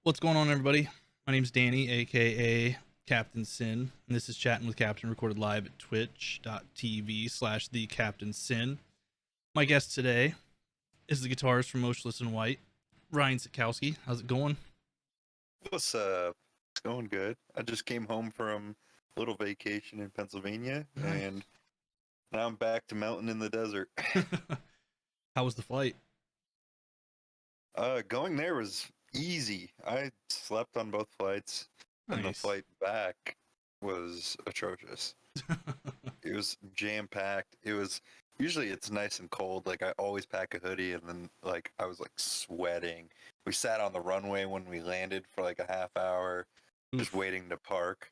What's going on, everybody? My name's Danny, aka Captain Sin, and this is Chatting with Captain, recorded live at twitch.tv/the Captain Sin. My guest today is the guitarist from Motionless and White, Ryan Sitkowski. How's it going? What's up? It's going good. I just came home from a little vacation in Pennsylvania, Nice. and now I'm back to mountain in the desert. How was the flight? Going there was easy. I slept on both flights, and the Nice. flight back was atrocious. It was jam-packed. Usually it's nice and cold. Like, I always pack a hoodie, and then I was sweating. We sat on the runway when we landed for a half hour, just waiting to park.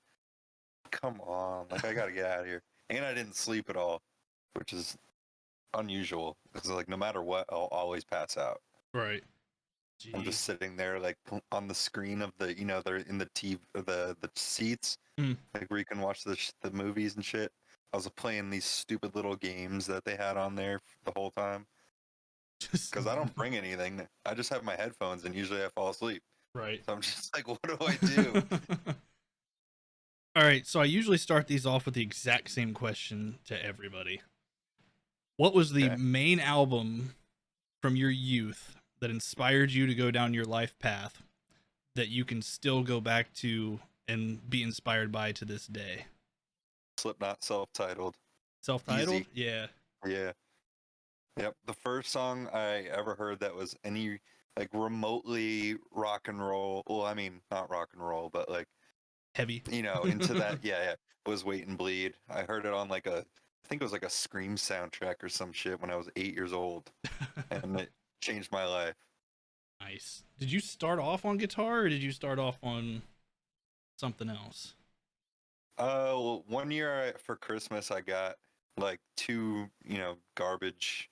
Come on, I gotta get out of here. And I didn't sleep at all, which is unusual. Because no matter what, I'll always pass out. Right. I'm just sitting there on the screen of they're in the TV, the seats, where you can watch the movies and shit. I was playing these stupid little games that they had on there the whole time. Because I don't bring anything. I just have my headphones, and usually I fall asleep. Right. So I'm just what do I do? All right, so I usually start these off with the exact same question to everybody. What was the main album from your youth that inspired you to go down your life path that you can still go back to and be inspired by to this day? Slipknot, self-titled. Self-titled? Easy. Yeah. Yeah. Yep. The first song I ever heard that was any remotely rock and roll. Well, I mean, not rock and roll, but heavy. Into that. Yeah. Was Wait and Bleed. I heard it on I think it was a Scream soundtrack or some shit when I was 8 years old, and it changed my life. Nice. Did you start off on guitar, or did you start off on something else? Well, one year for Christmas I got two garbage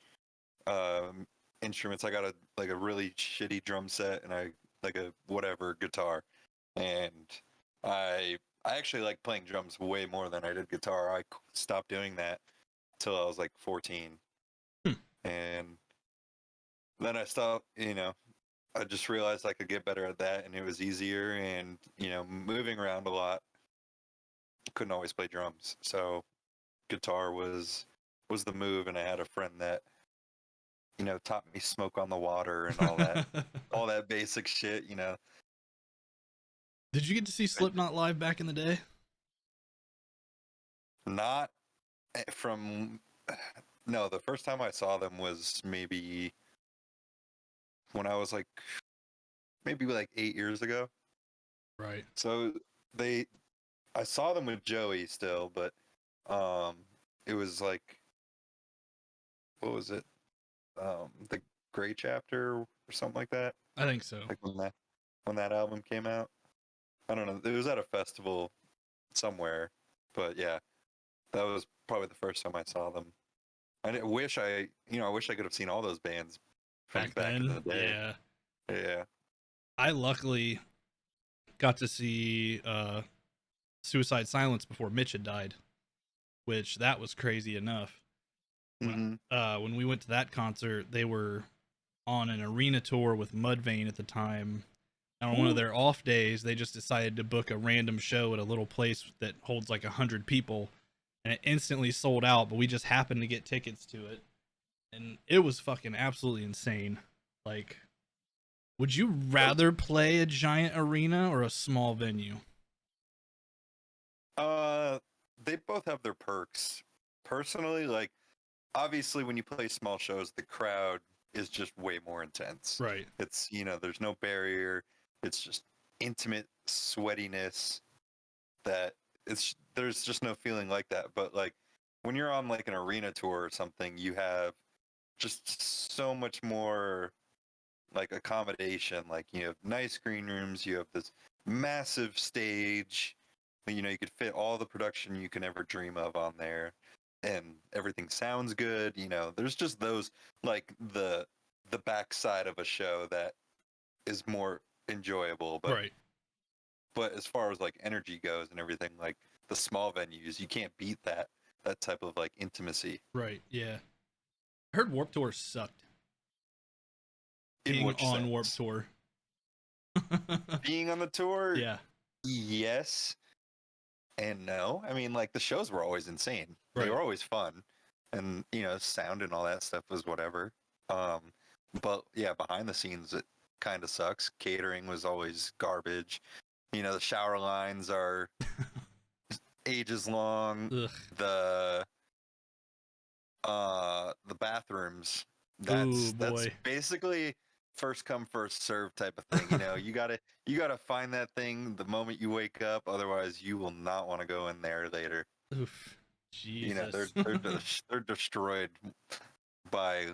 instruments. I got a really shitty drum set and a whatever guitar, and I actually like playing drums way more than I did guitar. I stopped doing that till I was 14, and then I stopped. I just realized I could get better at that, and it was easier. And moving around a lot, couldn't always play drums, so guitar was the move. And I had a friend that taught me Smoke on the Water and all that, all that basic shit. Did you get to see Slipknot live back in the day? Not from. No, the first time I saw them was maybe when I was maybe 8 years ago. Right. So I saw them with Joey still, but it was what was it? The Gray Chapter or something like that. I think so. When that album came out. I don't know. It was at a festival somewhere, but yeah, that was probably the first time I saw them. I wish I could have seen all those bands back in the day. Yeah. Yeah. I luckily got to see Suicide Silence before Mitch had died, which that was crazy enough. When we went to that concert, they were on an arena tour with Mudvayne at the time. And on one of their off days, they just decided to book a random show at a little place that holds 100 people, and it instantly sold out, but we just happened to get tickets to it, and it was fucking absolutely insane. Would you rather play a giant arena or a small venue? They both have their perks. Personally, obviously when you play small shows, the crowd is just way more intense. Right. It's, there's no barrier. It's just intimate sweatiness that there's just no feeling like that. But when you're on an arena tour or something, you have just so much more accommodation. You have nice green rooms, you have this massive stage, you could fit all the production you can ever dream of on there, and everything sounds good. There's just those the backside of a show that is more enjoyable. But right. But as far as energy goes and everything, the small venues, you can't beat that type of intimacy. Right. Yeah. I heard Warped Tour sucked. In Being which on sense? Warped Tour. Being on the tour, Yeah. yes and no. I mean, like the shows were always insane. They Right. were always fun, and sound and all that stuff was whatever. Um, but yeah, behind the scenes, it kind of sucks. Catering was always garbage. The shower lines are ages long. Ugh. The bathrooms, Oh that's boy. basically first come first serve type of thing. You gotta find that thing the moment you wake up, otherwise you will not want to go in there later. Oof. They're Jesus. they're destroyed by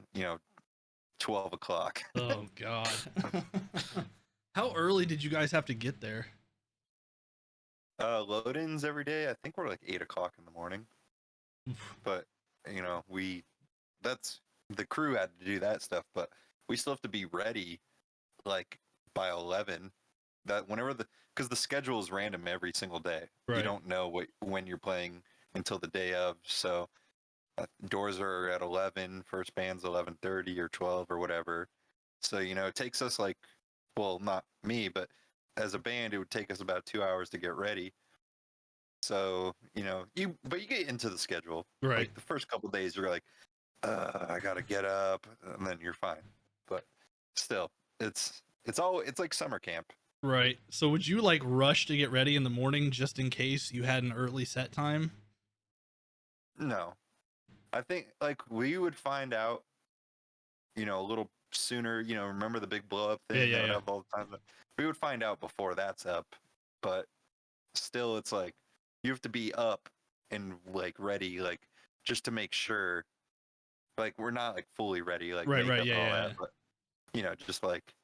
12 o'clock. Oh God. How early did you guys have to get there? Load-ins every day, I think we're like 8 o'clock in the morning. Oof. But that's the crew had to do that stuff, but we still have to be ready like by 11. That because the schedule is random every single day. You Right. don't know when you're playing until the day of. So doors are at 11, first band's 11:30 or 12 or whatever. So it takes us like, well, not me, but as a band, it would take us about 2 hours to get ready. So you get into the schedule. Right. Like the first couple days, you're like, I gotta get up, and then you're fine. But still, it's like summer camp. Right. So would you like rush to get ready in the morning just in case you had an early set time? No, I think like we would find out, a little sooner. Remember the big blow up thing that would have all the time. We would find out before that's up, but still, it's like you have to be up and like ready, like just to make sure. Like we're not like fully ready, like Right. makeup Right. and all Yeah. that, but just like,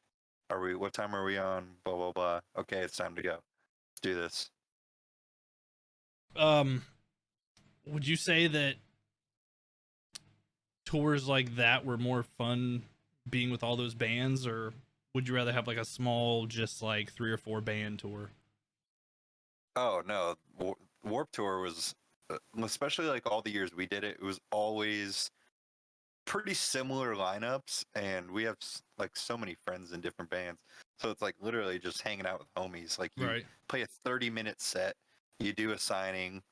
what time are we on? Blah blah blah. Okay, it's time to go. Let's do this. Yeah. Would you say that tours like that were more fun being with all those bands, or would you rather have like a small, just like 3 or 4 band tour? Oh no, Warp Tour was, especially like all the years we did it. It was always pretty similar lineups, and we have like so many friends in different bands. So it's like literally just hanging out with homies. Like you Right. play a 30-minute set, you do a signing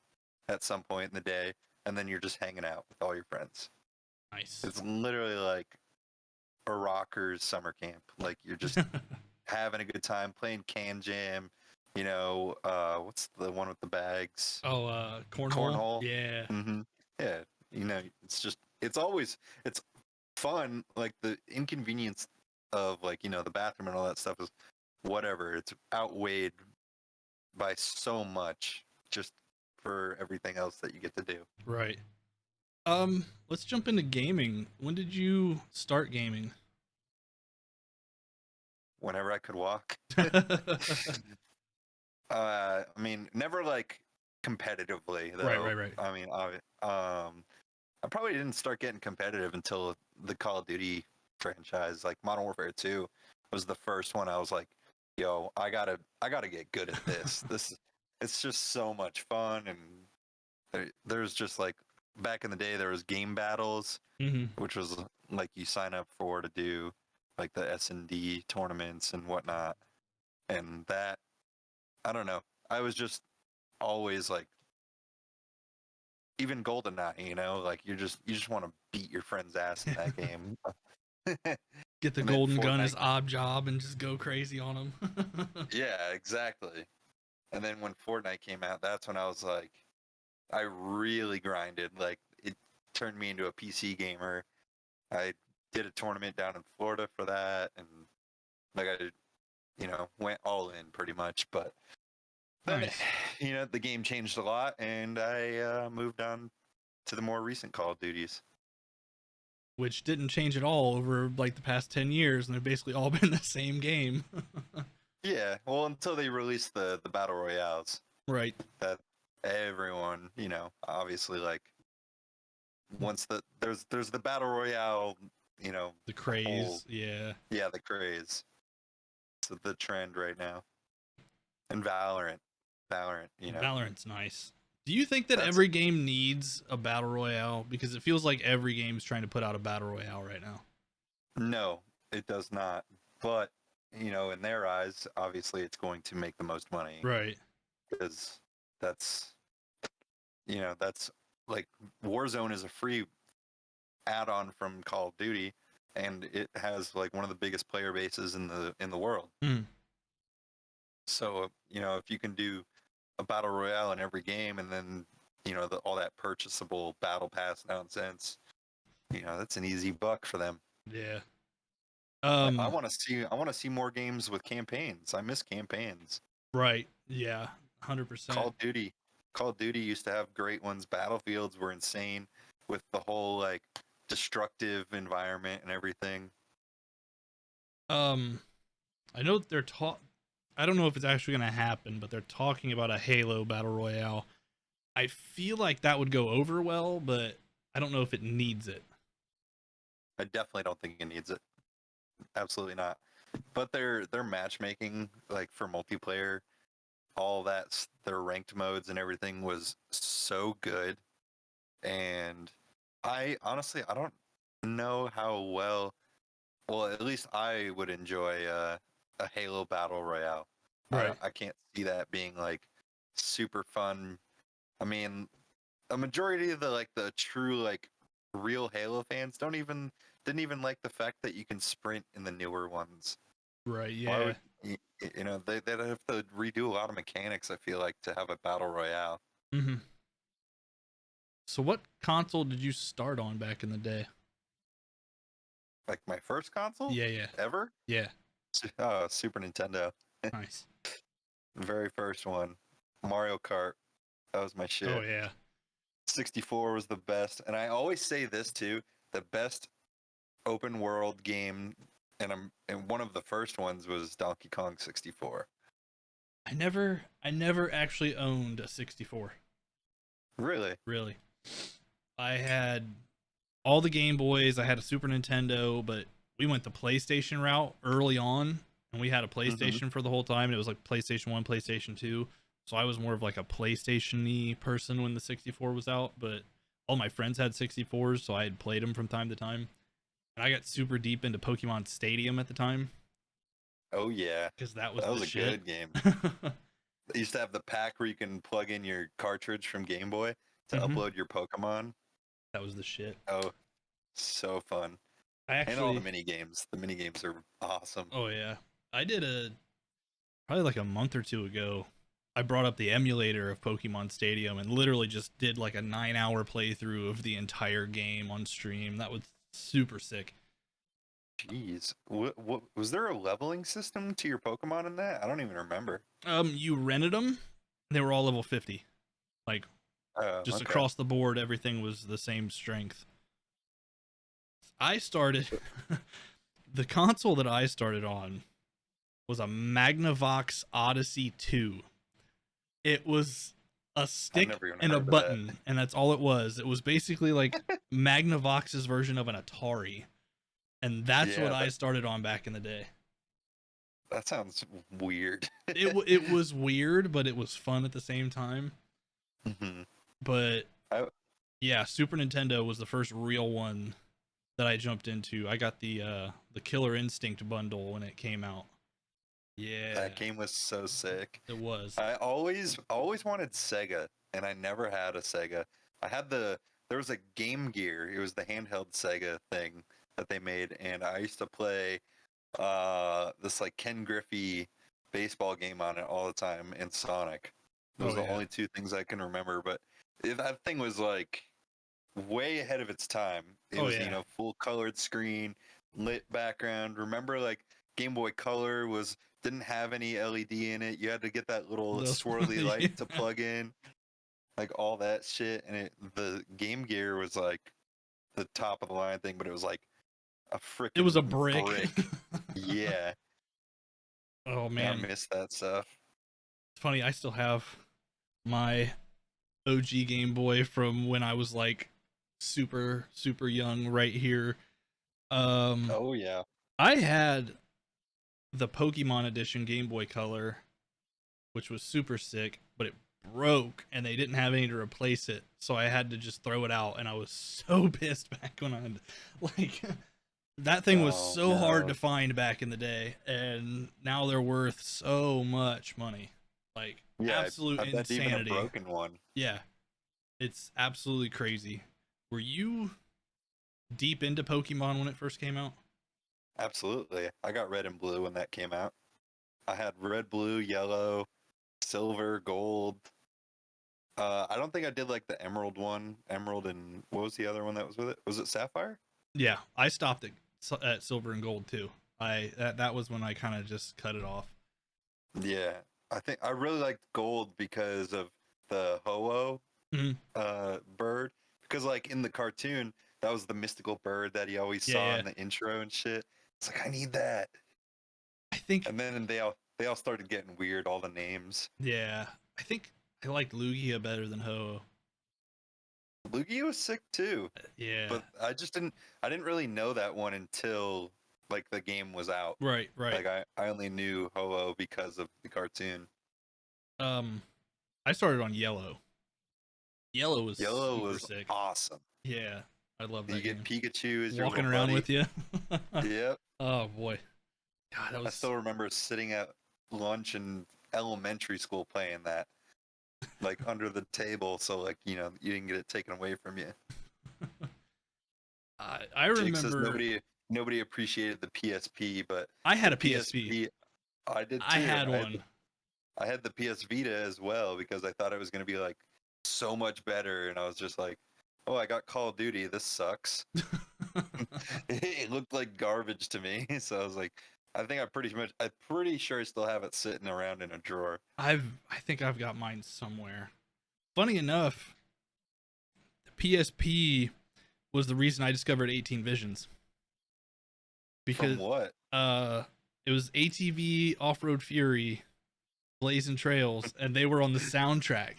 at some point in the day, and then you're just hanging out with all your friends. Nice. It's literally like a rockers summer camp. Like you're just having a good time playing Can Jam. What's the one with the bags? Oh, cornhole. Cornhole. Yeah. Mm-hmm. Yeah. It's fun. Like the inconvenience of like, the bathroom and all that stuff is whatever. It's outweighed by so much just for everything else that you get to do. Right. Let's jump into gaming. When did you start gaming? Whenever I could walk. I mean, never like competitively though. Right. I mean, I probably didn't start getting competitive until the Call of Duty franchise. Like Modern Warfare 2 was the first one I was like, yo, I gotta get good at this. It's just so much fun. And there's just like, back in the day there was game battles, Mm-hmm. which was like you sign up for to do like the S&D tournaments and whatnot. And that, I don't know, I was just always like, even GoldenEye, like you just want to beat your friend's ass in that game. Get the And then golden gun Fortnite, as ob job and just go crazy on them. yeah, exactly. And then when Fortnite came out, that's when I was like, I really grinded. Like it turned me into a PC gamer. I did a tournament down in Florida for that, and like I, went all in pretty much. But then, Nice. the game changed a lot, and I moved on to the more recent Call of Duties. Which didn't change at all over like the past 10 years, and they've basically all been the same game. Yeah, well, until they released the battle royales, Right. that everyone, obviously like once there's the battle royale, The craze. whole, Yeah. the craze. It's the trend right now. And Valorant, Valorant's nice. Do you think that That's- every game needs a battle royale? Because it feels like every game is trying to put out a battle royale right now. No, it does not. But in their eyes, obviously it's going to make the most money Right. because that's that's like Warzone is a free add-on from Call of Duty, and it has like one of the biggest player bases in the world. Mm. So if you can do a battle royale in every game, and then all that purchasable battle pass nonsense, that's an easy buck for them. Yeah. I want to see more games with campaigns. I miss campaigns. Right. Yeah. 100%. Call of Duty used to have great ones. Battlefields were insane with the whole like destructive environment and everything. I know they're I don't know if it's actually going to happen, but they're talking about a Halo Battle Royale. I feel like that would go over well, but I don't know if it needs it. I definitely don't think it needs it. Absolutely not. But their matchmaking, like for multiplayer, all that, their ranked modes and everything was so good. And I honestly, I don't know how well at least I would enjoy a Halo Battle Royale. Right. I can't see that being like super fun. I mean, a majority of the true like real Halo fans didn't even like the fact that you can sprint in the newer ones. Right. Why Yeah. would they'd have to redo a lot of mechanics, I feel like, to have a battle royale. Mm-hmm. So what console did you start on back in the day? Like my first console Yeah. ever? Yeah. Super Nintendo. Nice. Very first one. Mario Kart. That was my shit. Oh yeah. 64 was the best. And I always say this too, the best open world game, and one of the first ones was Donkey Kong 64. I never actually owned a 64. Really? Really. I had all the Game Boys, I had a Super Nintendo, but we went the PlayStation route early on, and we had a PlayStation for the whole time, and it was like PlayStation 1, PlayStation 2. So I was more of like a PlayStation-y person when the 64 was out, but all my friends had 64s, so I had played them from time to time. And I got super deep into Pokemon Stadium at the time. Oh yeah. Because that was a shit. good game. They used to have the pack where you can plug in your cartridge from Game Boy to upload your Pokemon. That was the shit. Oh, so fun. And all the mini games. The mini games are awesome. Oh yeah. I did probably like a month or two ago. I brought up the emulator of Pokemon Stadium and literally just did like a 9-hour playthrough of the entire game on stream. That was super sick. Jeez. What was there a leveling system to your Pokemon in that? I don't even remember. You rented them. They were all level 50. Like just across the board, everything was the same strength. I started the console that I started on was a Magnavox Odyssey 2. It was a stick and a button, and that's all it was. It was basically like Magnavox's version of an Atari. And that's what I started on back in the day. That sounds weird. It was weird, but it was fun at the same time. Mm-hmm. But yeah, Super Nintendo was the first real one that I jumped into. I got the Killer Instinct bundle when it came out. Yeah, that game was so sick. It was. I always wanted Sega, and I never had a Sega. I had there was a Game Gear. It was the handheld Sega thing that they made, and I used to play this like Ken Griffey baseball game on it all the time, and Sonic. Those are the only two things I can remember, but that thing was like way ahead of its time. It was full colored screen, lit background. Remember, like Game Boy Color didn't have any LED in it. You had to get that little swirly light to plug in, like all that shit. And the Game Gear was like the top of the line thing, but it was like a freaking. It was a brick. Yeah. Oh man, I miss that stuff. It's funny. I still have my OG Game Boy from when I was like super young, right here. Oh yeah. I had the Pokemon Edition Game Boy Color, which was super sick, but it broke and they didn't have any to replace it, so I had to just throw it out, and I was so pissed back when I had, like, That thing was Oh so hard to no. find back in the day, and now they're worth so much money. Like, Yeah, absolute I bet even a insanity. broken one. Yeah, it's absolutely crazy. Were you deep into Pokemon when it first came out? Absolutely. I got red and blue when that came out. I had red, blue, yellow, silver, gold. I don't think I did like the emerald one. Emerald and what was the other one that was with it? Was it sapphire? Yeah, I stopped at silver and gold too. That was when I kind of just cut it off. Yeah. I think I really liked gold because of the Ho-Oh Mhm. bird. Because like in the cartoon, that was the mystical bird that he always Yeah, saw yeah. in the intro and shit. It's like I need that. I think, And then they all started getting weird, all the names. yeah, I think I liked Lugia better than Ho. Lugia was sick too. Yeah, But I didn't really know that one until like the game was out. right, right. Like I only knew Ho-Oh because of the cartoon. Um, I started on Yellow. Yellow was Yellow super was sick. awesome. Yeah, I love You that get game. Pikachu as your Walking little around buddy. with you. Yep. Oh boy, God, that I was still remember sitting at lunch in elementary school playing that, like under the table, so like you didn't get it taken away from you. I Jake says remember nobody appreciated the PSP, but I had the a PSP. PSP I did I too. had one. I had the PS Vita as well because I thought it was going to be like so much better, and I was just like, "Oh, I got Call of Duty. This sucks." It looked like garbage to me, so I was like, I'm pretty sure I still have it sitting around in a drawer. I think I've got mine somewhere. Funny enough, the PSP was the reason I discovered 18 Visions From because what? uh it was ATV Off-Road Fury, Blazing Trails, and they were on the soundtrack.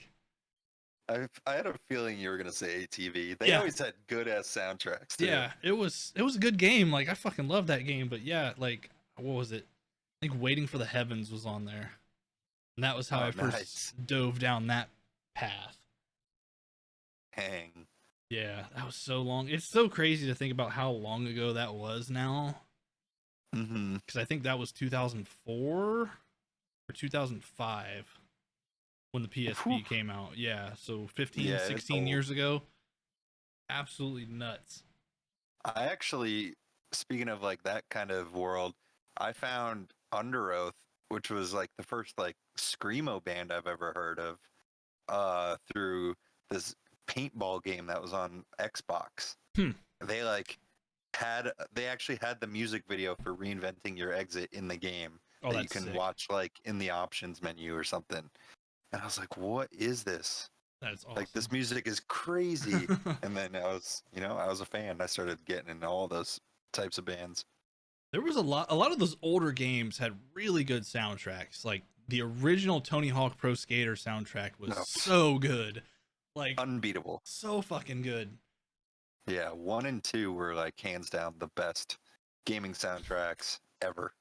I had a feeling you were going to say ATV. They Yeah, always had good ass soundtracks too. yeah, it was a good game. Like I fucking love that game, but yeah, like what was it? I think Waiting for the Heavens was on there. And that was how Oh, I first nice. dove down that path. Hang. Yeah, that was so long. It's so crazy to think about how long ago that was now. Mm-hmm. Because I think that was 2004 or 2005 when the Whew. PSP came out. Yeah, so 15, Yeah, it's 16 old. years ago. Absolutely nuts. I actually, speaking of like that kind of world, I found Under Oath, which was like the first like screamo band I've ever heard of, through this paintball game that was on Xbox. Hmm. They like they actually had the music video for Reinventing Your Exit in the game Oh, that you that's can sick. watch like in the options menu or something. And I was like, what is this? That's Like awesome. this music is crazy. And then I was a fan. I started getting into all those types of bands. There was a lot of those older games had really good soundtracks. Like the original Tony Hawk Pro Skater soundtrack was No, so good. Like unbeatable. so fucking good. Yeah, one and two were like hands down the best gaming soundtracks ever.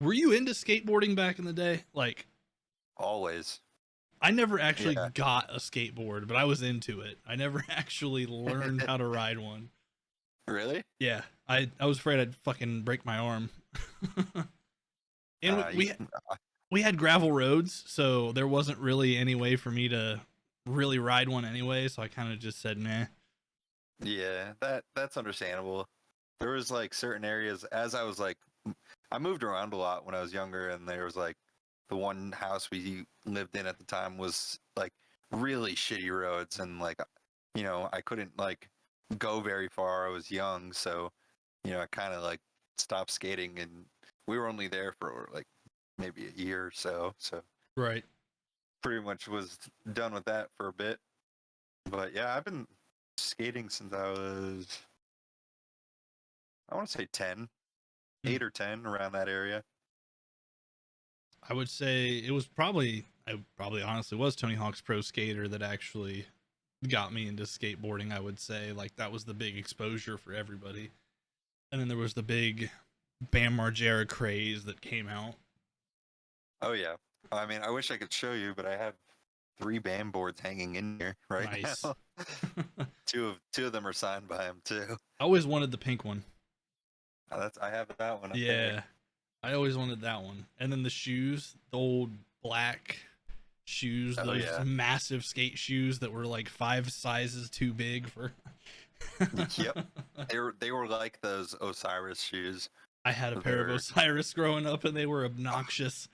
Were you into skateboarding back in the day? Like Always. I never actually Yeah. got a skateboard, but I was into it. I never actually learned how to ride one. Really? Yeah, I was afraid I'd fucking break my arm. And we, You we can, we had gravel roads, so there wasn't really any way for me to really ride one anyway. So I kind of just said, "Nah." yeah, that's understandable. There was like certain areas as I was like I moved around a lot when I was younger, and there was like the one house we lived in at the time was like really shitty roads, and like I couldn't like go very far. I was young, so I kind of like stopped skating, and we were only there for like maybe a year or so. So Right. pretty much was done with that for a bit. But yeah, I've been skating since I want to say 10, Hmm. 8 or 10 around that area. I would say it was probably honestly was Tony Hawk's Pro Skater that actually got me into skateboarding. I would say like that was the big exposure for everybody. And then there was the big Bam Margera craze that came out. Oh yeah. I mean, I wish I could show you, but I have 3 band boards hanging in here right Nice. now. Two of them are signed by him too. I always wanted the pink one. I have that one up there. Yeah, I always wanted that one. And then the shoes, the old black shoes, Oh those yeah. massive skate shoes that were like 5 sizes too big for. Yep. They were like those Osiris shoes. I had a pair of They're Osiris growing up, and they were obnoxious.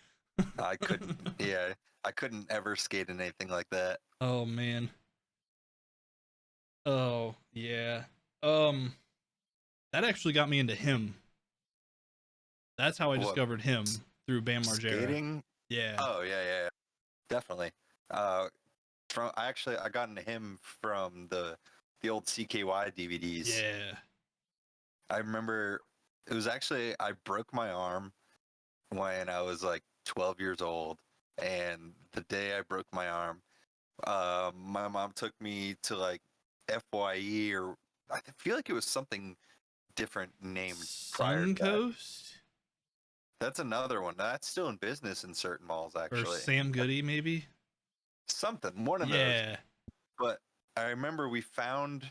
I couldn't yeah, I couldn't ever skate in anything like that. Oh man. Oh yeah. Um, that actually got me into him. That's how I What, discovered him, through Bam Margera. skating? Yeah. Oh yeah. Definitely. Uh I got into him from the old CKY DVDs. Yeah. I remember it was actually I broke my arm when I was like 12 years old, and the day I broke my arm, my mom took me to like FYE, or I feel like it was something different named prior to that. Suncoast That's another one. That's still in business in certain malls, or actually. Sam Goody, maybe. One of those. Yeah. But I remember we found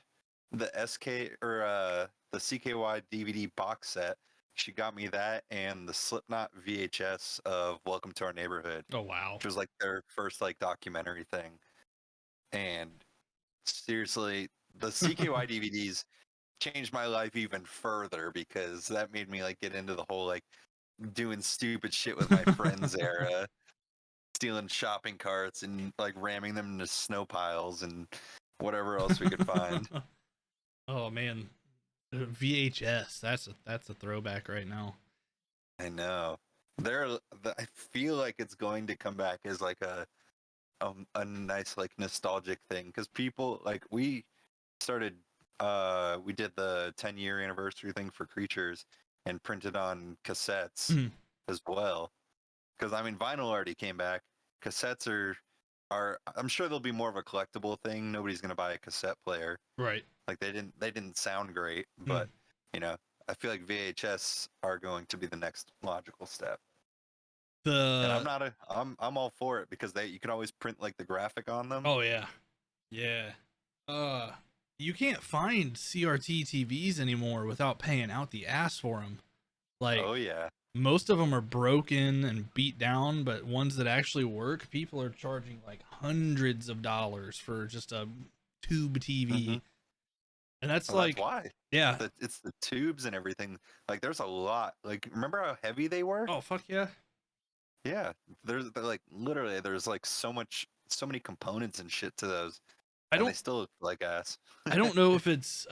the SK or the CKY DVD box set. She got me that and the Slipknot VHS of Welcome to Our Neighborhood, Oh wow. which was like their first like documentary thing. And seriously, the CKY DVDs changed my life even further, because that made me like get into the whole like doing stupid shit with my friends era, stealing shopping carts and like ramming them into snow piles and whatever else we could find. Oh man, VHS. That's a throwback right now. I know. I feel like it's going to come back as like a nice like nostalgic thing, because people like we started we did the 10-year anniversary thing for Creatures and printed on cassettes Mhm. as well. Because I mean, vinyl already came back. Cassettes are I'm sure they'll be more of a collectible thing. Nobody's gonna buy a cassette player. Right. Like they didn't sound great, Mm. but you know, I feel like VHS are going to be the next logical step. And The I'm all for it, because you can always print like the graphic on them. Oh yeah. Yeah. Uh, you can't find CRT TVs anymore without paying out the ass for them. Like, Oh yeah. most of them are broken and beat down, but ones that actually work, people are charging like hundreds of dollars for just a tube TV. Mhm. And that's Well, like, that's why. yeah. It's the tubes and everything. Like there's a lot. Like remember how heavy they were? Oh fuck yeah. Yeah. They're like literally there's like so many components and shit to those. I And they don't still look like ass. I don't know if it's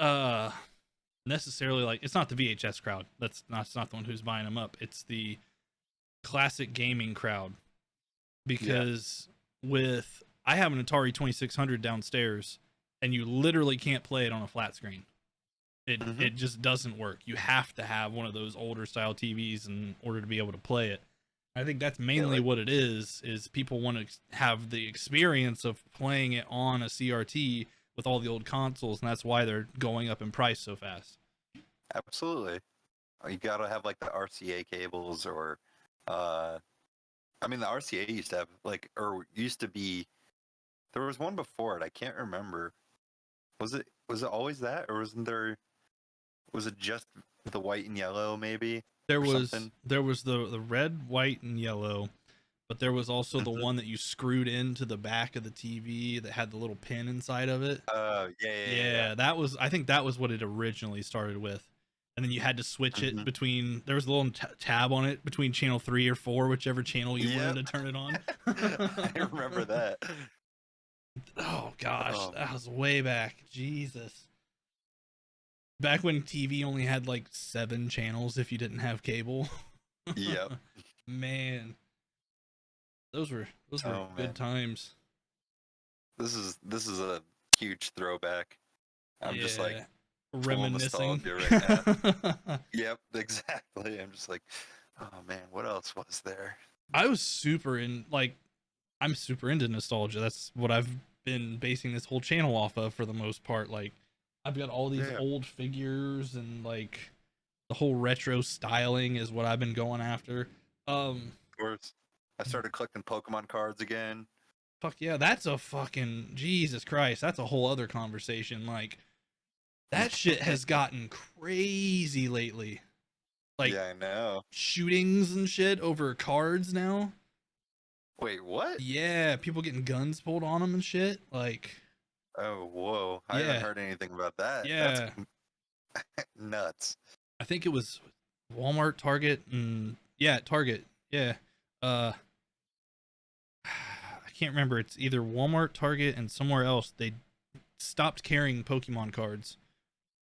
necessarily like, it's not the VHS crowd. That's not, it's not the one who's buying them up. It's the classic gaming crowd. Because with I have an Atari 2600 downstairs, and you literally can't play it on a flat screen. It just doesn't work. You have to have one of those older style TVs in order to be able to play it. I think that's mainly like- what it is people want to have the experience of playing it on a CRT with all the old consoles, and that's why they're going up in price so fast. Absolutely. You gotta have like the RCA cables, or I mean the RCA used to have like, or used to be, there was one before it, I can't remember. Was it always that, or was it just the white and yellow maybe? There or was something? there was the red, white, and yellow, but there was also the Mhm. one that you screwed into the back of the TV that had the little pin inside of it. Yeah. That was, I think that was what it originally started with. And then you had to switch it Mhm. between, there was a little tab on it between channel 3 or 4, whichever channel you Yep. wanted to turn it on. I remember that. Oh gosh, Oh. that was way back. Jesus. Back when TV only had like 7 channels if you didn't have cable. Yep. Man. Those were Oh, good man. times. This is a huge throwback. I'm just like Yeah. full Reminiscing. nostalgia right now. Yep, exactly. I'm just like, oh man, what else was there? I was I'm super into nostalgia. That's what I've been basing this whole channel off of for the most part. Like, I've got all these Yeah. old figures, and like the whole retro styling is what I've been going after. Of course. I started collecting Pokemon cards again. Fuck yeah, that's a fucking Jesus Christ. That's a whole other conversation. Like, that shit has gotten crazy lately. like Yeah, I know. shootings and shit over cards now. Wait, what? Yeah, people getting guns pulled on them and shit. Like, Oh, whoa. I haven't yeah, heard anything about that. That's yeah. nuts. I think it was Walmart, Target, and yeah, Target. Yeah. Uh, I can't remember. It's either Walmart, Target, and somewhere else. They stopped carrying Pokemon cards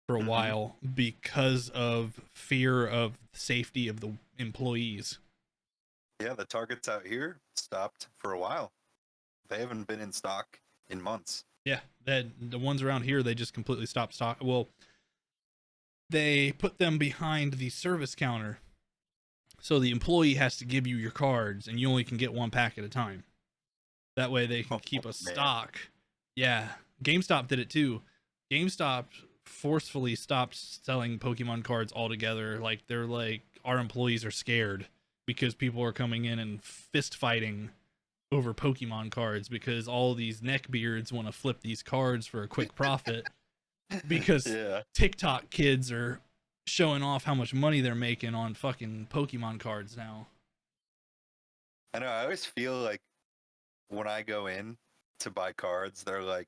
for a Mm-hmm. while because of fear of safety of the employees. Yeah, the Targets out here stopped for a while. They haven't been in stock in months. Yeah, that the ones around here they just completely stopped stock. Well, they put them behind the service counter, so the employee has to give you your cards, and you only can get one pack at a time. That way they can Oh, keep a man. stock. Yeah, GameStop did it too. GameStop forcefully stopped selling Pokemon cards altogether. Like they're like our employees are scared because people are coming in and fist fighting over Pokemon cards because all these neckbeards want to flip these cards for a quick profit because Yeah. TikTok kids are showing off how much money they're making on fucking Pokemon cards now. I know. I always feel like when I go in to buy cards, they're like,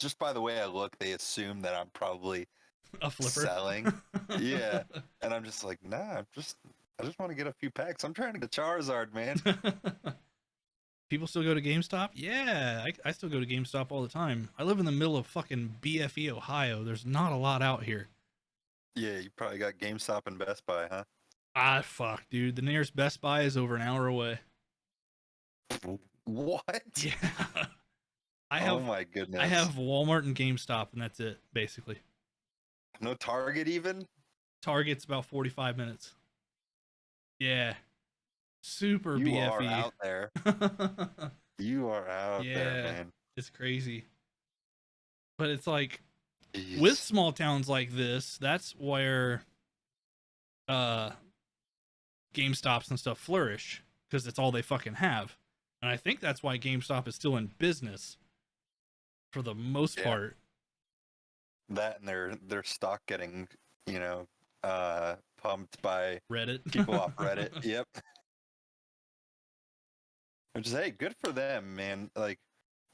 just by the way I look, they assume that I'm probably A flipper. selling. Yeah. And I'm just like, nah, I just want to get a few packs. I'm trying to get Charizard, man. People still go to GameStop? Yeah, I still go to GameStop all the time. I live in the middle of fucking BFE, Ohio. There's not a lot out here. Yeah, you probably got GameStop and Best Buy, huh? Ah, fuck, dude. The nearest Best Buy is over an hour away. What? Yeah. I Oh have my I goodness. have Walmart and GameStop, and that's it, basically. No Target even? Target's about 45 minutes. Yeah. Super You are BFE. out there. You are out there, Yeah. man. It's crazy. But it's like with Jeez. small towns like this, that's where uh GameStops and stuff flourish because it's all they fucking have. And I think that's why GameStop is still in business for the most Yeah. part. That and their stock getting, you know, pumped by Reddit. people off Reddit. Yep. Which is, hey, good for them, man. Like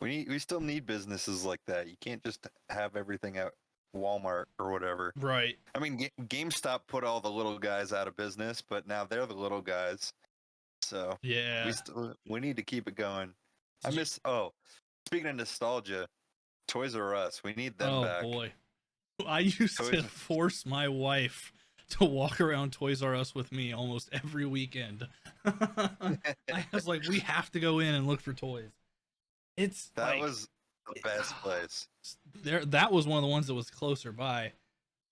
we still need businesses like that. You can't just have everything at Walmart or whatever. Right. I mean, GameStop put all the little guys out of business, but now they're the little guys. So Yeah. we need to keep it going. I miss speaking of nostalgia, Toys R Us. We need them Oh back. boy. I used Toys to force my wife to walk around Toys R Us with me almost every weekend. I was like, we have to go in and look for toys. It's That like was the best place. there that was one of the ones that was closer by.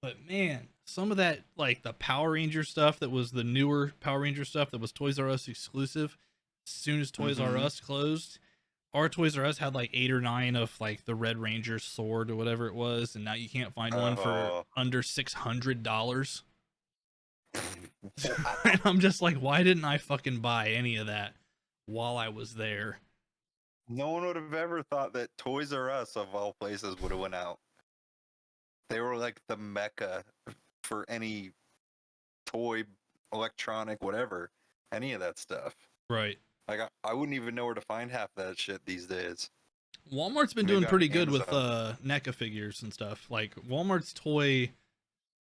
But man, some of that like the Power Ranger stuff that was the newer Power Ranger stuff that was Toys R Us exclusive. As soon as Toys R Mm-hmm. Us closed, our Toys R Us had like 8 or 9 of like the Red Ranger sword or whatever it was, and now you can't find one for Oh. under $600. And I'm just like, why didn't I fucking buy any of that while I was there? No one would have ever thought that Toys R Us, of all places, would have went out. They were like the mecca for any toy, electronic, whatever, any of that stuff. Right. Like I wouldn't even know where to find half that shit these days. Walmart's been Maybe doing on pretty good with Amazon. NECA figures and stuff. Like Walmart's toy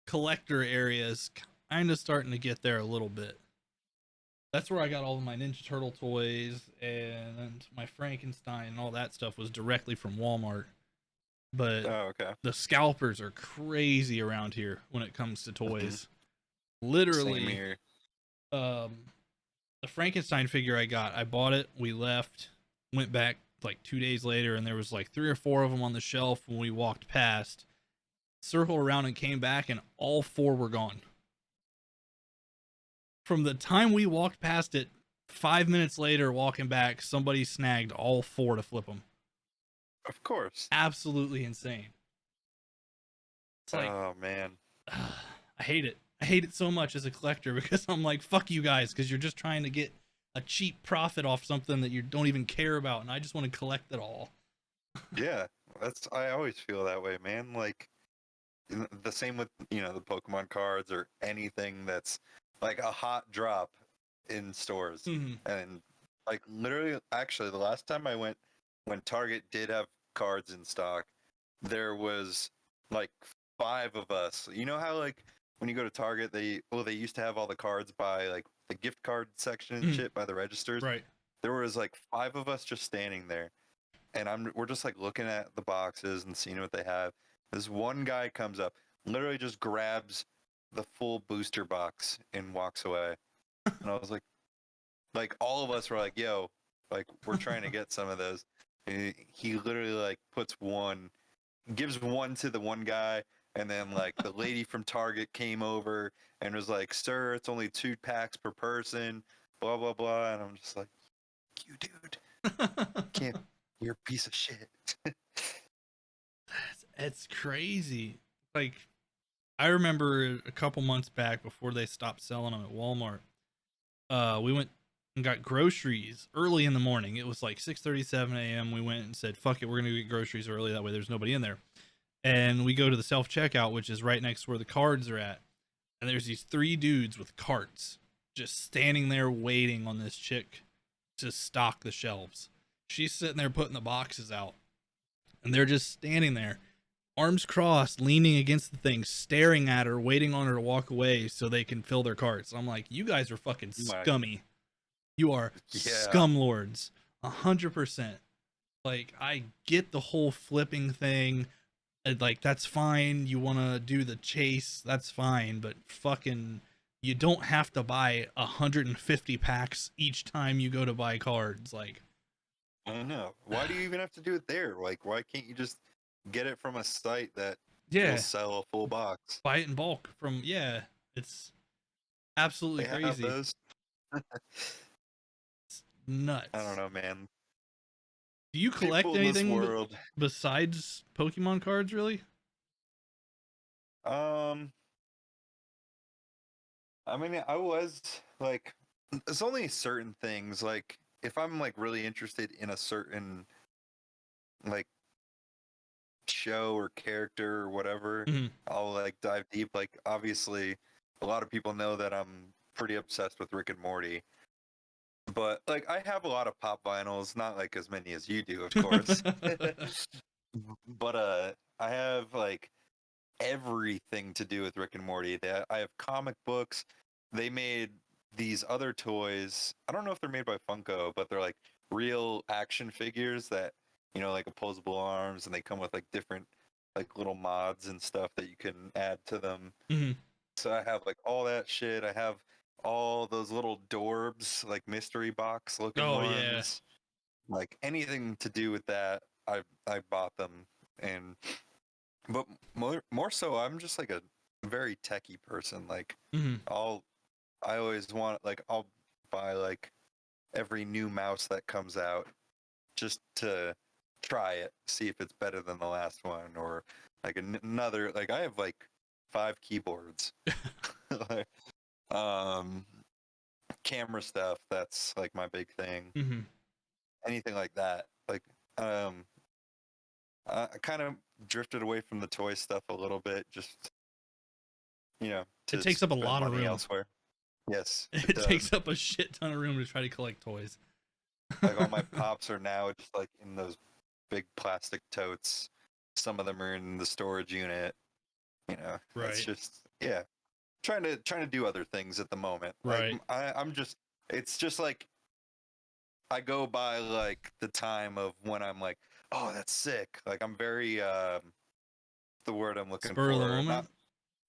collector area is kind of starting to get there a little bit. That's where I got all of my Ninja Turtle toys and my Frankenstein and all that stuff was directly from Walmart. But Oh, okay. the scalpers are crazy around here when it comes to Mm-hmm. toys. Same Literally, here. the Frankenstein figure I got, I bought it, we left, went back like 2 days later, and there was like 3 or 4 of them on the shelf when we walked past. Circled around and came back, and all 4 were gone. From the time we walked past it, 5 minutes later, walking back, somebody snagged all 4 to flip them. Of course. Absolutely insane. It's like, Oh man. I hate it. I hate it so much as a collector because I'm like, fuck you guys, because you're just trying to get a cheap profit off something that you don't even care about, and I just want to collect it all. Yeah, I always feel that way, man. Like the same with the Pokemon cards or anything that's like a hot drop in stores. Mm-hmm. And like literally, actually, the last time I went, when Target did have cards in stock, there was like 5 of us. You know how like when you go to Target, they used to have all the cards by like the gift card section and Mm-hmm. shit by the registers. Right. There was like 5 of us just standing there, and we're just like looking at the boxes and seeing what they have. This one guy comes up, literally just grabs the full booster box and walks away. And I was like all of us were like, "Yo, like we're trying to get some of those." And he literally like gives one to the one guy, and then like the lady from Target came over and was like, "Sir, it's only 2 packs per person." Blah blah blah, and I'm just like, "You dude, can't. You're a piece of shit." It's crazy. Like, I remember a couple months back before they stopped selling them at Walmart. We went and got groceries early in the morning. It was like 6:37 a.m. We went and said, "Fuck it, we're gonna get groceries early. That way, there's nobody in there." And we go to the self checkout, which is right next to where the cards are at. And there's these 3 dudes with carts just standing there waiting on this chick to stock the shelves. She's sitting there putting the boxes out, and they're just standing there, arms crossed, leaning against the thing, staring at her, waiting on her to walk away so they can fill their carts. I'm like, you guys are fucking scummy. You are scum lords, 100%. Like, I get the whole flipping thing. Like, that's fine. You want to do the chase, that's fine. But fucking, you don't have to buy 150 packs each time you go to buy cards. Like, I don't know. Why do you even have to do it there? Like, why can't you just get it from a site that will sell a full box? Buy it in bulk from, it's absolutely They crazy. have those. It's nuts. I don't know, man. Do you collect People in this anything world. besides Pokemon cards, really? I mean, I was like, it's only certain things. Like, if I'm like really interested in a certain like show or character or whatever, Mm-hmm. I'll like dive deep. Like, obviously, a lot of people know that I'm pretty obsessed with Rick and Morty. But like, I have a lot of pop vinyls, not like as many as you do, of course. But I have like everything to do with Rick and Morty. I have comic books. They made these other toys. I don't know if they're made by Funko, but they're like real action figures that, like opposable arms, and they come with like different like little mods and stuff that you can add to them. Mm-hmm. So I have like all that shit. I have all those little Dorbs, like mystery box looking ones. Like anything to do with that, I bought them. And but more so, I'm just like a very techie person. Like Mm-hmm. I always want, like, I'll buy like every new mouse that comes out just to try it, see if it's better than the last one, or like another. Like, I have like 5 keyboards. Like, camera stuff, that's like my big thing. Mm-hmm. Anything like that. Like, I kind of drifted away from the toy stuff a little bit, just to It takes up a spend lot of money room. elsewhere. Yes, it takes up a shit ton of room to try to collect toys. Like, all my pops are now just like in those big plastic totes. Some of them are in the storage unit. Right. It's just trying to do other things at the moment. Right. Like, it's just like I go by like the time of when I'm like, oh, that's sick. Like, I'm very the word I'm looking Spur for. of the moment.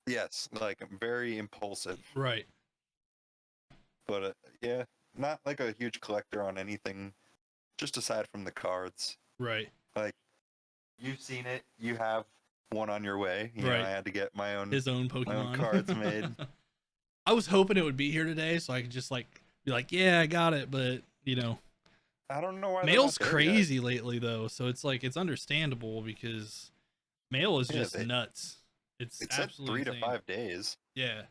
Yes, like I'm very impulsive. Right. But not like a huge collector on anything, just aside from the cards. Right. Like, you've seen it. You have one on your way. Right. I had to get his own Pokemon. my own cards made. I was hoping it would be here today so I could just like be like, yeah, I got it, but I don't know why mail's crazy lately though, so it's like it's understandable because mail is just nuts. It's said 3 to 5 days. Yeah.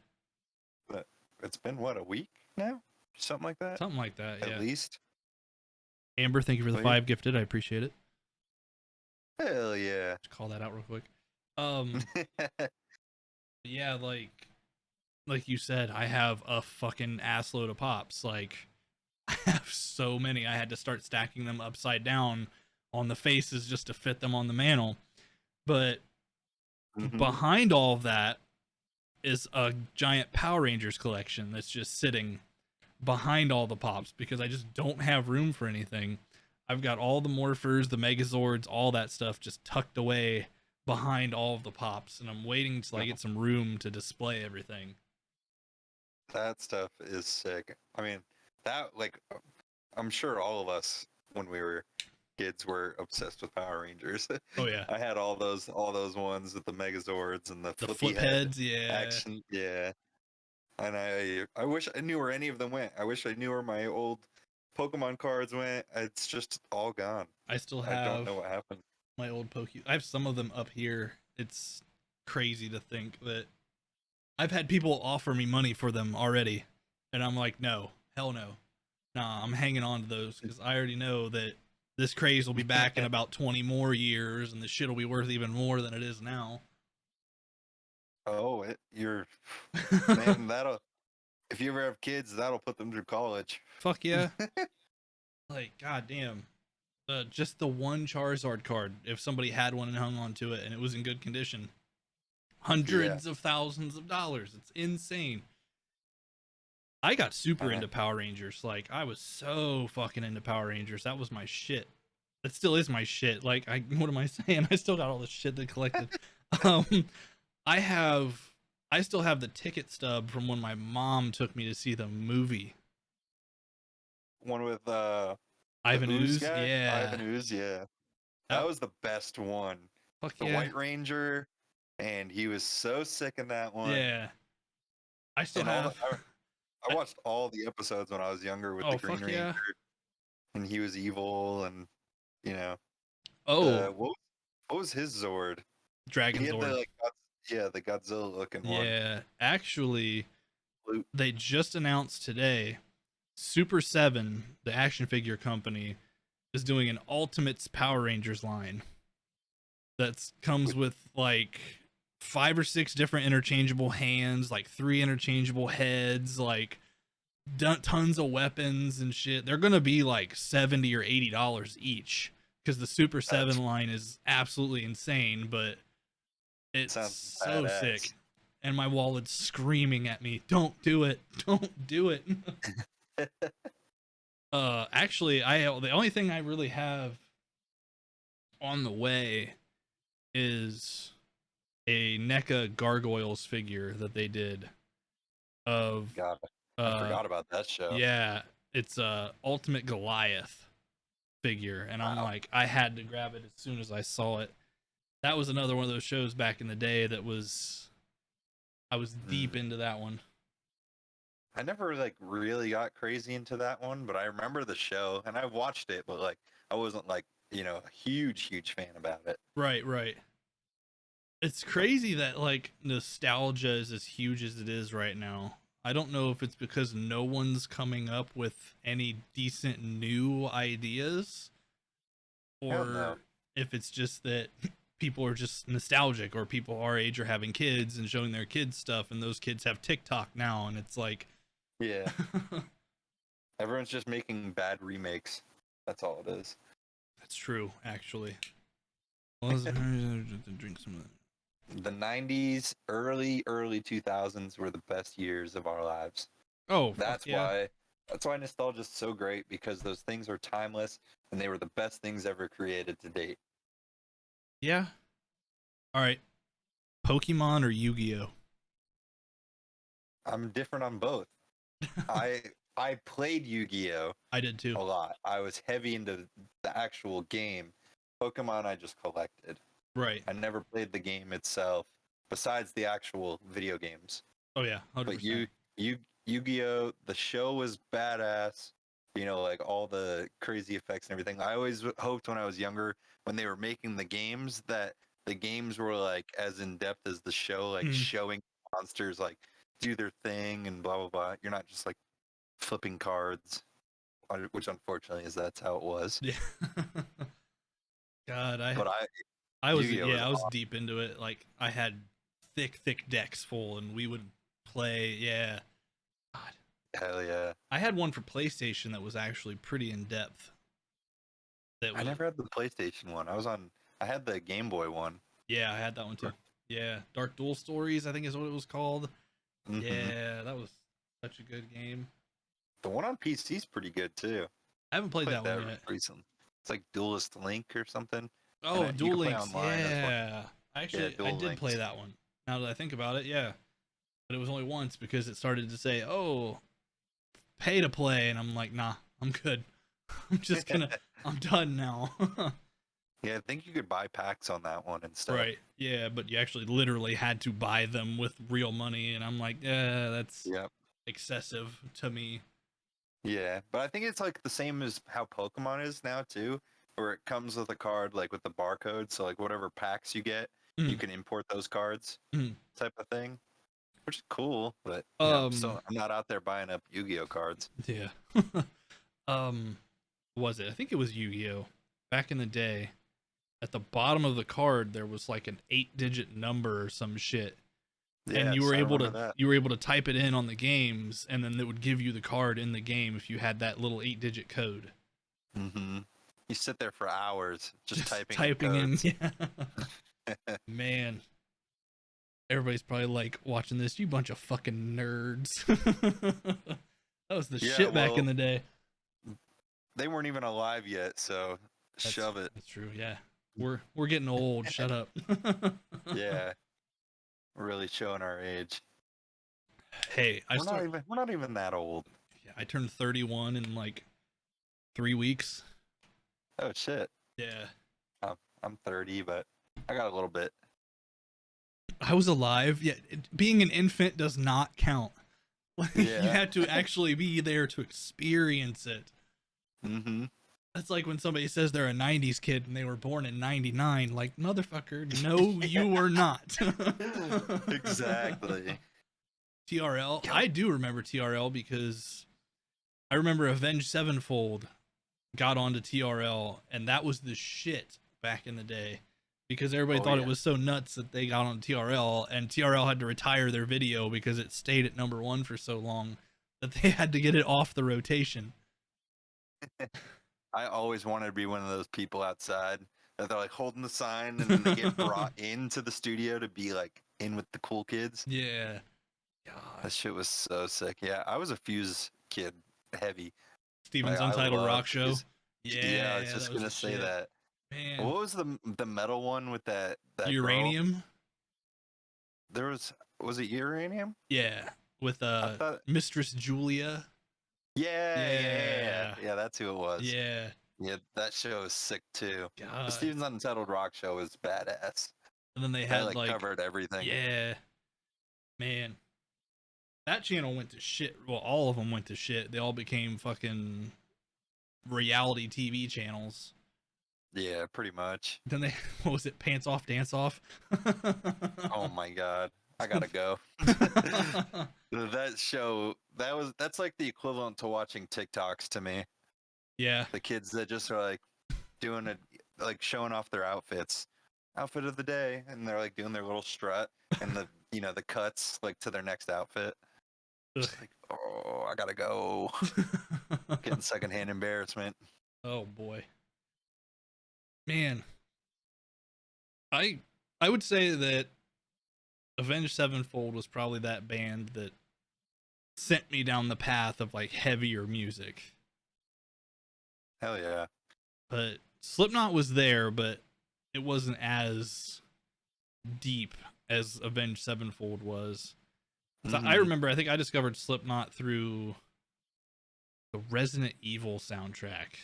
But it's been what, a week now? Something like that? Something like that, At least. Amber, thank you for the 5 gifted. I appreciate it. Hell yeah. Just call that out real quick. Yeah, like like you said, I have a fucking assload of pops. Like, I have so many. I had to start stacking them upside down on the faces just to fit them on the mantle. But Mm-hmm. behind all of that is a giant Power Rangers collection that's just sitting behind all the pops because I just don't have room for anything. I've got all the morphers, the megazords, all that stuff just tucked away behind all of the pops, and I'm waiting till I get some room to display everything. That stuff is sick. I mean, that like I'm sure all of us when we were kids were obsessed with Power Rangers. Oh yeah, I had all those ones with the Megazords and the the flippy flip head heads, yeah. action. Yeah. And I wish I knew where any of them went. I wish I knew where my old Pokemon cards went. It's just all gone. I still I don't have know what happened. my old I have some of them up here. It's crazy to think that I've had people offer me money for them already, and I'm like, no, hell no. Nah, I'm hanging on to those because I already know that this craze will be back in about 20 more years, and the shit will be worth even more than it is now. Oh, you're man. That'll if you ever have kids, that'll put them through college. Fuck yeah. Like, goddamn. Just the one Charizard card, if somebody had one and hung on to it and it was in good condition, hundreds of thousands of dollars. It's insane. I got super into Power Rangers. Like, I was so fucking into Power Rangers. That was my shit. That still is my shit. Like, what am I saying? I still got all the shit that collected. um, I still have the ticket stub from when my mom took me to see the movie. One with Ivan the Ooze Ooze, guy? yeah. Ivan Ooze, yeah. That was the best one. Fuck The yeah. White Ranger, and he was so sick in that one. Yeah. I still and have. I watched all the episodes when I was younger with the Green Ranger, yeah. and he was evil, and you know. Oh, what was his Zord? Dragon He had Zord. the Godzilla looking one. Yeah, actually, they just announced today Super 7, the action figure company, is doing an Ultimates Power Rangers line that comes with like 5 or 6 different interchangeable hands, like 3 interchangeable heads, like tons of weapons and shit. They're gonna be like $70 or $80 each because the Super 7 line is absolutely insane, but it's so badass. sick. And my wallet's screaming at me, don't do it, don't do it. Actually, the only thing I really have on the way is a NECA Gargoyles figure that they did of God, I forgot about that show. Yeah, it's a Ultimate Goliath figure, and I'm like, I had to grab it as soon as I saw it. That was another one of those shows back in the day that was I was deep into that one. I never like really got crazy into that one, but I remember the show and I watched it, but like I wasn't like, a huge fan about it. Right. It's crazy that like nostalgia is as huge as it is right now. I don't know if it's because no one's coming up with any decent new ideas, or if it's just that people are just nostalgic, or people our age are having kids and showing their kids stuff, and those kids have TikTok now, and it's like, yeah. Everyone's just making bad remakes. That's all it is. That's true, actually. Drink some of that. The 90s, early 2000s were the best years of our lives. Oh, that's why nostalgia is so great, because those things are timeless and they were the best things ever created to date. Yeah. All right. Pokemon or Yu-Gi-Oh? I'm different on both. I played Yu-Gi-Oh! I did too. A lot. I was heavy into the actual game. Pokemon I just collected. Right. I never played the game itself, besides the actual video games. Oh yeah, 100%. But Yu-Gi-Oh! The show was badass. Like all the crazy effects and everything. I always hoped when I was younger, when they were making the games, that the games were like as in depth as the show, like showing monsters like do their thing and blah blah blah. You're not just like flipping cards, which unfortunately that's how it was. Yeah. God, I was I was deep into it. Like I had thick decks full, and we would play. Yeah. God. Hell yeah. I had one for PlayStation that was actually pretty in depth. I never had the PlayStation one. I had the Game Boy one. Yeah, I had that one too. Yeah, Dark Duel Stories, I think is what it was called. Mm-hmm. Yeah, that was such a good game. The one on PC is pretty good too. I haven't played that one yet. Recently. It's like Duelist Link or something. Oh, Duel play Links. online as well. Yeah. Actually, I did play that one. Now that I think about it, yeah. But it was only once because it started to say, "Oh, pay to play," and I'm like, "Nah, I'm good. I'm done now." Yeah, I think you could buy packs on that one and stuff. Right. Yeah, but you actually literally had to buy them with real money, and I'm like, yeah, that's excessive to me. Yeah, but I think it's like the same as how Pokemon is now too, where it comes with a card like with the barcode, so like whatever packs you get, you can import those cards, type of thing, which is cool. But I'm not out there buying up Yu-Gi-Oh cards. Yeah. Was it? I think it was Yu-Gi-Oh. Back in the day. At the bottom of the card, there was like an 8-digit number or some shit, and you were able to type it in on the games, and then it would give you the card in the game if you had that little 8-digit code. Mm-hmm. You sit there for hours just typing in. Yeah. Man, everybody's probably like watching this. You bunch of fucking nerds. That was the shit back in the day. They weren't even alive yet, so shove it. That's true. Yeah. We're getting old. Shut up. Yeah, we're really showing our age. Hey, we're not even that old. Yeah, I turned 31 in like 3 weeks. Oh shit. Yeah. I'm 30, but I got a little bit. I was alive. Yeah, being an infant does not count. You had to actually be there to experience it. Mm-hmm. That's like when somebody says they're a 90s kid and they were born in 99. Like, motherfucker, no, you were not. Exactly. TRL. I do remember TRL because I remember Avenged Sevenfold got onto TRL, and that was the shit back in the day because everybody thought it was so nuts that they got on TRL, and TRL had to retire their video because it stayed at #1 for so long that they had to get it off the rotation. I always wanted to be one of those people outside that they're like holding the sign and then they get brought into the studio to be like in with the cool kids. Yeah. God. That shit was so sick. Yeah, I was a Fuse kid, heavy. Steven's Untitled Rock Show. Fuse. Yeah, I was just gonna say that. Man. What was the metal one with that Uranium? Girl? Was it Uranium? Yeah, with Mistress Julia. Yeah, that's who it was. Yeah, that show is sick too. God. The Steven's Untitled Rock Show is badass. And then they had like covered everything. Yeah, man, that channel went to shit. Well, all of them went to shit. They all became fucking reality TV channels. Yeah, pretty much. Then what was it? Pants Off, Dance Off. Oh my god, I gotta go. That show, that's like the equivalent to watching TikToks to me. Yeah. The kids that just are like doing it, like showing off their outfit of the day, and they're like doing their little strut and the cuts like to their next outfit. Just like, oh, I gotta go. Getting secondhand embarrassment. Oh boy. Man. I would say that Avenged Sevenfold was probably that band that sent me down the path of like heavier music. Hell yeah. But Slipknot was there, but it wasn't as deep as Avenged Sevenfold was. So I remember, I think I discovered Slipknot through the Resident Evil soundtrack.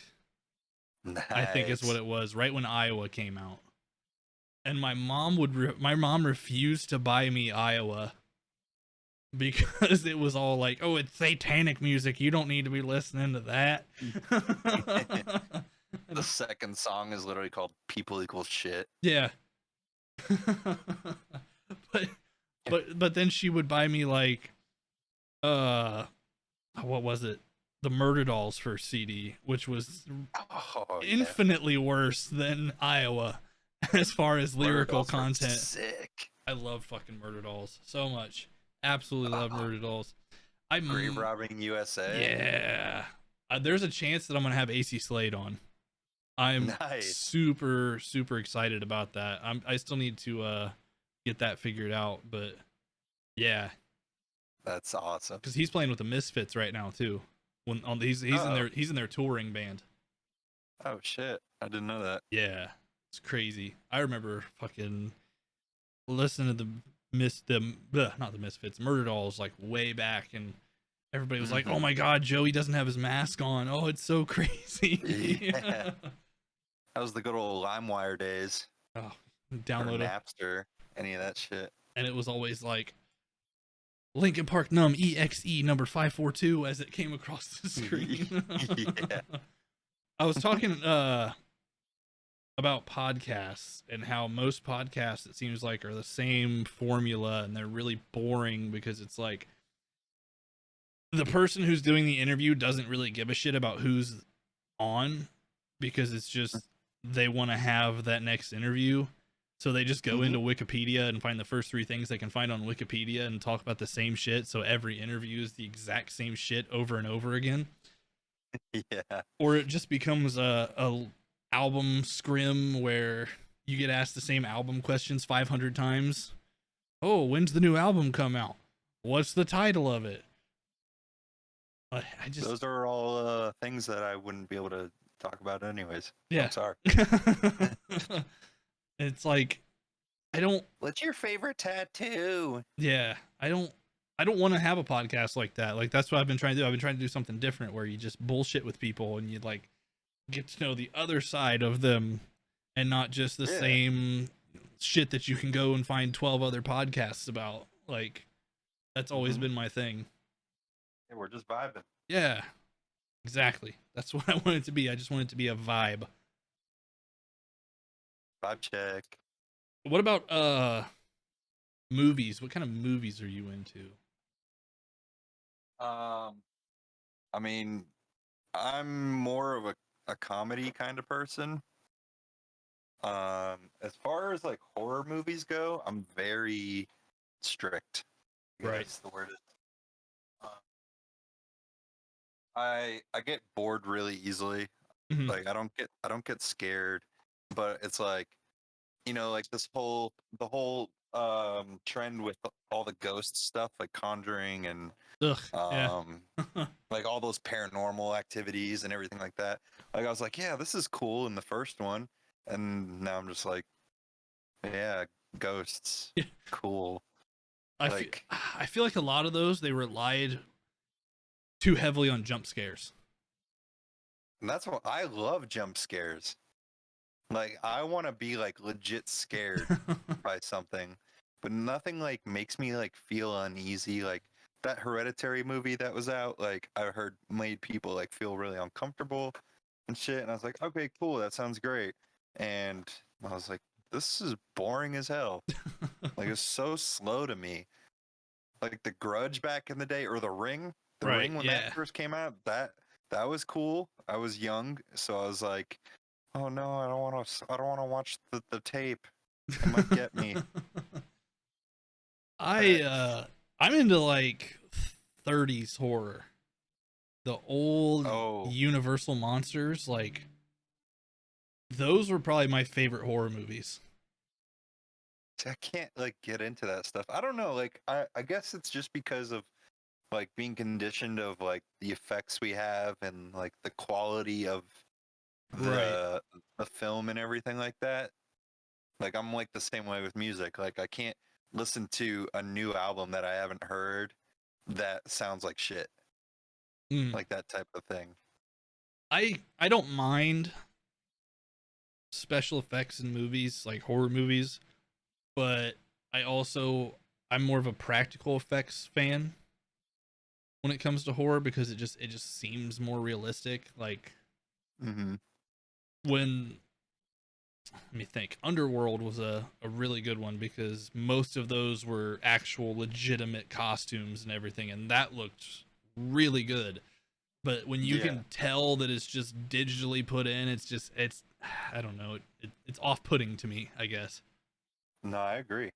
Nice. I think is what it was, right when Iowa came out. And my mom refused to buy me Iowa because it was all like, oh, it's satanic music. You don't need to be listening to that. The second song is literally called People Equal Shit. Yeah. But then she would buy me like what was it? The Murder Dolls first CD, which was infinitely worse than Iowa as far as lyrical content. Sick. I love fucking Murder Dolls so much. Absolutely love Murder Dolls. Grave I'm Robbing USA. Yeah. There's a chance that I'm gonna have AC Slade on. I'm Nice. super super excited about that. I still need to get that figured out, but yeah, That's awesome. because he's playing with the Misfits right now too. When on he's in their touring band. Oh shit! I didn't know that. Yeah, it's crazy. I remember fucking listening to not the Misfits, Murder Dolls like way back, and everybody was like, "Oh my God, Joey doesn't have his mask on. Oh, it's so crazy." Yeah. That was the good old LimeWire days. Oh, Or download it, Napster, any of that shit. and it was always like Linkin Park Numb EXE number 542 as it came across the screen. Yeah. I was talking about podcasts and how most podcasts, it seems like, are the same formula and they're really boring because it's like the person who's doing the interview doesn't really give a shit about who's on because it's just they want to have that next interview. So they just go into Wikipedia and find the first 3 things they can find on Wikipedia and talk about the same shit. So every interview is the exact same shit over and over again. Yeah. Or it just becomes a album scrim where you get asked the same album questions 500 times. Oh, when's the new album come out? What's the title of it? Those are all things that I wouldn't be able to talk about anyways. Yeah. I'm sorry. It's like I don't. What's your favorite tattoo? Yeah, I don't want to have a podcast like that. Like that's what I've been trying to do. I've been trying to do something different where you just bullshit with people and you like get to know the other side of them and not just the same shit that you can go and find 12 other podcasts about. Like that's always been my thing. Yeah, we're just vibing. Yeah, exactly. That's what I want it to be. I just want it to be a vibe. Vibe check. What about movies? What kind of movies are you into? I mean, I'm more of a comedy kind of person. As far as like horror movies go, I'm very strict. Right. That's the word. I get bored really easily. Mhm. Like I don't get scared, but it's like, you know, like the whole trend with all the ghost stuff like Conjuring and Ugh, yeah. like all those paranormal activities and everything like that. Like I was like, yeah, this is cool in the first one, and now I'm just like, yeah, ghosts, cool. I feel like a lot of those they relied too heavily on jump scares. And that's what I love, jump scares. Like I want to be like legit scared by something, but nothing like makes me like feel uneasy. Like that Hereditary movie that was out, like I heard made people like feel really uncomfortable and shit. And I was like, okay, cool, that sounds great. And I was like, this is boring as hell. Like it's so slow to me. Like The Grudge back in the day, or The Ring. The Ring when that first came out, that was cool. I was young, so I was like, oh no, I don't want to watch the tape. It might get me. I'm into like 30s horror. The old Universal monsters, like those were probably my favorite horror movies. I can't like get into that stuff. I don't know, like I guess it's just because of like being conditioned of like the effects we have and like the quality of the film and everything like that. Like I'm like the same way with music. Like I can't listen to a new album that I haven't heard that sounds like shit. Like that type of thing. I don't mind special effects in movies, like horror movies, but I'm more of a practical effects fan when it comes to horror because it just seems more realistic. Like when let me think. Underworld was a really good one because most of those were actual legitimate costumes and everything, and that looked really good. But when you can tell that it's just digitally put in, it's I don't know, it's off-putting to me, I guess. No, I agree.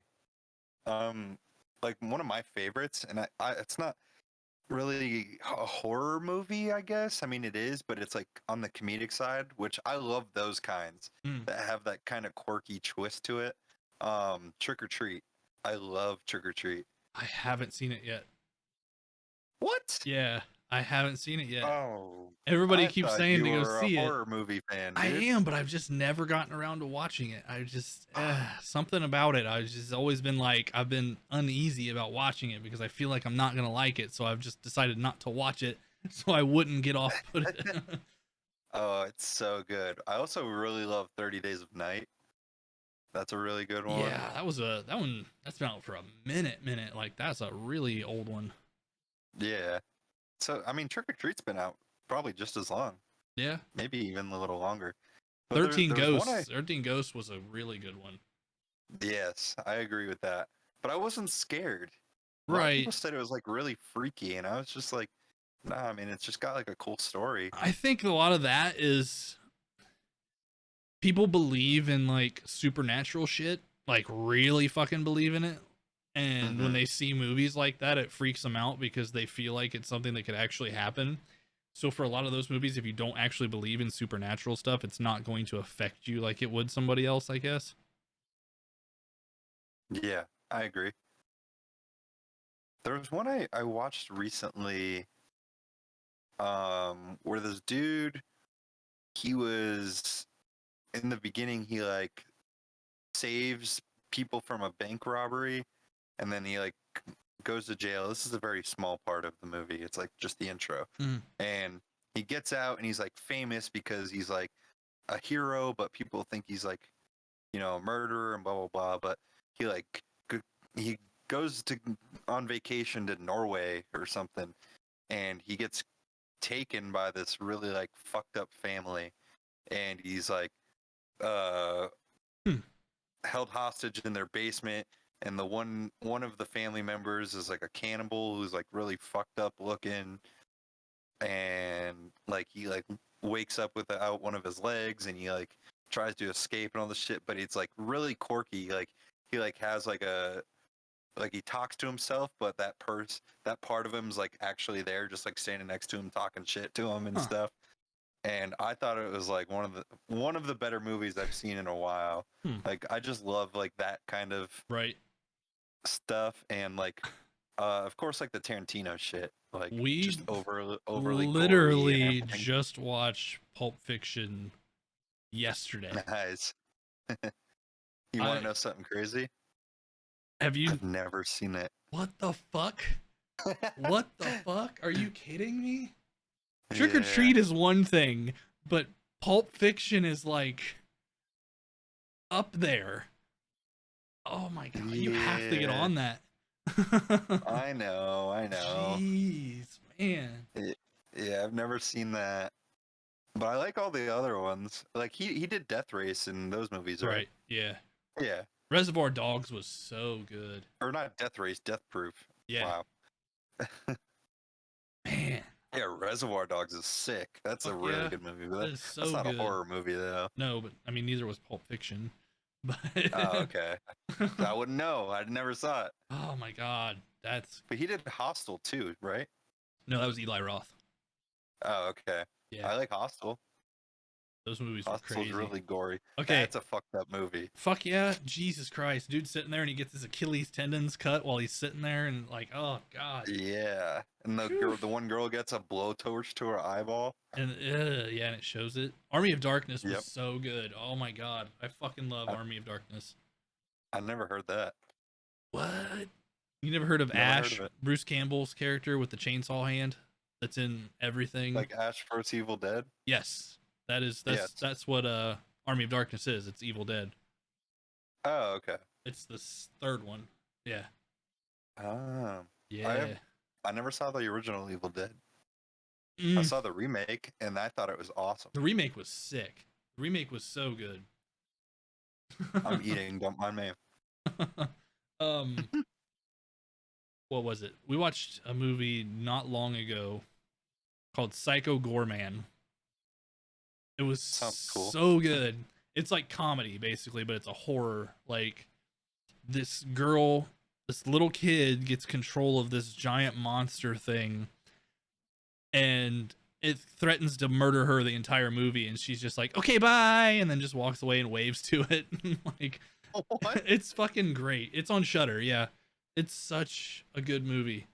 like one of my favorites, and I it's not really a horror movie, I guess. I mean, it is, but it's like on the comedic side, which I love those kinds Mm. that have that kind of quirky twist to it. Trick or Treat. I love Trick or Treat. I haven't seen it yet. What? Yeah, I haven't seen it yet. Oh, Everybody I keeps thought saying you to go were a see it. horror movie fan, I dude. am, but I've just never gotten around to watching it. I just something about it. I've just always been like I've been uneasy about watching it because I feel like I'm not gonna like it. So I've just decided not to watch it so I wouldn't get off put it. Oh, it's so good. I also really love 30 Days of Night. That's a really good one. Yeah, that one that's been out for a minute. Like that's a really old one. Yeah. So, I mean, Trick or Treat's been out probably just as long, Yeah. maybe even a little longer. But 13 there's one Ghosts. 13 Ghosts was a really good one. yes, I agree with that. But I wasn't scared. A lot of people Right. said it was like really freaky, and I was just like, nah, I mean, it's just got like a cool story. I think a lot of that is people believe in like supernatural shit, like really fucking believe in it. And when Hmm. they see movies like that, it freaks them out because they feel like it's something that could actually happen. So for a lot of those movies, if you don't actually believe in supernatural stuff, it's not going to affect you like it would somebody else, I guess. Yeah, I agree. There was one I watched recently, where this dude, he was in the beginning, he like saves people from a bank robbery, and then he like goes to jail. This is a very small part of the movie. It's like just the intro. Mm. And he gets out and he's like famous because he's like a hero, but people think he's like, a murderer and blah blah blah. But he like he goes to on vacation to Norway or something, and he gets taken by this really like fucked up family, and he's like uh Hmm. held hostage in their basement, and the one of the family members is like a cannibal who's like really fucked up looking, and like he like wakes up without one of his legs, and he like tries to escape and all this shit, but it's like really quirky. Like he like has like he talks to himself, but that part of him is like actually there, just like standing next to him, talking shit to him and Huh. stuff. And I thought it was like one of the better movies I've seen in a while. Hmm. Like I just love like that kind of Right. stuff, and like of course like the Tarantino shit, like We just overly gory and literally everything. just watched Pulp Fiction yesterday. Nice. You want I to know something crazy? have you I've never seen it. what the fuck? What the fuck? Are you kidding me? Trick or Yeah. Treat is one thing, but Pulp Fiction is like up there. Oh my god, you have to get Yeah. on that. I know. Jeez, man. Yeah, I've never seen that. But I like all the other ones. Like he did Death Race in those movies, right? Right, yeah. Yeah. Reservoir Dogs was so good. Or not Death Race, Death Proof. Yeah, Wow. man. Yeah, Reservoir Dogs is sick. That's a Fuck really yeah. good movie. But That is that's so not a good. horror movie though. No, but I mean, neither was Pulp Fiction. But Oh, okay. I wouldn't know. I never saw it. oh my god, that's But he did Hostel too, right? no, that was Eli Roth. Oh, okay. Yeah, I like Hostel. those movies were Hostel's crazy. really gory. Okay, That's a fucked up movie. fuck yeah, Jesus Christ, dude sitting there and he gets his Achilles tendons cut while he's sitting there and like, oh god, Yeah. And Whew. the one girl gets a blowtorch to her eyeball. and yeah, and it shows it. Army of Darkness was Yep. so good. Oh my god, I fucking love I, Army of Darkness. I never heard that. What? You never heard of Never heard Ash, of it. Bruce Campbell's character with the chainsaw hand that's in everything? Like Ash vs Evil Dead. Yes, Yes. that's what Army of Darkness is. It's Evil Dead. Oh, okay. It's the third one. Yeah. Um, Yeah. I never saw the original Evil Dead. I Mm, saw the remake, and I thought it was awesome. the remake was sick. The remake was so good. I'm eating. Don't mind me. um, what was it? We watched a movie not long ago called Psycho Gorman. It was Sounds cool. so good. It's like comedy basically, but it's a horror. Like this girl This little kid gets control of this giant monster thing, and it threatens to murder her the entire movie, and she's just like, okay, bye, and then just walks away and waves to it. Like, What? it's fucking great. It's on Shudder. Yeah, it's such a good movie.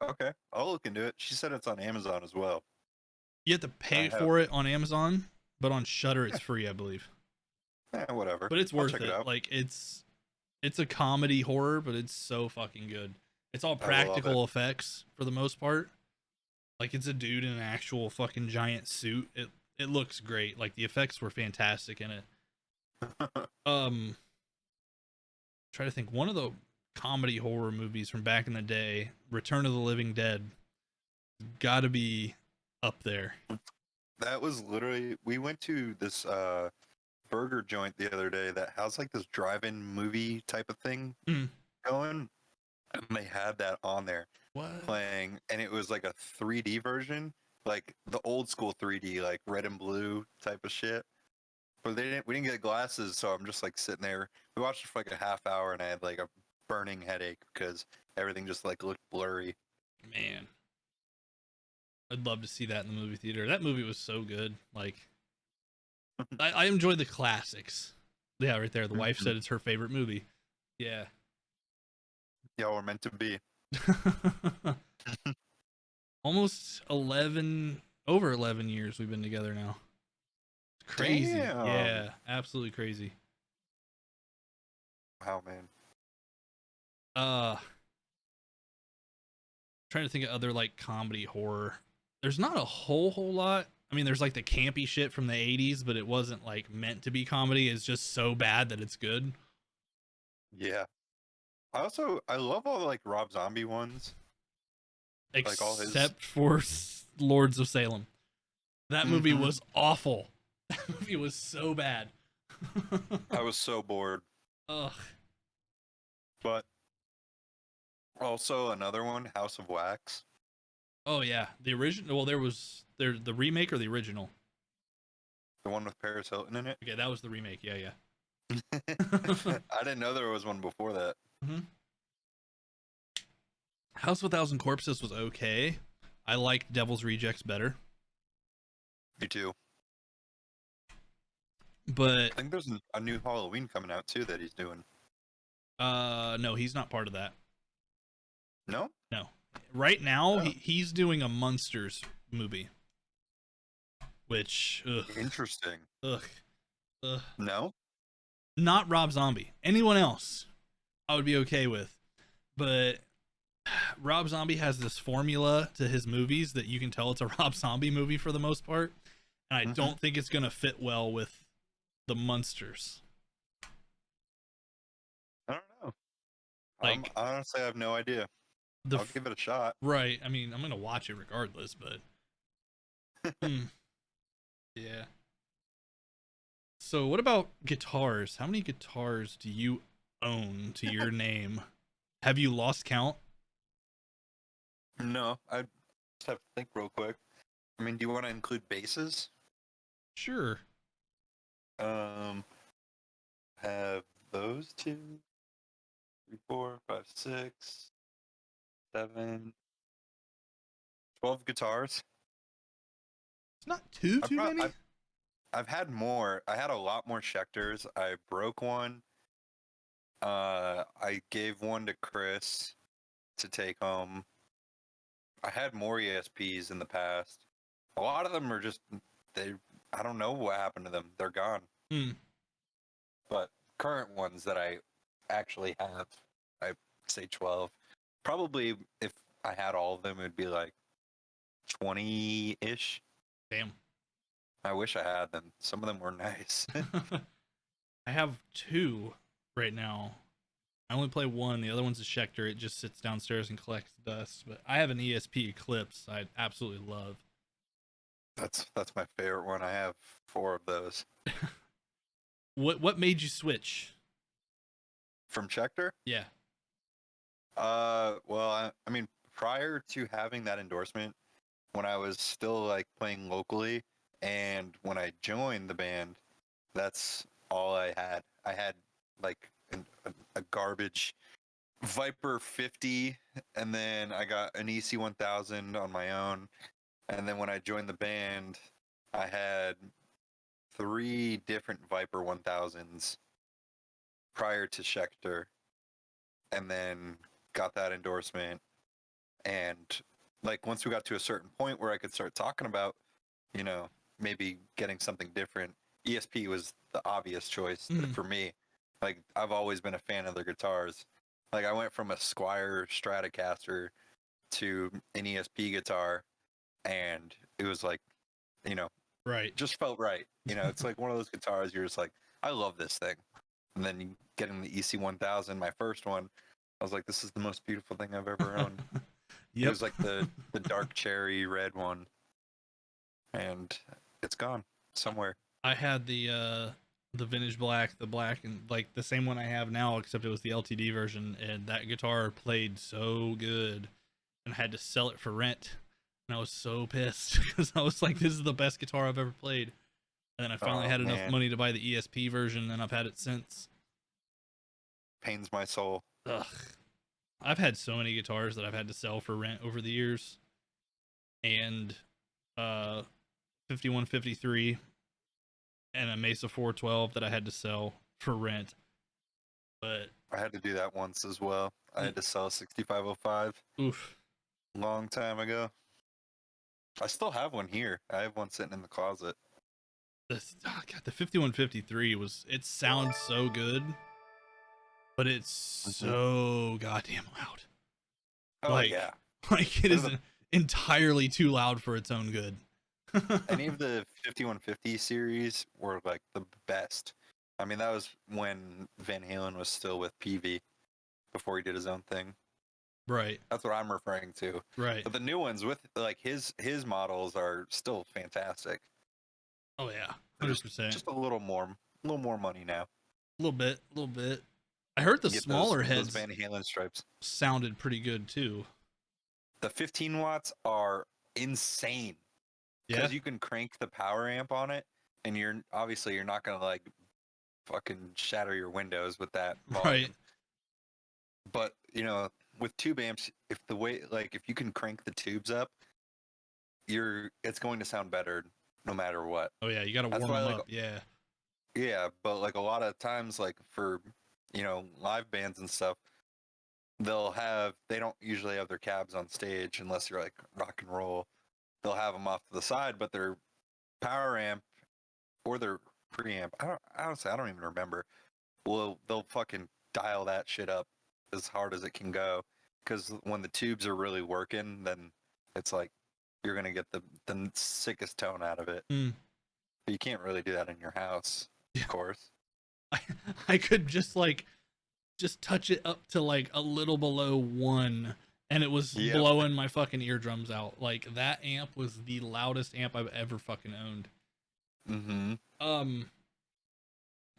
Okay, I'll look into it. She said it's on Amazon as well. You have to I pay have. for it on Amazon, but on Shudder it's free, I believe. Whatever. But it's I'll worth check it it. out. Like, it's a comedy horror, but it's so fucking good. It's all I love it. practical effects for the most part. Like, it's a dude in an actual fucking giant suit. It looks great. Like, the effects were fantastic in it. Try to think, one of the comedy horror movies from back in the day, Return of the Living Dead, gotta be up there. That was literally, we went to this burger joint the other day that has like this drive-in movie type of thing Mm. going, and they had that on there What? playing, and it was like a 3D version, like the old school 3D, like red and blue type of shit. But we didn't get glasses, so I'm just like sitting there. We watched it for like a half hour, and I had like a burning headache because everything just like looked blurry. Man, I'd love to see that in the movie theater. That movie was so good. Like, I enjoy the classics. Yeah, right there. The wife said it's her favorite movie. Yeah. Y'all were meant to be. Almost over 11 years we've been together now. It's crazy. Damn. Yeah, absolutely crazy. Wow, man. Trying to think of other like comedy horror. There's not a whole lot. I mean, there's like the campy shit from the 80s, but it wasn't like meant to be comedy. It's just so bad that it's good. Yeah. I love all the like Rob Zombie ones. Like all his. Except for Lords of Salem. That movie was awful. That movie was so bad. I was so bored. Ugh. But also another one, House of Wax. Oh yeah, the original. Well, there the remake or the original. The one with Paris Hilton in it. Okay, that was the remake. Yeah, yeah. I didn't know there was one before that. Mm-hmm. House of a Thousand Corpses was okay. I liked Devil's Rejects better. Me too. But I think there's a new Halloween coming out too that he's doing. no, he's not part of that. No? No. Right now, Oh. he's doing a Monsters movie. Which, ugh. Interesting. Ugh. No? Not Rob Zombie. Anyone else, I would be okay with. But Rob Zombie has this formula to his movies that you can tell it's a Rob Zombie movie for the most part. And I don't think it's going to fit well with the Monsters. I don't know. Like, honestly, I have no idea. I'll give it a shot. Right. I mean, I'm going to watch it regardless, but yeah. So what about guitars? How many guitars do you own to your name? Have you lost count? No, I just have to think real quick. I mean, do you want to include basses? Sure. Have those 2, 3, 4, 5, 6, 7, 12 guitars. It's not too many. I've had more. I had a lot more Schecters. I broke one. I gave one to Chris to take home. I had more ESPs in the past. A lot of them are just I don't know what happened to them. They're gone. But current ones that I actually have, I say 12. Probably if I had all of them, it would be like 20-ish. Damn. I wish I had them. Some of them were nice. I have 2 right now. I only play one. The other one's a Schecter. It just sits downstairs and collects dust. But I have an ESP Eclipse I absolutely love. That's my favorite one. I have 4 of those. What made you switch? From Schecter? Yeah. Well, I mean, prior to having that endorsement, when I was still like playing locally, and when I joined the band, that's all I had. I had like a garbage Viper 50, and then I got an EC 1000 on my own. And then when I joined the band, I had 3 different Viper 1000s prior to Schecter, and then got that endorsement. And like once we got to a certain point where I could start talking about, you know, maybe getting something different, ESP was the obvious choice for me. Like I've always been a fan of their guitars. Like I went from a Squier Stratocaster to an ESP guitar, and it was like, you know, Right. just felt right. You know, it's like one of those guitars you're just like, I love this thing. And then you getting the EC 1000, my first one, I was like, this is the most beautiful thing I've ever owned. It Yep. was like the dark cherry red one, and it's gone somewhere. I had the vintage black, the black, and like the same one I have now, except it was the LTD version, and that guitar played so good, and I had to sell it for rent, and I was so pissed because I was like, this is the best guitar I've ever played, and then I finally Oh had enough man, money to buy the ESP version, and I've had it since. pains my soul. Ugh, I've had so many guitars that I've had to sell for rent over the years, and 5153 and a Mesa 412 that I had to sell for rent. But I had to do that once as well. I had to sell a 6505 oof, long time ago. I still have one here. I have one sitting in the closet. God, the 5153 it sounds so good, but it's so goddamn loud. Oh Like, yeah. like it They're is entirely too loud for its own good. Any of the 5150 series were like the best. I mean, that was when Van Halen was still with PV before he did his own thing. Right. That's what I'm referring to. Right. But the new ones with like his models are still fantastic. Oh yeah, They're 100%. just a little more money now. A little bit. I heard the You get smaller those heads Van Halen stripes. sounded pretty good too. The 15 watts are insane Yeah. because you can crank the power amp on it, and you're not gonna like fucking shatter your windows with that volume. Right. But you know, with tube amps, if you can crank the tubes up, it's going to sound better no matter what. Oh yeah, you got to That's warm why them like up. Yeah. yeah, but like a lot of times like for live bands and stuff, they don't usually have their cabs on stage unless you're like rock and roll. They'll have them off to the side, but their power amp or their preamp, I don't even remember. Well, they'll fucking dial that shit up as hard as it can go, because when the tubes are really working, then it's like you're gonna get the sickest tone out of it. Mm. But you can't really do that in your house, Yeah. of course. I could just touch it up to like a little below 1 and it was Yep. blowing my fucking eardrums out. Like that amp was the loudest amp I've ever fucking owned. Mm-hmm.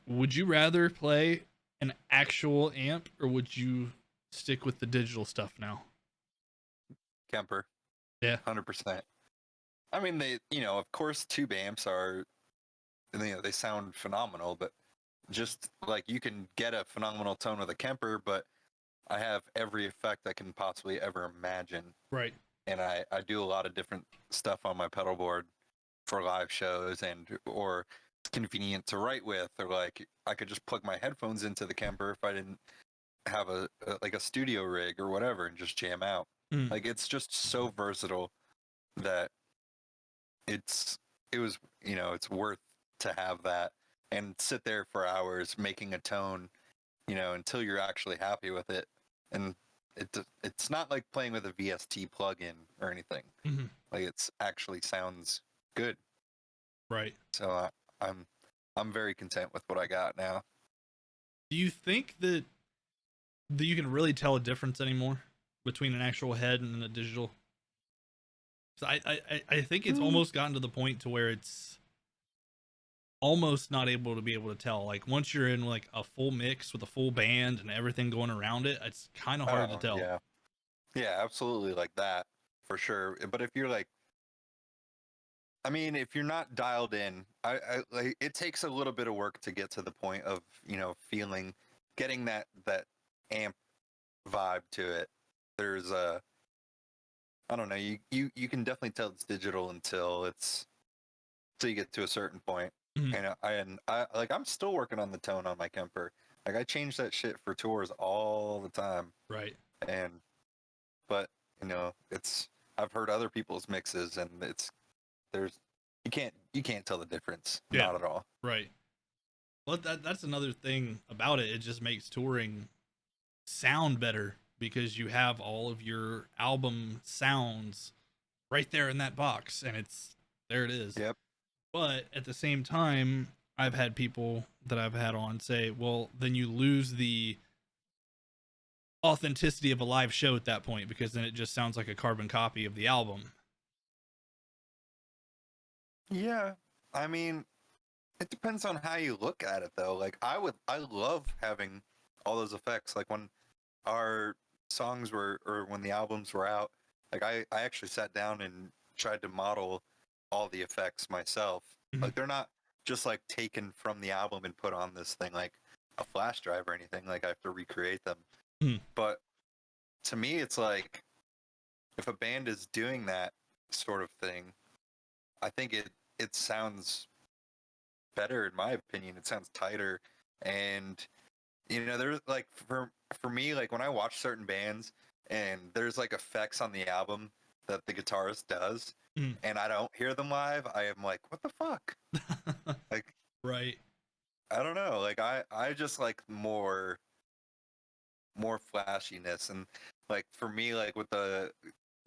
Would you rather play an actual amp or would you stick with the digital stuff now? Kemper. Yeah. 100%. I mean, of course, tube amps are, they sound phenomenal, but just like you can get a phenomenal tone with a Kemper, but I have every effect I can possibly ever imagine. Right. And I do a lot of different stuff on my pedal board for live shows, or it's convenient to write with, or like I could just plug my headphones into the Kemper if I didn't have a studio rig or whatever and just jam out. Mm. Like it's just so versatile that it's worth to have that and sit there for hours making a tone, until you're actually happy with it. And it's not like playing with a VST plugin or anything. Mm-hmm. Like it's actually sounds good. Right. So I'm very content with what I got now. Do you think that you can really tell a difference anymore between an actual head and a digital? So I think it's almost gotten to the point to where it's almost not able to tell. Like once you're in like a full mix with a full band and everything going around it, it's kind of hard to tell. Yeah, absolutely, like that for sure. But if you're like, I mean, if you're not dialed in, I like it takes a little bit of work to get to the point of getting that amp vibe to it. There's a I don't know, you can definitely tell it's digital until you get to a certain point. Mhm. And I like I'm still working on the tone on my Kemper. Like I change that shit for tours all the time. Right. And but it's I've heard other people's mixes and there's you can't tell the difference. Yeah. Not at all. Right. Well, that's another thing about it. It just makes touring sound better because you have all of your album sounds right there in that box, and it's there. It is. Yep. But at the same time, I've had people that I've had on say, "Well, then you lose the authenticity of a live show at that point because then it just sounds like a carbon copy of the album." Yeah. I mean, it depends on how you look at it though. Like I love having all those effects. Like when our songs were or when the albums were out, like I actually sat down and tried to model all the effects myself. Mhm. Like they're not just like taken from the album and put on this thing like a flash drive or anything. Like I have to recreate them. Mhm. But to me it's like if a band is doing that sort of thing, I think it sounds better in my opinion. It sounds tighter and there's like for me, like when I watch certain bands and there's like effects on the album that the guitarist does, Mhm. and I don't hear them live, I am like, what the fuck? Like, Right. I don't know. Like I just like more flashiness and like for me, like with the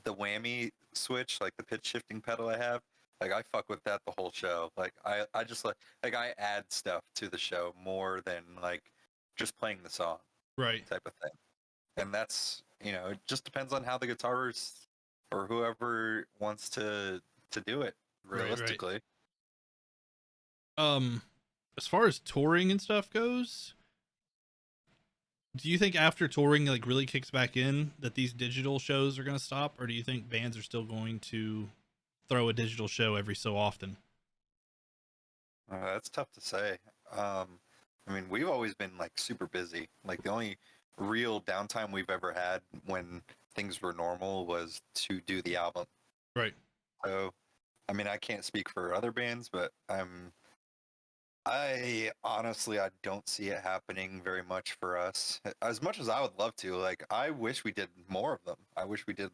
whammy switch, like the pitch shifting pedal I have, like I fuck with that the whole show. Like I just like I add stuff to the show more than like just playing the song Right. type of thing. And that's it just depends on how the guitarist or whoever wants to do it Right. Right. realistically. Um, as far as touring and stuff goes, do you think after touring like really kicks back in that these digital shows are going to stop, or do you think bands are still going to throw a digital show every so often? That's tough to say. um I mean, we've always been like super busy. Like the only real downtime we've ever had when things were normal was to do the album. Right. So I mean, I can't speak for other bands, but I honestly I don't see it happening very much for us. As much as I would love to, like I wish we did more of them. I wish we did,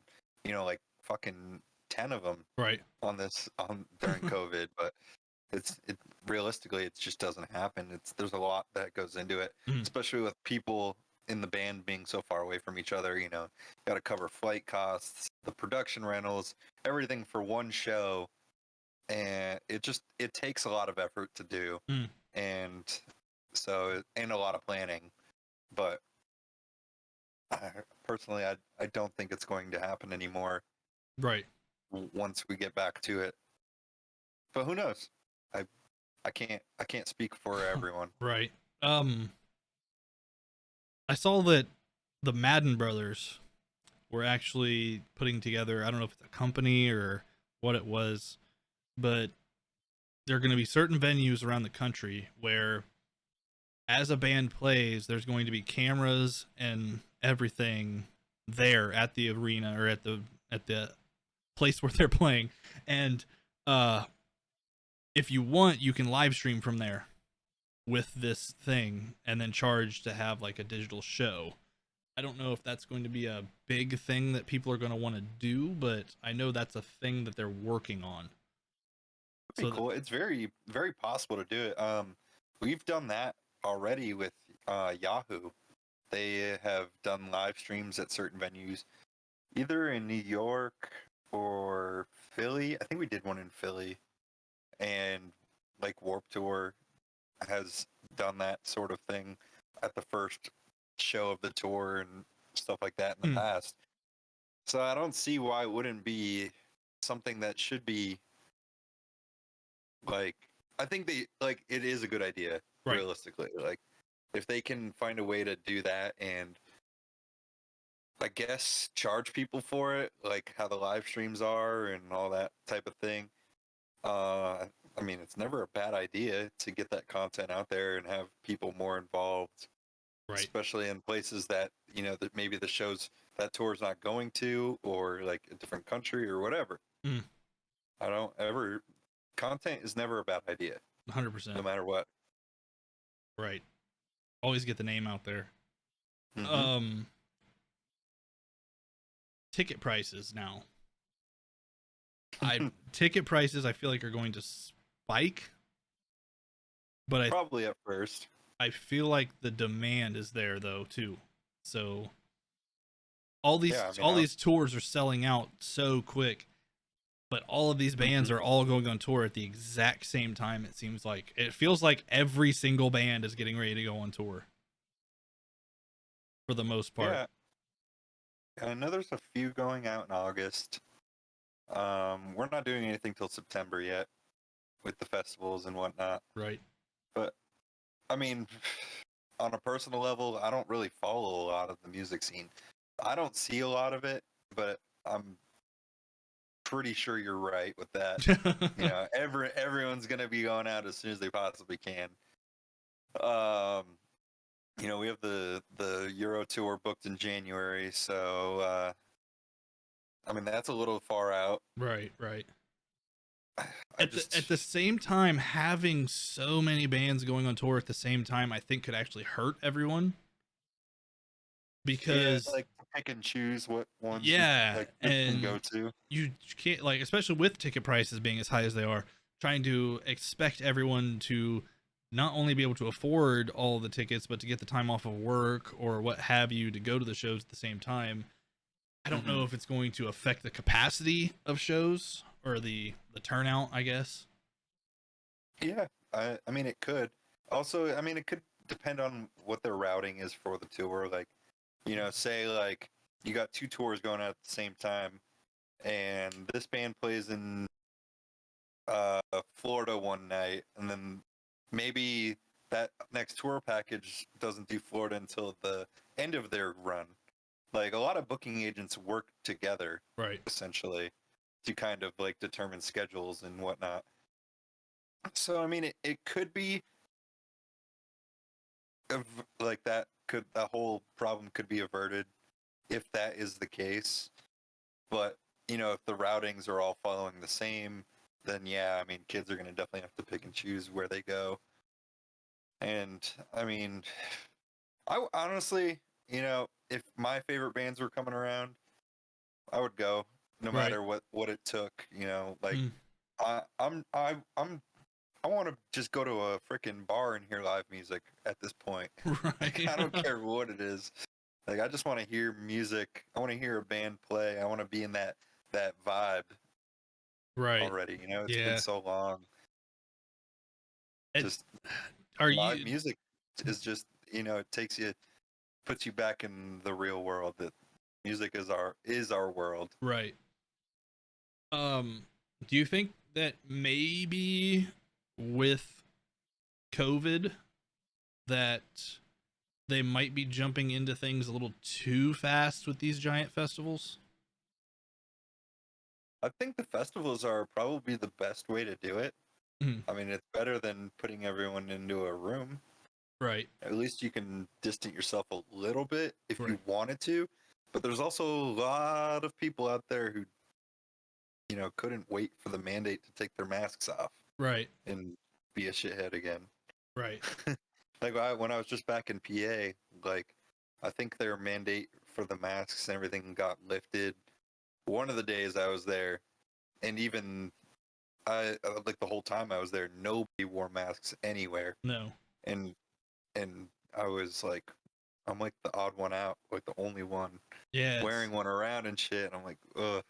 like fucking 10 of them Right. on during COVID, but it realistically it just doesn't happen. There's a lot that goes into it, Mhm. especially with people in the band being so far away from each other, got to cover flight costs, the production rentals, everything for one show, and it takes a lot of effort to do, Mm. and and a lot of planning. But personally, I don't think it's going to happen anymore Right. once we get back to it. But who knows? I I can't speak for everyone. Right. Um, I saw that the Madden brothers were actually putting together, I don't know if it's a company or what it was, but there are going to be certain venues around the country where as a band plays, there's going to be cameras and everything there at the arena or at the place where they're playing. And uh if you want, you can live stream from there with this thing and then charge to have like a digital show. I don't know if that's going to be a big thing that people are going to want to do, but I know that's a thing that they're working on. Pretty So cool. It's very, very possible to do it. We've done that already with Yahoo. They have done live streams at certain venues, either in New York or Philly. I think we did one in Philly, and like Warp Tour has done that sort of thing at the first show of the tour and stuff like that in the hmm, past. So I don't see why it wouldn't be something that should be like I think it is a good idea right. realistically. Like if they can find a way to do that and I guess charge people for it, like how the live streams are and all that type of thing. I mean, it's never a bad idea to get that content out there and have people more involved Right. especially in places that that maybe the shows that tour's not going to, or like a different country or whatever. Mm. I don't ever content is never a bad idea, no 100%. matter what. Right. Always get the name out there. Mm-hmm. Ticket prices now. Ticket prices I feel like are going to spike, but Probably at first. I feel like the demand is there though too. So all these tours are selling out so quick, but all of these bands are all going on tour at the exact same time. It seems like it feels like every single band is getting ready to go on tour for the most part. Yeah, I know there's a few going out in August. We're not doing anything till September yet with the festivals and whatnot. Right. But I mean, on a personal level, I don't really follow a lot of the music scene. I don't see a lot of it, but I'm pretty sure you're right with that. Everyone's gonna be going out as soon as they possibly can. We have the Euro tour booked in January, so I mean that's a little far out. Right. At the same time, having so many bands going on tour at the same time, I think could actually hurt everyone. Because like pick and choose what ones you can go to. You can't, especially with ticket prices being as high as they are, trying to expect everyone to not only be able to afford all the tickets, but to get the time off of work or what have you to go to the shows at the same time. I don't know if it's going to affect the capacity of shows or the turnout, I guess. Yeah, I mean it could. Also, I mean it could depend on what their routing is for the tour. Like, say like you got two tours going out at the same time, and this band plays in Florida one night, and then maybe that next tour package doesn't do Florida until the end of their run. Like a lot of booking agents work together, right, essentially, to kind of like determine schedules and whatnot. So I mean, it could be like that whole problem could be averted if that is the case. But if the routings are all following the same, then yeah, I mean, kids are going to definitely have to pick and choose where they go. And I mean, I honestly, if my favorite bands were coming around, I would go no matter what it took. I want to just go to a freaking bar and hear live music at this point. Right. Like, I don't care what it is. Like, I just want to hear music. I want to hear a band play. I want to be in that vibe. Right. Already, it's been so long. Live music is just, it puts you back in the real world. That music is our world. Right. Do you think that maybe with COVID that they might be jumping into things a little too fast with these giant festivals? I think the festivals are probably the best way to do it. I mean, it's better than putting everyone into a room. Right. At least you can distance yourself a little bit if you wanted to. But there's also a lot of people out there who, couldn't wait for the mandate to take their masks off. Right. And be a shithead again. Right. Like when I was just back in PA, like I think their mandate for the masks and everything got lifted one of the days I was there, and even like the whole time I was there, nobody wore masks anywhere. No. And I was like, I'm like the odd one out, like the only one wearing one around and shit. And I'm like, ugh.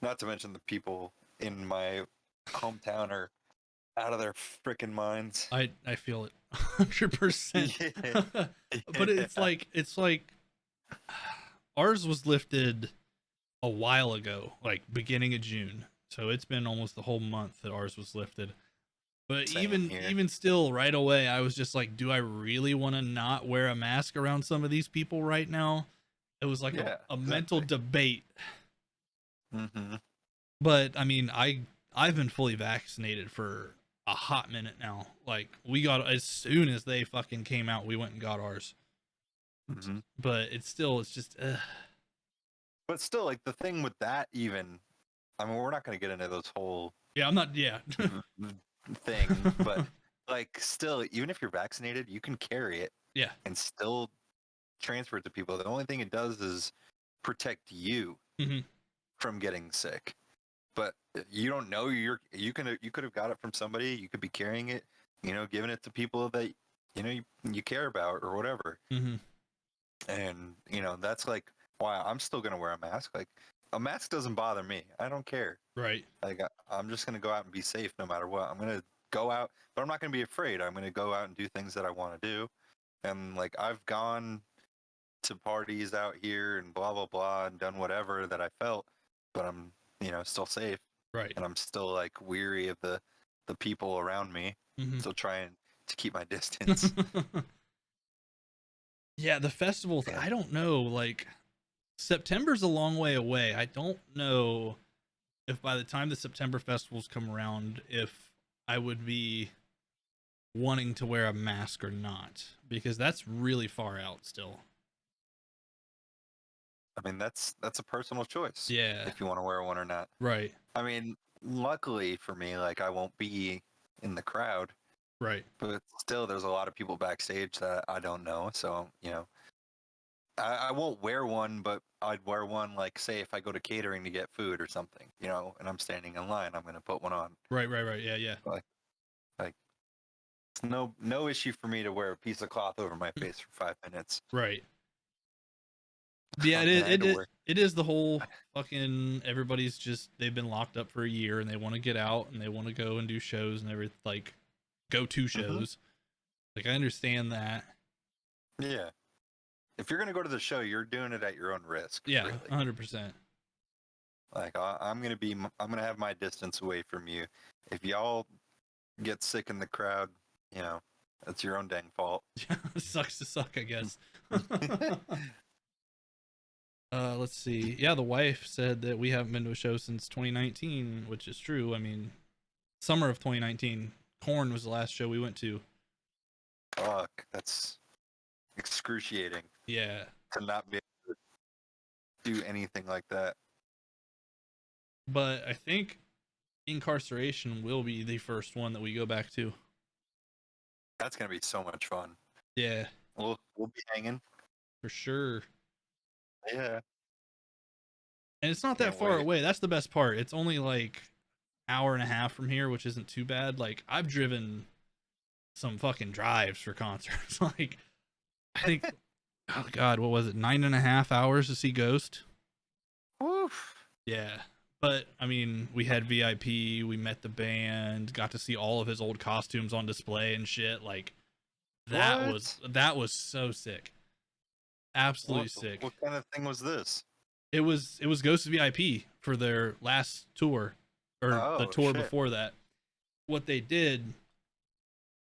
Not to mention the people in my hometown are out of their freaking minds. I feel it 100%. But it's like ours was lifted a while ago, like beginning of June. So it's been almost the whole month that ours was lifted. But even still, right away, I was just like, do I really want to not wear a mask around some of these people right now? It was like a mental debate. But I mean, I've been fully vaccinated for a hot minute now. Like, we got, as soon as they fucking came out, we went and got ours. Hmm. But it's just But still, like the thing with that, even, I mean, we're not going to get into this whole yeah, I'm not, yeah. thing, but like still, even if you're vaccinated, you can carry it Yeah. and still transfer it to people. The only thing it does is protect you Hmm. from getting sick. But you don't know you could have got it from somebody. You could be carrying it, giving it to people that you care about or whatever. Hmm. And that's like why I'm still gonna wear a mask. Like a mask doesn't bother me. I don't care. Right. Like I'm just gonna go out and be safe no matter what. I'm gonna go out, but I'm not gonna be afraid. I'm gonna go out and do things that I want to do. And like I've gone to parties out here and blah blah blah and done whatever that I felt, but I'm still safe. Right. And I'm still like weary of the people around me. Hmm. Still trying to keep my distance. Yeah, the festivals, Yeah. I don't know, like September's a long way away. I don't know if by the time the September festivals come around, if I would be wanting to wear a mask or not, because that's really far out still. I mean, that's a personal choice Yeah. if you want to wear one or not. Right. I mean, luckily for me, like I won't be in the crowd, Right. but still, there's a lot of people backstage that I don't know. So I won't wear one, but I'd wear one like say if I go to catering to get food or something, and I'm standing in line, I'm gonna put one on. Right. Right. Right. Yeah. Yeah. Like it's no issue for me to wear a piece of cloth over my face for 5 minutes. Right. Yeah. It Fucking is. I had to wear. It is the whole fucking everybody's just they've been locked up for a year and they want to get out and they want to go and do shows and everything, like go to shows. Like I understand that. Yeah. If you're gonna go to the show, you're doing it at your own risk. Yeah. Really. 100%. Like I'm gonna have my distance away from you. If y'all get sick in the crowd, that's your own dang fault. Sucks to suck, I guess. Let's see. Yeah, the wife said that we haven't been to a show since 2019, which is true. I mean, summer of 2019, Korn was the last show we went to. Fuck, that's excruciating Yeah. to not be able to do anything like that. But I think Incarceration will be the first one that we go back to. That's gonna be so much fun. Yeah, We'll be hanging. for sure. Yeah. And it's not that Can't far wait. away. That's the best part. It's only like hour and a half from here, which isn't too bad. Like I've driven some fucking drives for concerts. Like I think, oh god, what was it? 9.5 hours to see Ghost. Oof. Yeah. But I mean, we had VIP, we met the band, got to see all of his old costumes on display and shit. Like that was so sick. Absolutely sick. What kind of thing was this? It was Ghost VIP for their last tour or the Oh, tour shit. before that. What they did,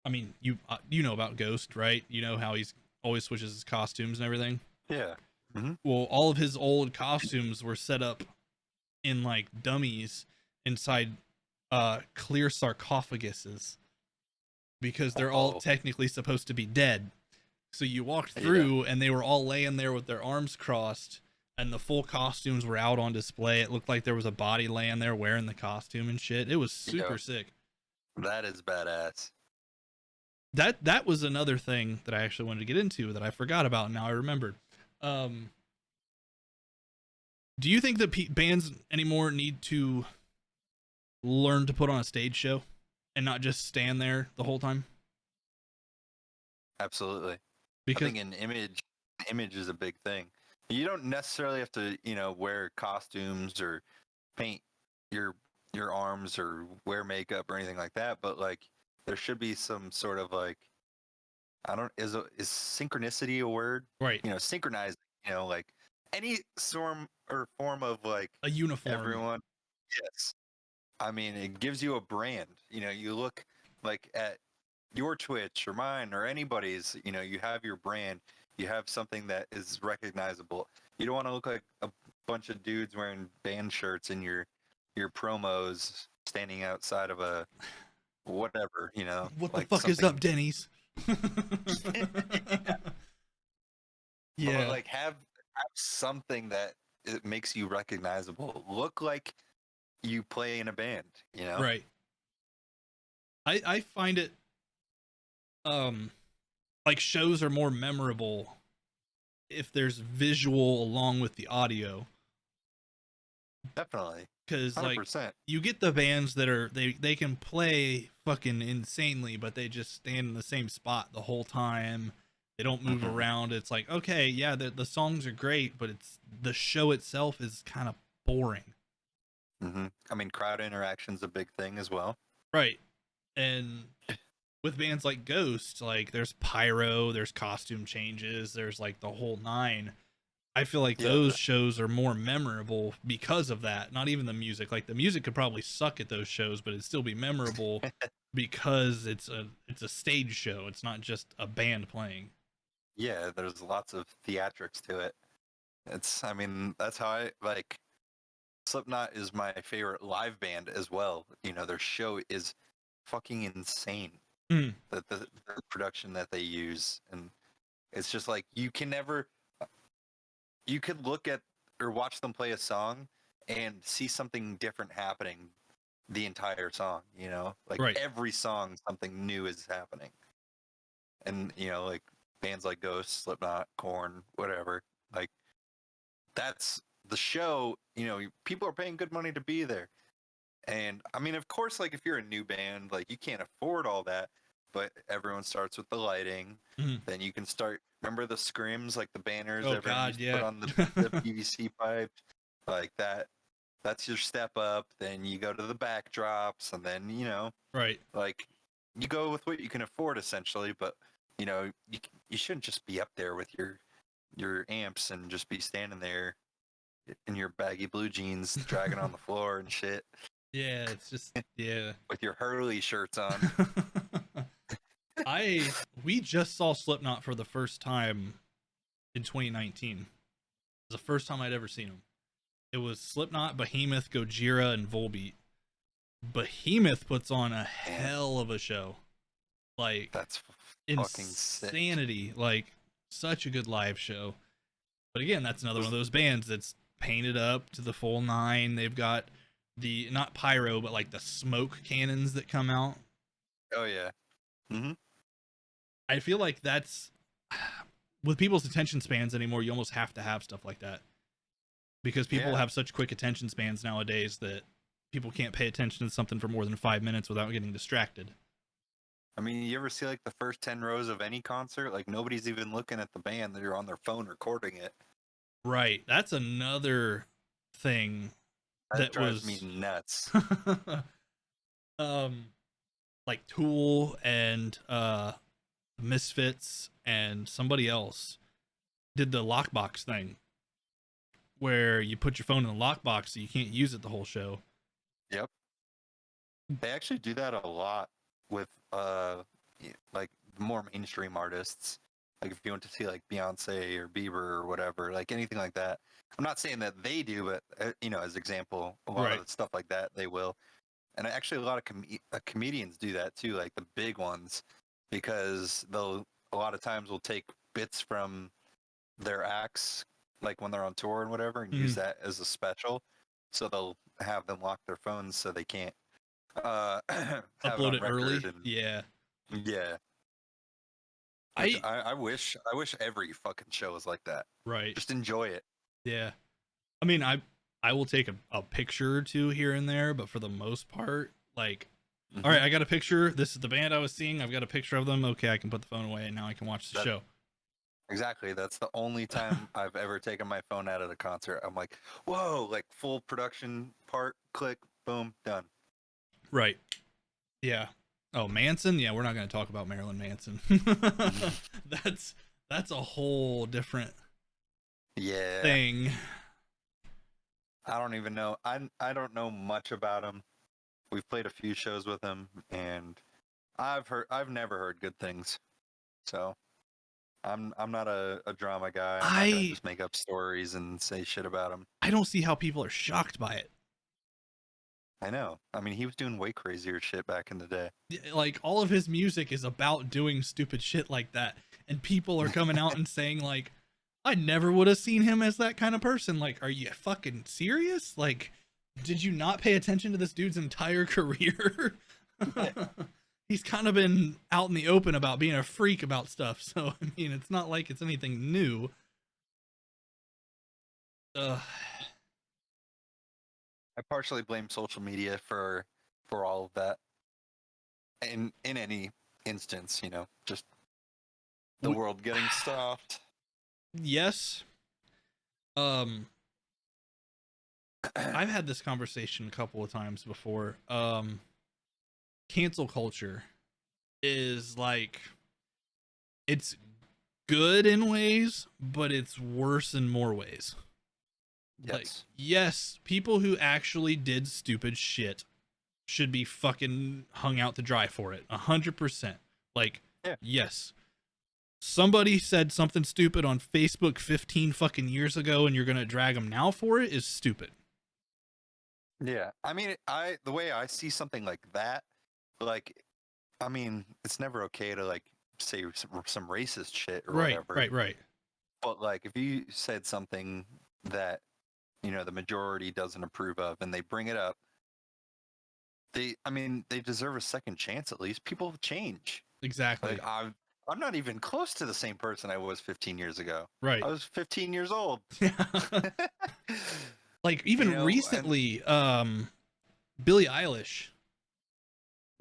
I mean, you know about Ghost, right? You know how he's always switches his costumes and everything. Yeah. Mm-hmm. Well, all of his old costumes were set up in like dummies inside clear sarcophaguses because they're all technically supposed to be dead. So you walked through and they were all laying there with their arms crossed and the full costumes were out on display. It looked like there was a body laying there wearing the costume and shit. It was super sick. That is badass. That was another thing that I actually wanted to get into that I forgot about and now I remembered. Do you think that bands anymore need to learn to put on a stage show and not just stand there the whole time? Absolutely. Because I think an image is a big thing. You don't necessarily have to, wear costumes or paint your arms or wear makeup or anything like that, but like there should be some sort of like is synchronicity a word? right, Synchronizing, like any form of like a uniform. Everyone. Yes. I mean, it gives you a brand. You look like at your Twitch or mine or anybody's, you have your brand. You have something that is recognizable. You don't want to look like a bunch of dudes wearing band shirts in your promos standing outside of a whatever, What like the fuck is up, Denny's? Or Yeah, like have something that it makes you recognizable. Look like you play in a band, you know? right. I find it um like shows are more memorable if there's visual along with the audio, Definitely. because like 100%. you get the bands that are they can play fucking insanely, but they just stand in the same spot the whole time. They don't move Hmm. around. It's like, okay, yeah, the songs are great, but it's the show itself is kind of boring. I mean, crowd interaction's a big thing as well. Right. And with bands like Ghost, like there's pyro, there's costume changes, there's like the whole nine. I feel like Yeah, those shows are more memorable because of that. Not even the music. Like the music could probably suck at those shows, but it'd still be memorable because it's a stage show. It's not just a band playing. yeah, there's lots of theatrics to it. I mean, that's how I like. Slipknot is my favorite live band as well. You know, their show is fucking insane. Mm, The production that they use, and it's just like you could look at or watch them play a song and see something different happening the entire song, you know? Like right. every song something new is happening. And you know, like bands like Ghost, Slipknot, Korn, whatever. Like that's the show, you know, people are paying good money to be there. And I mean, of course, like if you're a new band, like you can't afford all that, but everyone starts with the lighting. Mm. Then you can start. Remember the scrims, like the banners Oh everyone God, used to put yeah. on the PVC pipe, like that. That's your step up. Then you go to the backdrops, and then you know, Right. like you go with what you can afford essentially. But you know, you shouldn't just be up there with your amps and just be standing there in your baggy blue jeans, dragging on the floor and shit Yeah, it's just yeah. with your Hurley shirts on. I we just saw Slipknot for the first time in 2019. It was the first time I'd ever seen them. It was Slipknot, Behemoth, Gojira, and Volbeat. Behemoth puts on a Man, hell of a show. Like that's fucking sick. insanity. Like such a good live show. But again, that's another one of Was those bands that's painted up to the full nine. They've got the not pyro, but like the smoke cannons that come out. oh yeah. Hmm. I feel like that's with people's attention spans anymore, you almost have to have stuff like that. Because people Yeah. have such quick attention spans nowadays that people can't pay attention to something for more than 5 minutes without getting distracted. I mean, you ever see like the first 10 rows of any concert? Like nobody's even looking at the band. They're on their phone recording it. Right. That's another thing That that drives me was nuts. um like Tool and Misfits and somebody else did the lockbox thing where you put your phone in the lockbox so you can't use it the whole show. Yep. They actually do that a lot with like more mainstream artists. Like if you want to see like Beyonce or Bieber or whatever, like anything like that. I'm not saying that they do, but you know, as example, a lot Right. of the stuff like that they will. And actually, a lot of comedians do that too, like the big ones, because they'll a lot of times will take bits from their acts, like when they're on tour and whatever, and use Mhm. that as a special. So they'll have them lock their phones so they can't have it Upload on it record. early. And Yeah. yeah, which I I wish every fucking show was like that. right. Just enjoy it. Yeah. I mean, I will take a picture or two here and there, but for the most part, like, all Hmm. right, I got a picture. This is the band I was seeing. I've got a picture of them. Okay, I can put the phone away and now I can watch the That show. exactly. That's the only time I've ever taken my phone out at a concert. I'm like, whoa, like full production part, click, boom, done. Right. Yeah. Oh, Manson? Yeah, we're not going to talk about Marilyn Manson. that's that's a whole different Yeah, thing. I don't even know. I don't know much about him. We've played a few shows with him, and I've never heard good things. So I'm not a drama guy. I'm not gonna I just make up stories and say shit about him. I don't see how people are shocked by it. I know. I mean, he was doing way crazier shit back in the day. Like all of his music is about doing stupid shit like that, and people are coming out and saying like, I never would have seen him as that kind of person. Like, are you fucking serious? Like, did you not pay attention to this dude's entire career? Yeah. He's kind of been out in the open about being a freak about stuff. So, I mean, it's not like it's anything new. Ugh. I partially blame social media for all of that. In any instance, just the world getting soft. Yes. I've had this conversation a couple of times before. Cancel culture is like, it's good in ways, but it's worse in more ways. Yes. Like, yes, people who actually did stupid shit should be fucking hung out to dry for it. 100%. Like, yeah. Yes. Somebody said something stupid on Facebook 15 fucking years ago and you're going to drag them now for it is stupid. Yeah. I mean, the way I see something like that, like, I mean, it's never okay to like say some racist shit or whatever. Right. But like, if you said something that, the majority doesn't approve of and they bring it up, they deserve a second chance at least. People change. Exactly. Like, I'm not even close to the same person I was 15 years ago. Right. I was 15 years old. Like, even recently, Billie Eilish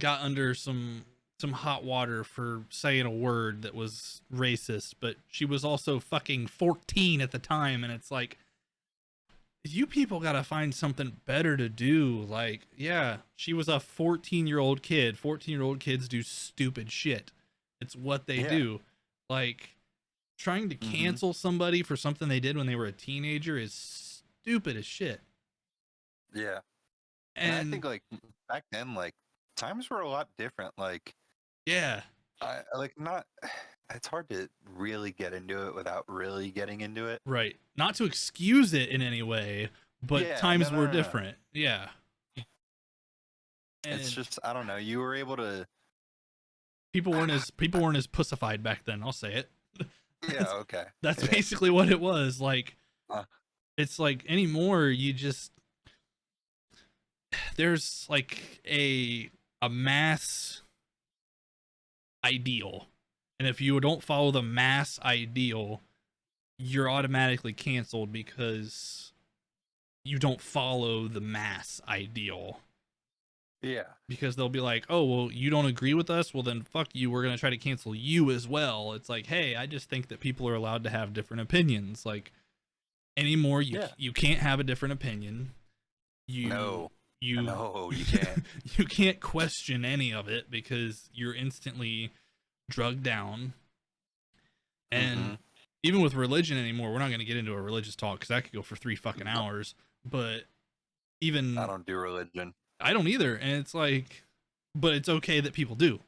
got under some hot water for saying a word that was racist, but she was also fucking 14 at the time, and it's like, you people gotta find something better to do. Like, yeah, she was a 14-year-old kid. 14-year-old kids do stupid shit. It's what they do. Like, trying to cancel somebody for something they did when they were a teenager is stupid as shit. Yeah. And I think, like, back then, like, times were a lot different. Like, yeah. It's hard to really get into it without really getting into it. Right. Not to excuse it in any way, but times were different. Yeah. And it's just, I don't know. You were able to. People weren't as pussified back then. I'll say it. Yeah. Okay. That's basically what it was. Like, it's like anymore. You just, there's like a mass ideal. And if you don't follow the mass ideal, you're automatically canceled because you don't follow the mass ideal. Yeah. Because they'll be like, oh, well, you don't agree with us? Well, then fuck you. We're going to try to cancel you as well. It's like, hey, I just think that people are allowed to have different opinions. Like, anymore, you can't have a different opinion. No, you can't. You can't question any of it because you're instantly drugged down. And even with religion anymore, we're not going to get into a religious talk because that could go for 3 fucking hours. But even I don't do religion. I don't either, and it's like, but it's okay that people do.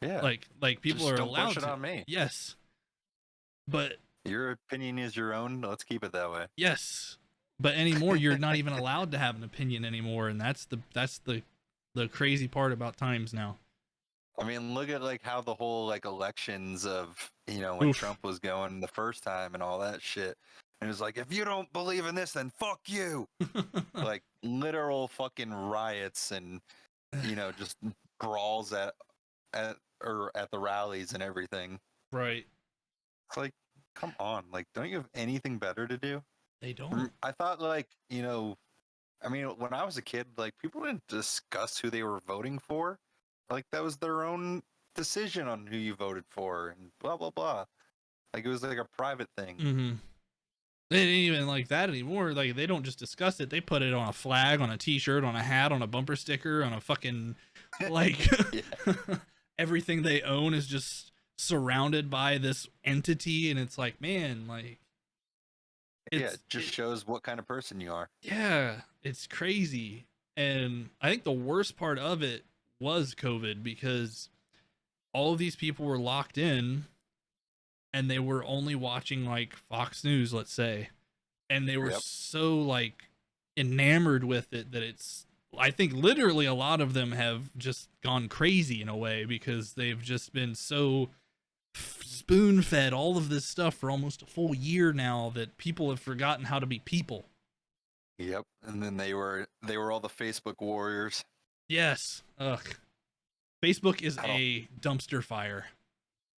Yeah, like people just are don't allowed push it to. on me. Yes, but your opinion is your own. Let's keep it that way. Yes, but anymore, you're not even allowed to have an opinion anymore, and that's the crazy part about times now. I mean, look at like how the whole like elections of when Trump was going the first time and all that shit. And it was like, if you don't believe in this, then fuck you. Like literal fucking riots and just brawls at the rallies and everything. Right. It's like, come on, like, don't you have anything better to do? They don't. I thought like, I mean, when I was a kid, like people didn't discuss who they were voting for. Like that was their own decision on who you voted for and blah, blah, blah. Like it was like a private thing. Mm-hmm. They ain't even like that anymore. Like they don't just discuss it. They put it on a flag, on a t-shirt, on a hat, on a bumper sticker, on a fucking like everything they own is just surrounded by this entity. And it's like, man, like it just shows what kind of person you are. Yeah, it's crazy. And I think the worst part of it was COVID because all of these people were locked in and they were only watching like Fox News, let's say, and they were so like enamored with it that I think literally a lot of them have just gone crazy in a way because they've just been so spoon-fed all of this stuff for almost a full year now that people have forgotten how to be people. Yep. And then they were all the Facebook warriors. Yes. Ugh. Facebook is I don't. a dumpster fire.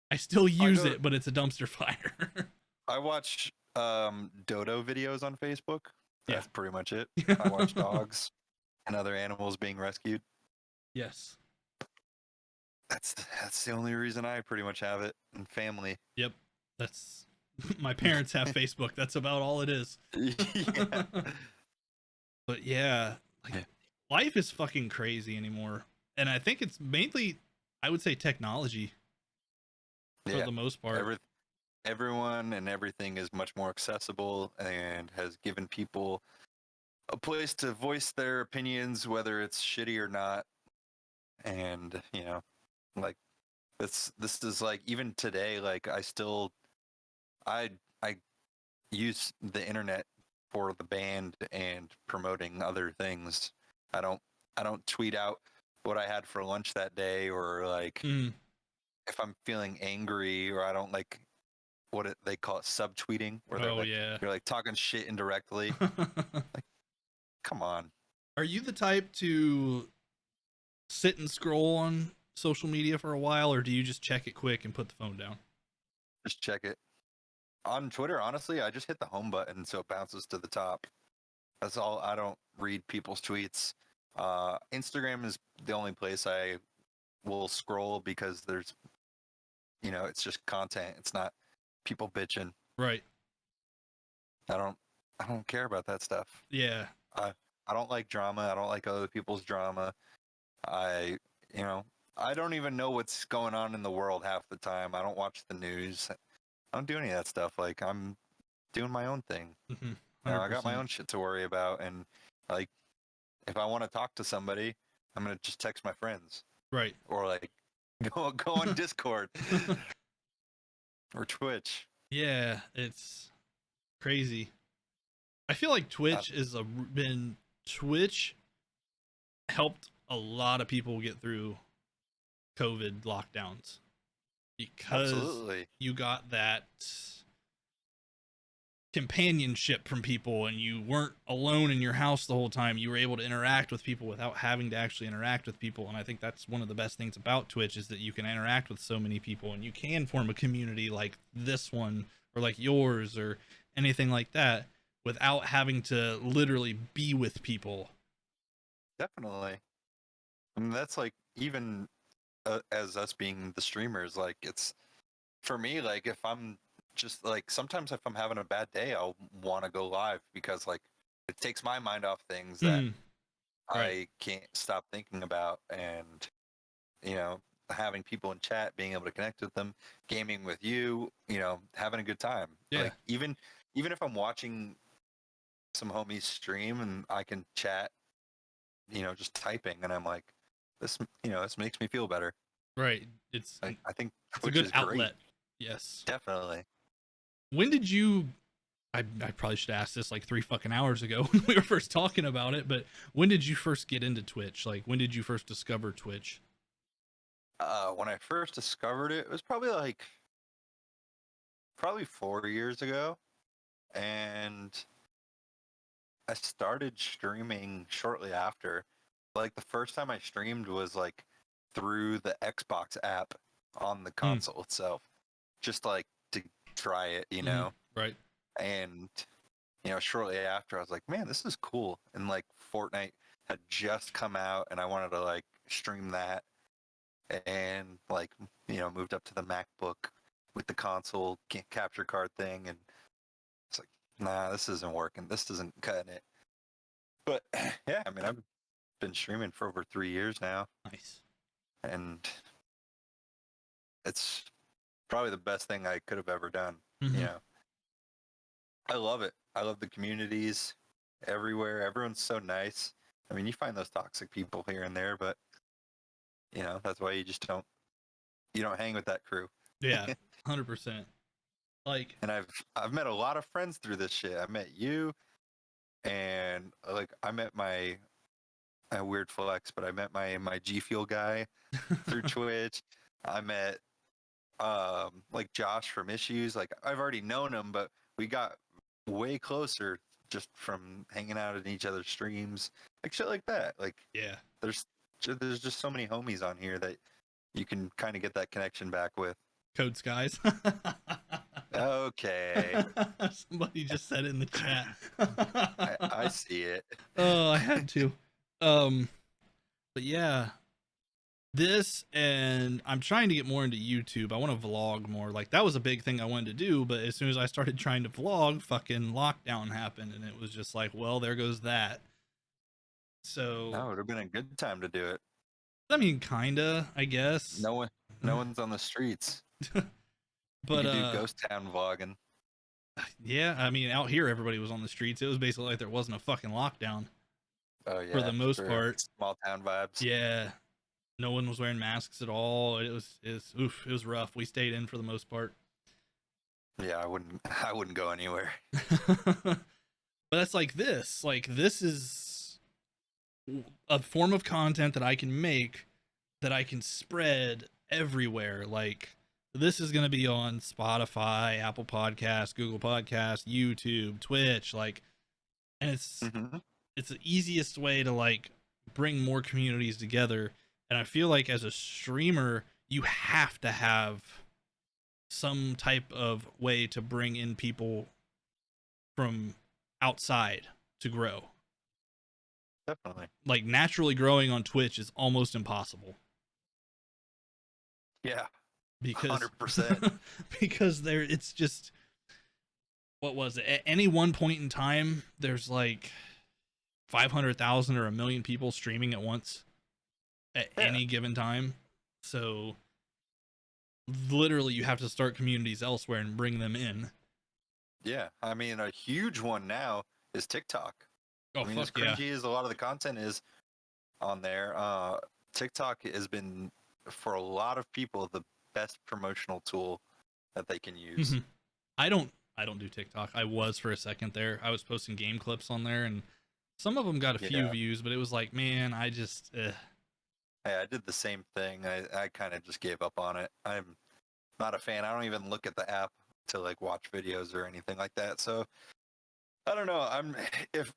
I still use it, but it's a dumpster fire. I watch dodo videos on Facebook. Yeah. That's pretty much it. I watch dogs and other animals being rescued. Yes. That's the only reason I pretty much have it, and family. Yep. That's my parents have Facebook. That's about all it is. Yeah. But yeah, like life is fucking crazy anymore. And I think it's mainly, I would say, technology for the most part. Everyone and everything is much more accessible and has given people a place to voice their opinions, whether it's shitty or not. And like this is like, even today, like I use the internet for the band and promoting other things. I don't tweet out what I had for lunch that day, or like if I'm feeling angry, or I don't like they call it subtweeting, where you're like talking shit indirectly. Like, come on. Are you the type to sit and scroll on social media for a while, or do you just check it quick and put the phone down? Just check it. On Twitter, honestly, I just hit the home button so it bounces to the top. That's all. I don't read people's tweets. Instagram is the only place I will scroll, because there's, it's just content. It's not people bitching. Right. I don't care about that stuff. Yeah. I don't like drama. I don't like other people's drama. I don't even know what's going on in the world half the time. I don't watch the news. I don't do any of that stuff. Like, I'm doing my own thing. Mm-hmm. I got my own shit to worry about, and like, if I want to talk to somebody, I'm gonna just text my friends. Right. Or like go on Discord or Twitch. Yeah, it's crazy. I feel like Twitch Twitch helped a lot of people get through COVID lockdowns, because Absolutely. you got that companionship from people, and you weren't alone in your house the whole time. You were able to interact with people without having to actually interact with people. And I think that's one of the best things about Twitch, is that you can interact with so many people, and you can form a community like this one, or like yours, or anything like that, without having to literally be with people. Definitely. I mean, that's like, even as us being the streamers, like, it's for me, like, if I'm just like, sometimes if I'm having a bad day, I'll want to go live, because like it takes my mind off things that I can't stop thinking about. And having people in chat, being able to connect with them, gaming with you, having a good time. Yeah. Like, even if I'm watching some homies stream and I can chat, just typing, and I'm like, this makes me feel better. Right. It's I think it's a Twitch good is outlet. Great. Yes. Definitely. When did you I probably should ask this like 3 fucking hours ago when we were first talking about it, but when did you first get into Twitch? Like, when did you first discover Twitch? When I first discovered it, it was probably 4 years ago, and I started streaming shortly after. Like, the first time I streamed was like through the Xbox app on the console itself, just like to try it, Right. And shortly after, I was like, man, this is cool. And like, Fortnite had just come out, and I wanted to like stream that, and like, moved up to the MacBook with the console capture card thing, and it's like, nah, this isn't working. This isn't cutting it. But yeah, I mean, I've been streaming for over 3 years now. Nice. And it's probably the best thing I could have ever done. Mm-hmm. I love it. I love the communities everywhere. Everyone's so nice. I mean, you find those toxic people here and there, but that's why you don't hang with that crew. Yeah, 100%. Like, and I've met a lot of friends through this shit. I met you, and like, I met my weird flex, but I met my G Fuel guy through Twitch. I met like Josh from Issues. Like I've already known him, but we got way closer just from hanging out in each other's streams, like shit like that. Like Yeah. there's just so many homies on here that you can kind of get that connection back with. Code Skies. Okay. Somebody just said it in the chat. I see it. Oh, I had to. But yeah, this, and I'm trying to get more into YouTube. I want to vlog more. Like that was a big thing I wanted to do, but as soon as I started trying to vlog, fucking lockdown happened, and it was just like, well, there goes that. So That would have been a good time to do it. I mean, kinda, I guess. No one's on the streets. But you could do ghost town vlogging. yeah, I mean, out here everybody was on the streets. It was basically like there wasn't a fucking lockdown. Oh yeah, For the most part. Small town vibes. Yeah. No one was wearing masks at all. It was rough. We stayed in for the most part. Yeah, I wouldn't go anywhere. But that's like this. Like this is a form of content that I can make that I can spread everywhere. Like this is going to be on Spotify, Apple Podcasts, Google Podcasts, YouTube, Twitch, like, and it's the easiest way to like bring more communities together. And I feel like as a streamer, you have to have some type of way to bring in people from outside to grow. Definitely. Like naturally growing on Twitch is almost impossible. Yeah. Because 100%. because it's just, what was it? At any one point in time, there's like 500,000 or 1 million people streaming at once at any given time. So literally you have to start communities elsewhere and bring them in. Yeah. I mean, a huge one now is TikTok. Oh, I mean, as cringy as a lot of the content is on there, TikTok has been, for a lot of people, the best promotional tool that they can use. I don't do TikTok. I was for a second there. I was posting game clips on there, and some of them got a few views, but it was like, man, I just Hey, I did the same thing. I kind of just gave up on it. I'm not a fan. I don't even look at the app to like watch videos or anything like that. So I don't know. If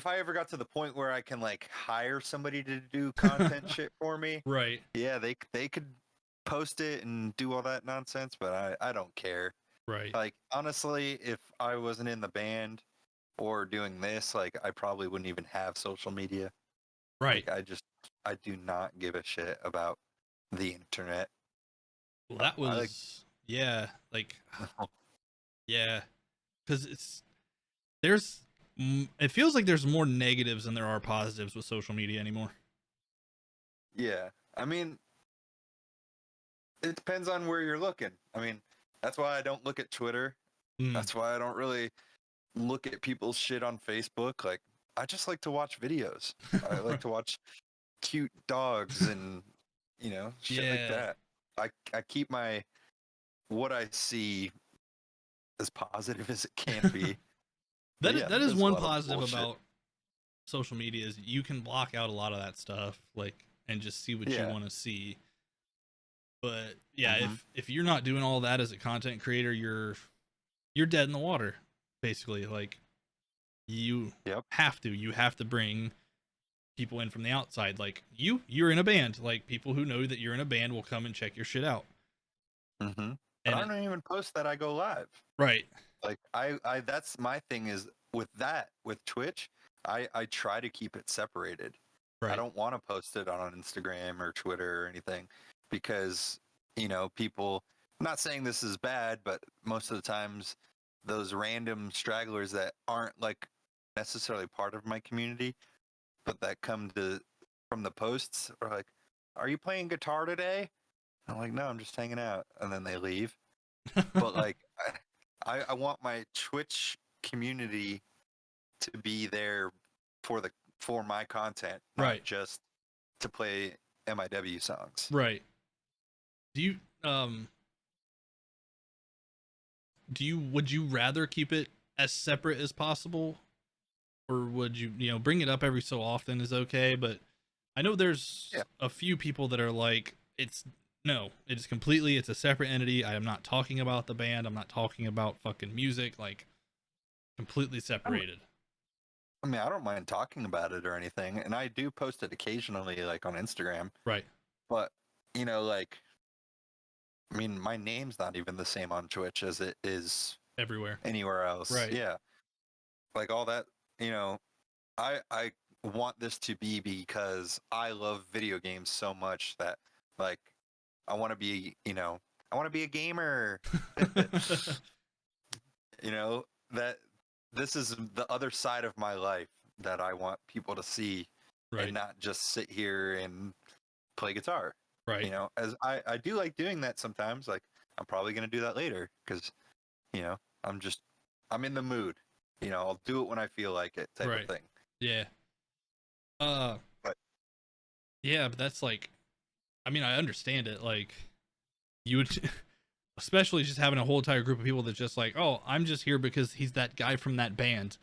I ever got to the point where I can like hire somebody to do content shit for me, right? Yeah, they could post it and do all that nonsense, but I don't care. Right. Like honestly, if I wasn't in the band or doing this, like I probably wouldn't even have social media. Right. Like I do not give a shit about the internet. Well, that was yeah, because it feels like there's more negatives than there are positives with social media anymore. Yeah, I mean, it depends on where you're looking. I mean, that's why I don't look at Twitter. That's why I don't really look at people's shit on Facebook. Like, I just like to watch videos. I like to watch cute dogs and, shit like that. I keep what I see as positive as it can be. That is one positive about social media is you can block out a lot of that stuff, like, and just see what you want to see. But yeah, if you're not doing all that as a content creator, you're dead in the water, basically. Like you have to bring people in from the outside. Like you're in a band. Like people who know that you're in a band will come and check your shit out. And I don't even post that I go live. Right. Like I that's my thing is with Twitch, I try to keep it separated. Right. I don't want to post it on Instagram or Twitter or anything because, people, I'm not saying this is bad, but most of the times those random stragglers that aren't like necessarily part of my community, but that come from the posts are like, "Are you playing guitar today?" I'm like, "No, I'm just hanging out." And then they leave. But like I want my Twitch community to be there for my content, not just to play MIW songs. Right. Would you rather keep it as separate as possible, or would you bring it up every so often is okay? But I know there's a few people that are like, it's No, it is completely. It's a separate entity. I am not talking about the band. I'm not talking about fucking music. Like completely separated. I mean, I don't mind talking about it or anything, and I do post it occasionally, like on Instagram. Right. But like, I mean, my name's not even the same on Twitch as it is Everywhere. anywhere else. Right. Yeah, like all that. I want this to be because I love video games so much that like I want to be, I want to be a gamer. That this is the other side of my life that I want people to see Right. and not just sit here and play guitar. Right. As I do like doing that sometimes. Like I'm probably going to do that later because, I'm in the mood. I'll do it when I feel like it type of thing. Yeah. But yeah, but that's like, I mean, I understand it. Like, you would, especially just having a whole entire group of people that's just like, oh, I'm just here because he's that guy from that band,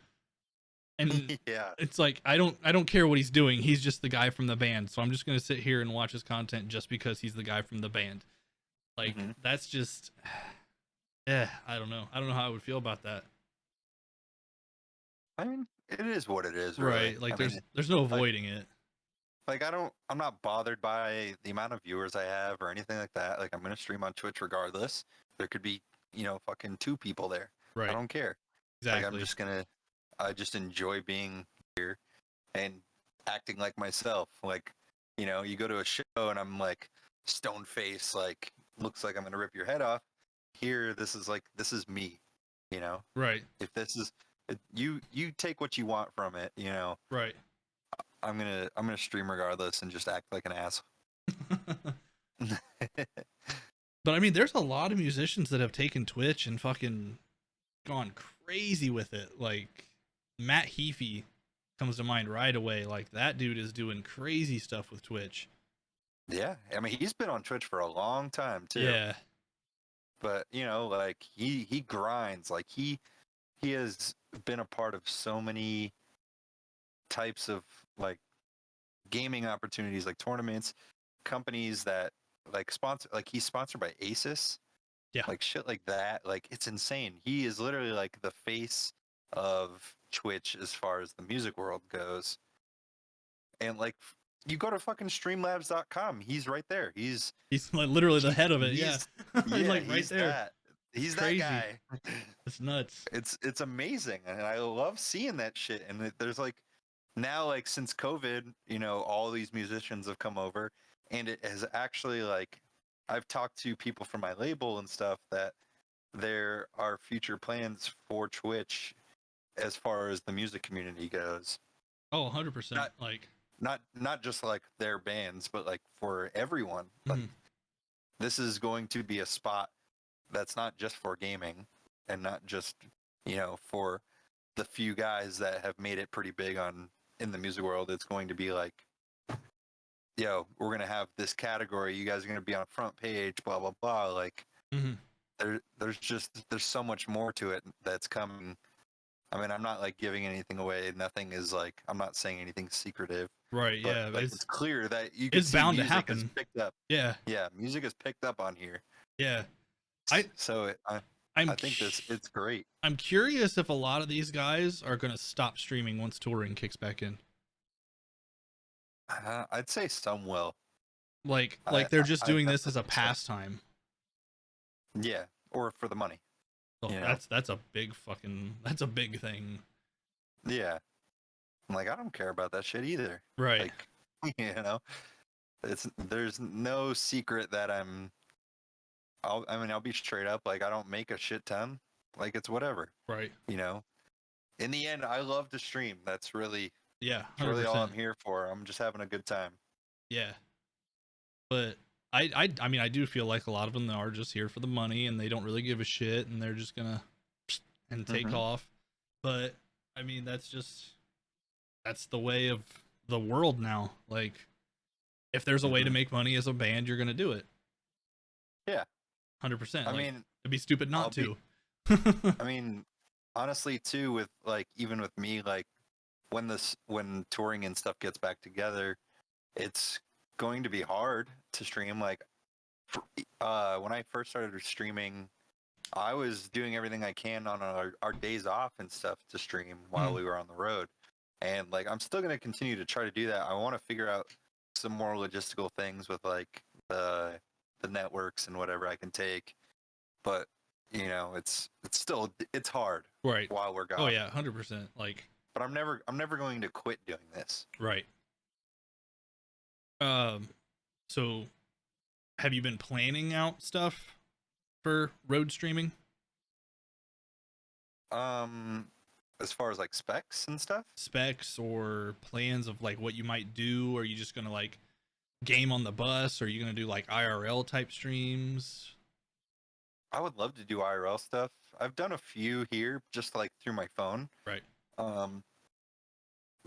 and yeah, it's like I don't care what he's doing. He's just the guy from the band, so I'm just gonna sit here and watch his content just because he's the guy from the band. Like that's just, I don't know. I don't know how I would feel about that. I mean, it is what it is, Right? really. Like I mean, there's no avoiding it. like I'm not bothered by the amount of viewers I have or anything like that. Like I'm gonna stream on Twitch regardless. There could be, fucking 2 people there. Right. I don't care. Exactly. Like I just enjoy being here and acting like myself. Like, you go to a show and I'm like stone face, like looks like I'm gonna rip your head off. Here, this is me, Right. If this is you take what you want from it, Right. I'm gonna stream regardless and just act like an ass. But I mean, there's a lot of musicians that have taken Twitch and fucking gone crazy with it. Like Matt Heafy comes to mind right away. Like that dude is doing crazy stuff with Twitch. Yeah, I mean he's been on Twitch for a long time too. Yeah. But like he grinds. Like he has been a part of so many types of like gaming opportunities, like tournaments, companies that like sponsor. Like he's sponsored by Asus. Yeah. Like shit like that. Like it's insane. He is literally like the face of Twitch as far as the music world goes. And like you go to fucking streamlabs.com, he's right there. He's like literally the head of it. Yeah. He's like right there. That. He's crazy. That guy. It's nuts. It's amazing. And I love seeing that shit. And there's like now, like since COVID, all these musicians have come over and it has actually like I've talked to people from my label and stuff that there are future plans for Twitch as far as the music community goes. Oh, 100%. Like not just like their bands, but like for everyone. Like this is going to be a spot that's not just for gaming and not just, for the few guys that have made it pretty big in the music world. It's going to be like, we're going to have this category. You guys are going to be on front page, blah, blah, blah. Like there's so much more to it that's coming. I mean, I'm not like giving anything away. Nothing is like, I'm not saying anything secretive. Right. But, yeah. like, it's clear that you can it's bound to happen. Is picked up. Yeah. Yeah. Music is picked up on here. Yeah. I think it's great. I'm curious if a lot of these guys are going to stop streaming once touring kicks back in. I'd say some will. Like they're just doing this as a pastime. Yeah, or for the money. Oh, that's a big thing. Yeah. I'm like, I don't care about that shit either. Right. Like, there's no secret that I'll be straight up. Like, I don't make a shit ton. Like, it's whatever. Right. In the end, I love to stream. That's really, 100%. really all I'm here for. I'm just having a good time. Yeah. But I mean, I do feel like a lot of them are just here for the money and they don't really give a shit and they're just gonna and take off. But I mean, that's the way of the world now. Like, if there's a way to make money as a band, you're gonna do it. Yeah. 100%. I mean, it'd be stupid not to. I mean, honestly, too, with like even with me, like when touring and stuff gets back together, it's going to be hard to stream. Like when I first started streaming, I was doing everything I can on our days off and stuff to stream while we were on the road. And like I'm still gonna continue to try to do that. I want to figure out some more logistical things with like the networks and whatever I can take. But you know, it's still it's hard Right. while we're Oh gone. yeah, 100%. Like, But I'm never going to quit doing this. right. So have you been planning out stuff for road streaming? As far as like specs and stuff, Specs or plans of like what you might do? Are you just gonna like game on the bus? Or are you gonna do like IRL type streams? I would love to do IRL stuff. I've done a few here just like through my phone. Right. Um,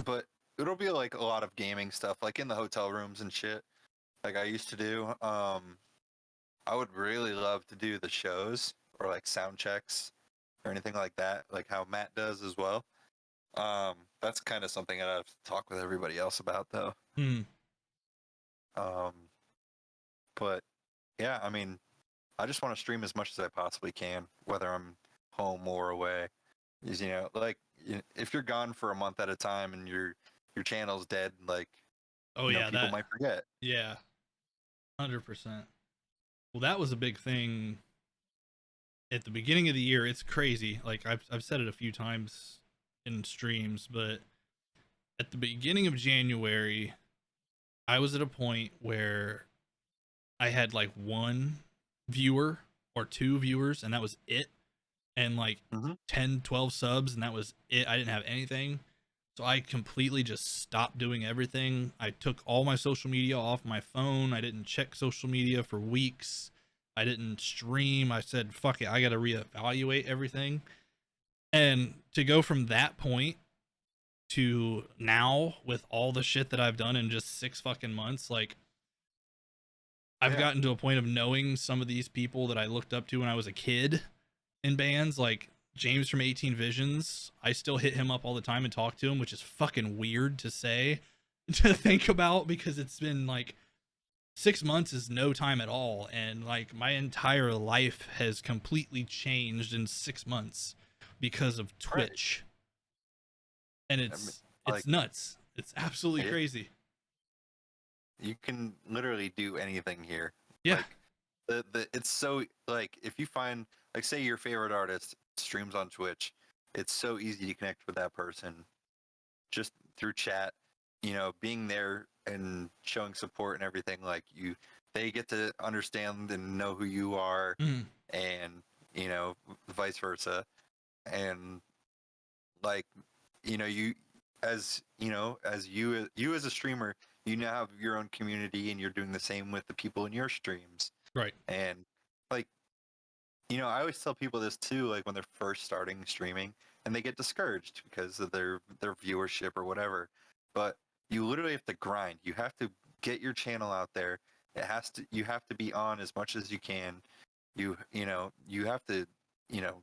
but it'll be like a lot of gaming stuff, like in the hotel rooms and shit, like I used to do. I would really love to do the shows or like sound checks or anything like that, like how Matt does as well. That's kind of something I have to talk with everybody else about, though. Hmm. Um, but yeah, I mean, I just want to stream as much as I possibly can, whether I'm home or away. Is you know, like if you're gone for a month at a time and your channel's dead, like Oh you know, yeah, people that might forget. yeah, 100%. Well, that was a big thing at the beginning of the year. It's crazy. Like I've said it a few times in streams, but at the beginning of January, I was at a point where I had like one viewer or two viewers, and that was it. And like Mm-hmm. 10, 12 subs, and that was it. I didn't have anything. So I completely just stopped doing everything. I took all my social media off my phone. I didn't check social media for weeks. I didn't stream. I said, fuck it, I got to reevaluate everything. And to go from that point to now with all the shit that I've done in just 6 fucking months, like I've Yeah. gotten to a point of knowing some of these people that I looked up to when I was a kid in bands, like James from 18 Visions. I still hit him up all the time and talk to him, which is fucking weird to say, to think about, because it's been like 6 months is no time at all. And like my entire life has completely changed in 6 months because of Right. Twitch. And I mean, it's like nuts. It's absolutely it, crazy. you can literally do anything here. Yeah. Like the it's so like if you find like say your favorite artist streams on Twitch, it's so easy to connect with that person just through chat, you know, being there and showing support and everything. Like they get to understand and know who you are, Mhm. and you know, vice versa. And like, you know, as you as a streamer, you now have your own community, and you're doing the same with the people in your streams. Right. And like, you know, I always tell people this too, like when they're first starting streaming and they get discouraged because of their viewership or whatever. But you literally have to grind. You have to get your channel out there. You have to be on as much as you can. You know, you have to, you know,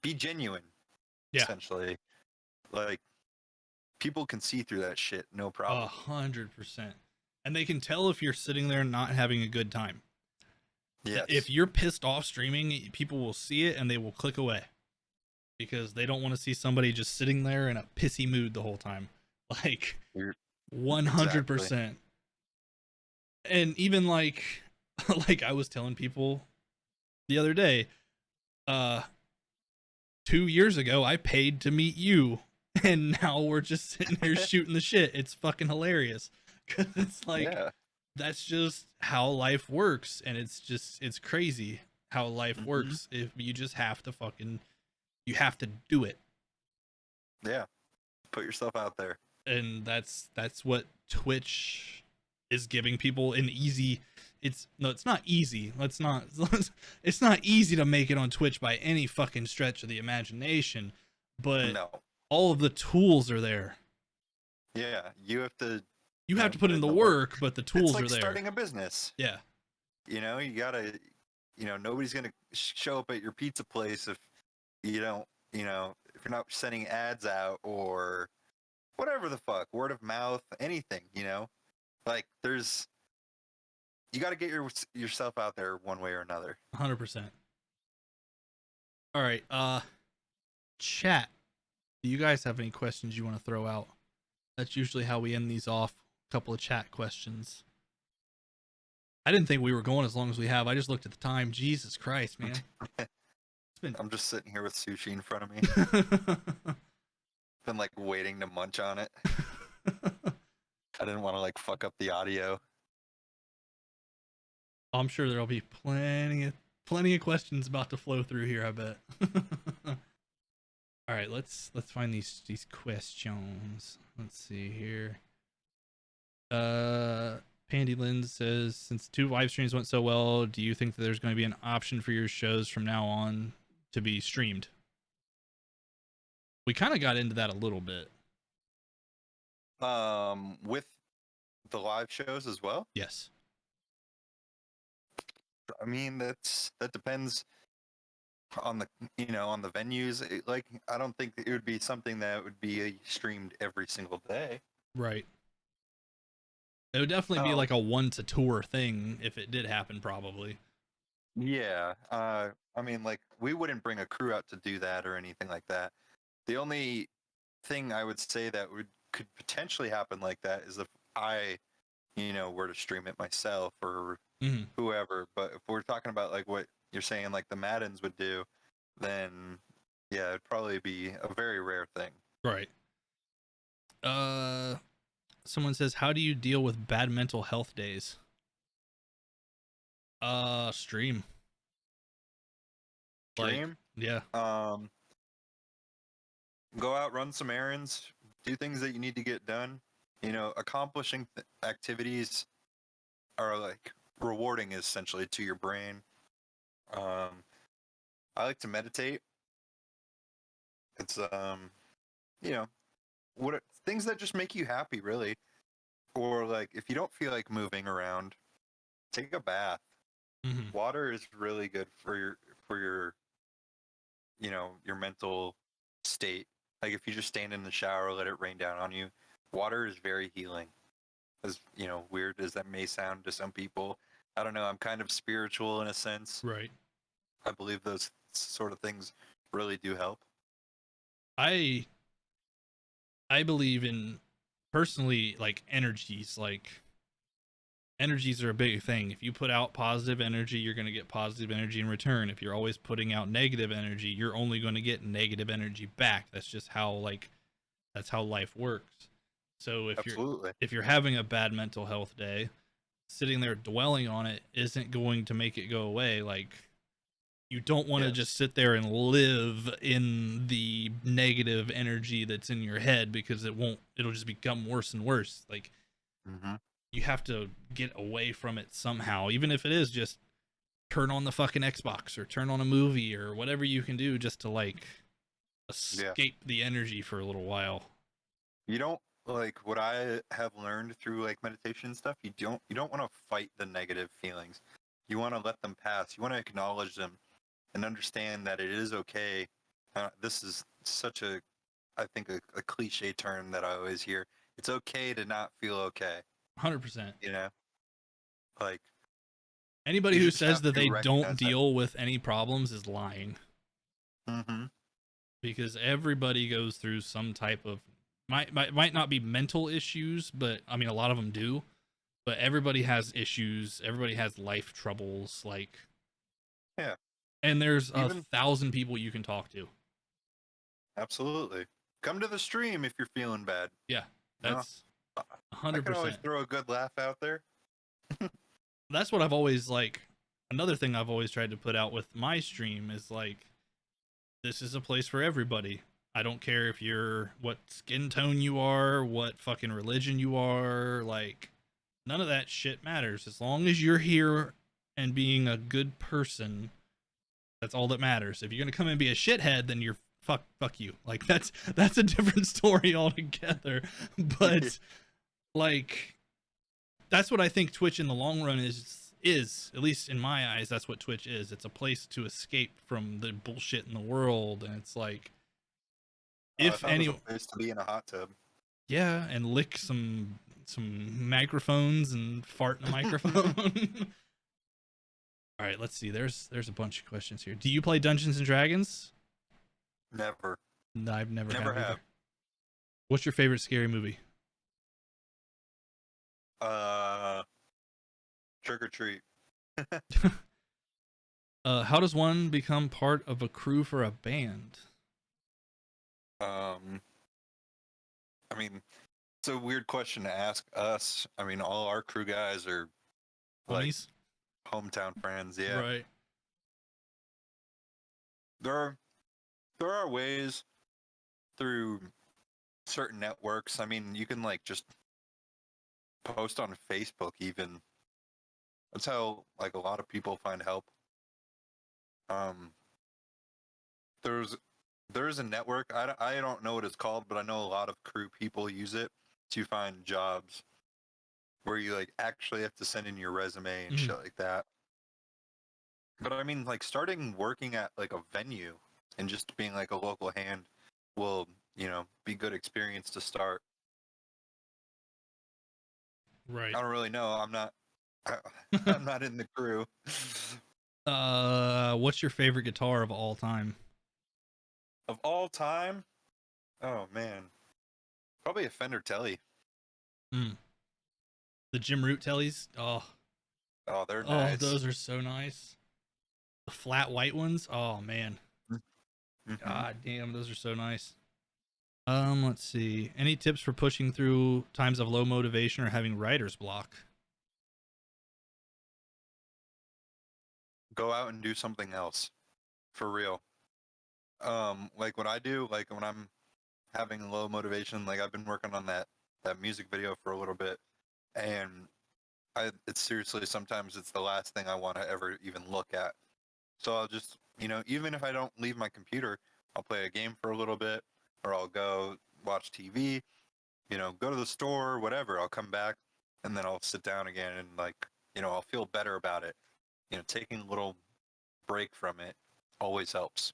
be genuine, Yeah. essentially. Like people can see through that shit, no problem. 100%. And they can tell if you're sitting there not having a good time. Yes. If you're pissed off streaming, people will see it and they will click away because they don't want to see somebody just sitting there in a pissy mood the whole time. Like You're, 100%. And even like like I was telling people the other day, 2 years ago I paid to meet you, and now we're just sitting here shooting the shit. It's fucking hilarious cuz it's like yeah. that's just how life works, and it's crazy how life Mm-hmm. works. If you just have to fucking you have to do it. Yeah. Put yourself out there. And that's what Twitch is giving people an easy. It's not easy. It's not easy to make it on Twitch by any fucking stretch of the imagination, but No. all of the tools are there. Yeah. You have to You have to put in the work, but the tools it's like are there. starting a business. Yeah. You know, you gotta, you know, nobody's gonna show up at your pizza place if you don't, you know, if you're not sending ads out or whatever the fuck, word of mouth, anything, you know, like there's you got to get yourself out there one way or another. 100%. All right, chat. Do you guys have any questions you want to throw out? That's usually how we end these off. A couple of chat questions. I didn't think we were going as long as we have. I just looked at the time. Jesus Christ, man. I'm just sitting here with sushi in front of me. Been like waiting to munch on it. I didn't want to like fuck up the audio. I'm sure there'll be plenty of questions about to flow through here, I bet. All right, let's find these questions. Let's see here. Pandy Lynn says, since 2 live streams went so well, do you think that there's going to be an option for your shows from now on to be streamed? We kind of got into that a little bit. With the live shows as well? Yes. I mean, that depends on the on the venues. Like, I don't think it would be something that would be streamed every single day. Right. It would definitely be like a once a tour thing if it did happen, probably. Yeah. I mean, like, we wouldn't bring a crew out to do that or anything like that. The only thing I would say that could potentially happen like that is if I, were to stream it myself or whoever. But if we're talking about like what you're saying, like the Maddens would do, then yeah, it'd probably be a very rare thing. Right. Someone says, how do you deal with bad mental health days? Stream. Stream? Yeah. Go out, run some errands, do things that you need to get done. Accomplishing activities are like rewarding essentially to your brain. I like to meditate. It's things that just make you happy, really. Or like if you don't feel like moving around, take a bath. Water is really good for your your mental state. Like if you just stand in the shower, let it rain down on you, water is very healing. As weird as that may sound to some people, I don't know, I'm kind of spiritual in a sense. Right. I believe those sort of things really do help. I believe in, personally, like energies. Like energies are a big thing. If you put out positive energy, you're going to get positive energy in return. If you're always putting out negative energy, you're only going to get negative energy back. That's just how that's how life works. So if you're having a bad mental health day, sitting there dwelling on it isn't going to make it go away. Like, you don't want to just sit there and live in the negative energy that's in your head, because it'll just become worse and worse. Like, you have to get away from it somehow, even if it is just turn on the fucking Xbox or turn on a movie or whatever you can do just to like escape the energy for a little while. You don't, like, what I have learned through like meditation stuff, you don't want to fight the negative feelings. You want to let them pass. You want to acknowledge them and understand that it is okay. This is such a cliche term that I always hear. It's okay to not feel okay. 100%. Like, anybody who says that they don't deal with any problems is lying. Because everybody goes through some type of, might not be mental issues, but I mean a lot of them do. But everybody has issues. Everybody has life troubles. Like, yeah. And there's 1,000 people you can talk to. Absolutely. Come to the stream if you're feeling bad. Yeah, that's 100%. I can always throw a good laugh out there. That's what I've always, like, another thing I've always tried to put out with my stream is like, this is a place for everybody. I don't care if you're what skin tone you are, what fucking religion you are, like, none of that shit matters. As long as you're here and being a good person, that's all that matters. If you're gonna come and be a shithead, then you're fuck you. Like, that's a different story altogether. But like, that's what I think Twitch in the long run is at least in my eyes. That's what Twitch is. It's a place to escape from the bullshit in the world, and it's like, if anyone, place to be in a hot tub. yeah, and lick some some microphones and fart in a microphone. All right, let's see. There's a bunch of questions here. Do you play Dungeons and Dragons? Never. No, I've never Never have have. either. What's your favorite scary movie? Trick or treat. How does one become part of a crew for a band? I mean, it's a weird question to ask us. I mean, all our crew guys are like Homies? hometown friends. Yeah. Right. There are ways through certain networks. I mean, you can like just post on Facebook even. That's how like a lot of people find help. There's a network. I don't know what it's called, but I know a lot of crew people use it to find jobs where you like actually have to send in your resume and shit like that. But I mean, like starting working at like a venue and just being like a local hand will, be good experience to start. Right. I don't really know. I'm not in the crew. What's your favorite guitar of all time? Of all time? Oh man. Probably a Fender Tele. The Jim Root Tellys? Oh, they're nice. Those are so nice. The flat white ones? Oh man. Mm-hmm. God damn, those are so nice. Let's see. Any tips for pushing through times of low motivation or having writer's block? Go out and do something else. For real. Like what I do, like when I'm having low motivation, like I've been working on that music video for a little bit, and it's seriously, sometimes it's the last thing I want to ever even look at. So I'll just, even if I don't leave my computer, I'll play a game for a little bit, or I'll go watch TV, go to the store, whatever. I'll come back and then I'll sit down again and like, I'll feel better about it. Taking a little break from it always helps,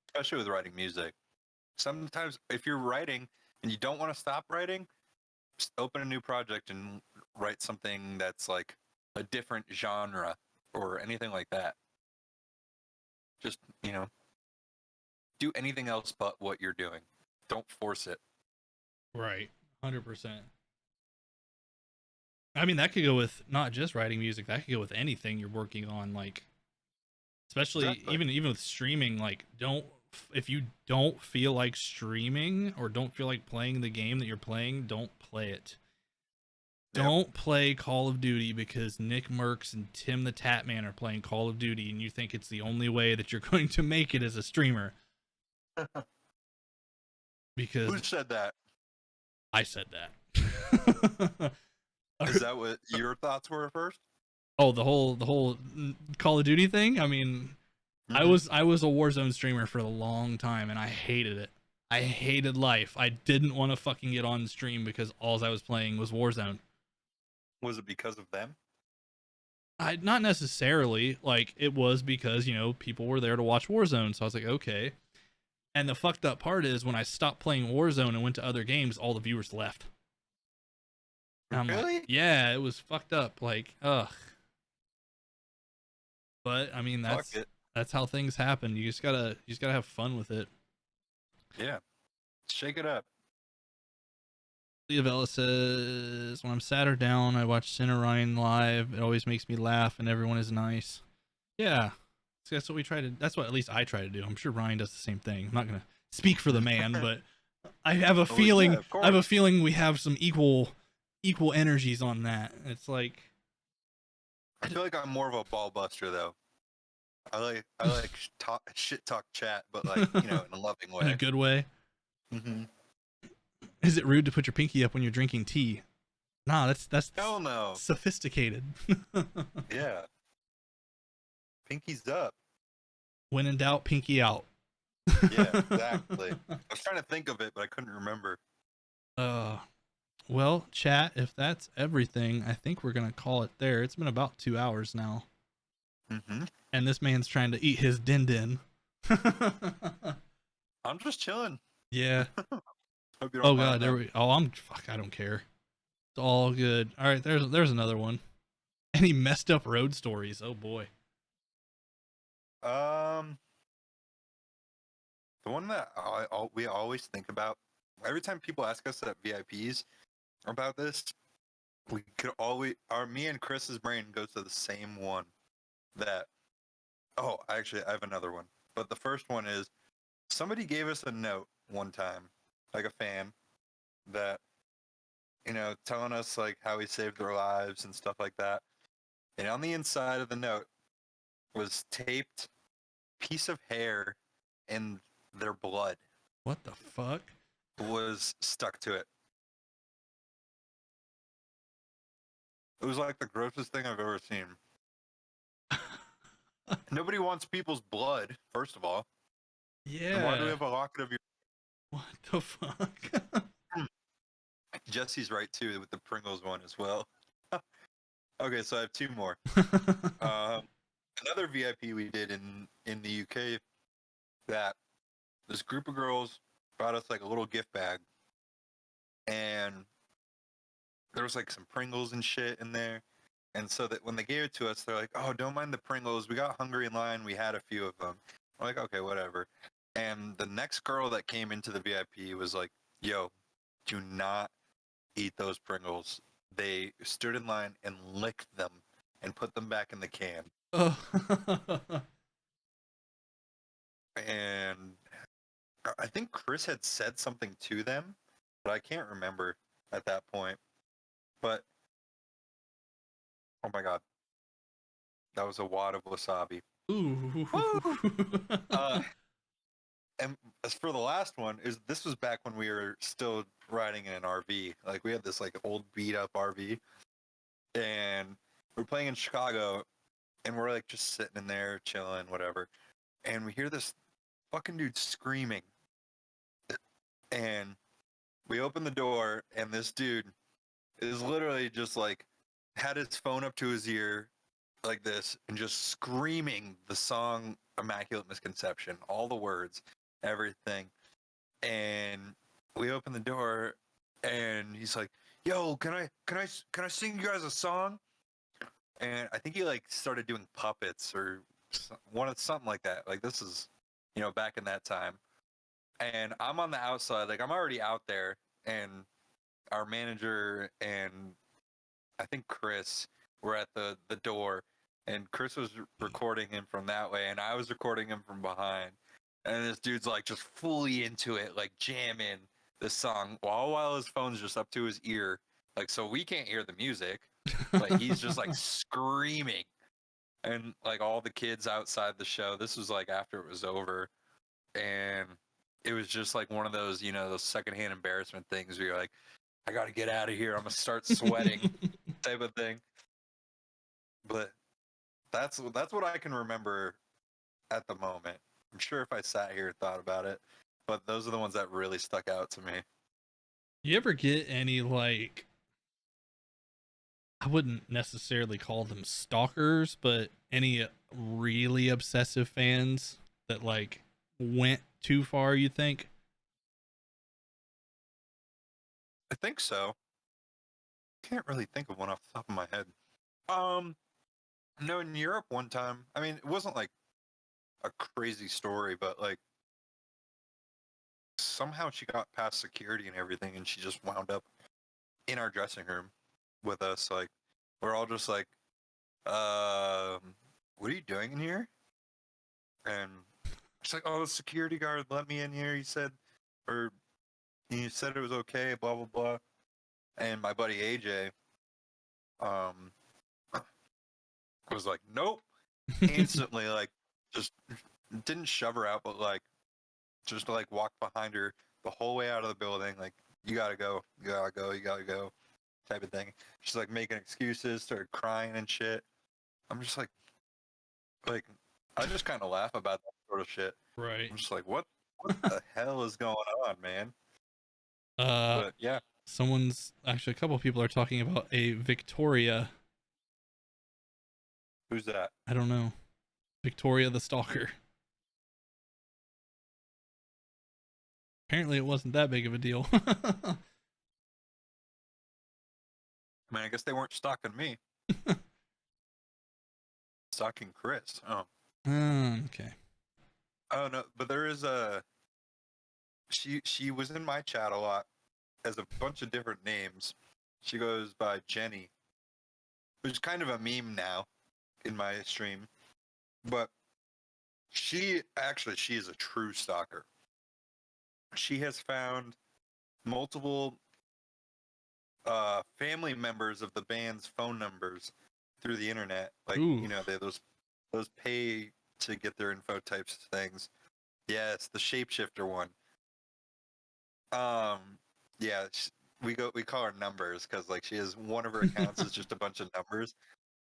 especially with writing music. Sometimes if you're writing and you don't want to stop writing, just open a new project and write something that's like a different genre or anything like that. Just, do anything else but what you're doing. Don't force it. Right. 100%. I mean, that could go with not just writing music. That could go with anything you're working on. Like, especially Exactly. even with streaming, like if you don't feel like streaming or don't feel like playing the game that you're playing, don't play it. Yep. Don't play Call of Duty because Nick Merckx and Tim the Tatman are playing Call of Duty and you think it's the only way that you're going to make it as a streamer. Because Who said that? I said that. Is that what your thoughts were first? Oh, the whole Call of Duty thing? I mean, I was a Warzone streamer for a long time and I hated it. I hated life. I didn't want to fucking get on stream because all I was playing was Warzone. Was it because of them? Not necessarily. Like, it was because, people were there to watch Warzone. So I was like, okay. And the fucked up part is when I stopped playing Warzone and went to other games, all the viewers left. And I'm Really? like, yeah, it was fucked up. Like, ugh. But I mean, that's how things happen. You just gotta have fun with it. Yeah. Shake it up. Leavella says, when I'm sad or down, I watch Sinner Ryan live. It always makes me laugh and everyone is nice. Yeah. So that's what we try to, that's what at least I try to do. I'm sure Ryan does the same thing. I'm not going to speak for the man, but I have a feeling, we have some equal energies on that. It's like, I feel like I'm more of a ball buster though. I like shit talk chat, but like, in a loving way. in a good way. Mm-hmm. Is it rude to put your pinky up when you're drinking tea? Nah, that's Hell no. Sophisticated. Yeah. Pinky's up. When in doubt, pinky out. Yeah, exactly. I was trying to think of it, but I couldn't remember. Well, chat, if that's everything, I think we're gonna call it there. It's been about 2 hours now. Mm-hmm. And this man's trying to eat his din. I'm just chilling. Yeah. Hope you don't Oh mind god, that. I don't care. It's all good. All right, there's another one. Any messed up road stories? Oh boy. Um, the one that we always think about every time people ask us at VIPs about this, we could always me and Chris's brain goes to the same one. That actually I have another one, but the first one is somebody gave us a note one time, like a fan, that telling us like how he saved their lives and stuff like that. And on the inside of the note was taped piece of hair and their blood What the fuck? was stuck to it. It was like the grossest thing I've ever seen. Nobody wants people's blood, first of all. Yeah. And why do we have a locket of your... What the fuck? Jesse's right too with the Pringles one as well. Okay, so I have two more. Another VIP we did in the UK, that this group of girls brought us like a little gift bag, and there was like some Pringles and shit in there. And so that when they gave it to us, they're like, "Oh, don't mind the Pringles. We got hungry in line. We had a few of them." I'm like, "Okay, whatever." And the next girl that came into the VIP was like, "Yo, do not eat those Pringles." They stood in line and licked them and put them back in the can. Oh. And I think Chris had said something to them, but I can't remember at that point. But oh my god, that was a wad of wasabi. Ooh. And as for the last one, this was back when we were still riding in an RV. Like we had this like old beat up RV, and we're playing in Chicago, and we're like just sitting in there chilling, whatever. And we hear this fucking dude screaming, and we open the door, and this dude is literally just like had his phone up to his ear like this and just screaming the song Immaculate Misconception, all the words, everything. And we open the door and he's like, "Yo, can I sing you guys a song?" And I think he like started doing puppets or something like that. Like this is, back in that time. And I'm on the outside, like I'm already out there, and our manager and I think Chris were at the door, and Chris was recording him from that way, and I was recording him from behind. And this dude's like just fully into it, like jamming this song while his phone's just up to his ear, like so we can't hear the music, but he's just like screaming. And like all the kids outside the show, this was like after it was over, and it was just like one of those, those secondhand embarrassment things where you're like, I gotta get out of here, I'm gonna start sweating type of thing. But that's what I can remember at the moment. I'm sure if I sat here and thought about it, but those are the ones that really stuck out to me. You ever get any like, I wouldn't necessarily call them stalkers, but any really obsessive fans that like went too far, you think? I think so. Can't really think of one off the top of my head. Um, no, in Europe one time. I mean, it wasn't like a crazy story, but like somehow she got past security and everything, and she just wound up in our dressing room with us. Like we're all just like, what are you doing in here? And she's like, "Oh, the security guard let me in here. He said it was okay, blah blah blah." And my buddy AJ, um, was like, "Nope," instantly, like, just didn't shove her out, but like, just like walk behind her the whole way out of the building, like, "You gotta go, you gotta go, you gotta go," type of thing. She's like making excuses, started crying and shit. I'm just like, I just kind of laugh about that sort of shit. Right. I'm just like, what the hell is going on, man? Uh, But yeah, someone's actually, a couple of people are talking about a Victoria. who's that? I don't know. Victoria the Stalker. Apparently, it wasn't that big of a deal. I mean, I guess they weren't stalking me. Stalking Chris. Oh. Okay. Oh no, but there is a. She was in my chat a lot as a bunch of different names. She goes by Jenny, which is kind of a meme now in my stream. But she is a true stalker. She has found multiple family members of the band's phone numbers through the internet. Like, Ooh. you know, those pay to get their info types of things. Yes, the shapeshifter one. Yeah, we call her numbers because like she has one of her accounts is just a bunch of numbers.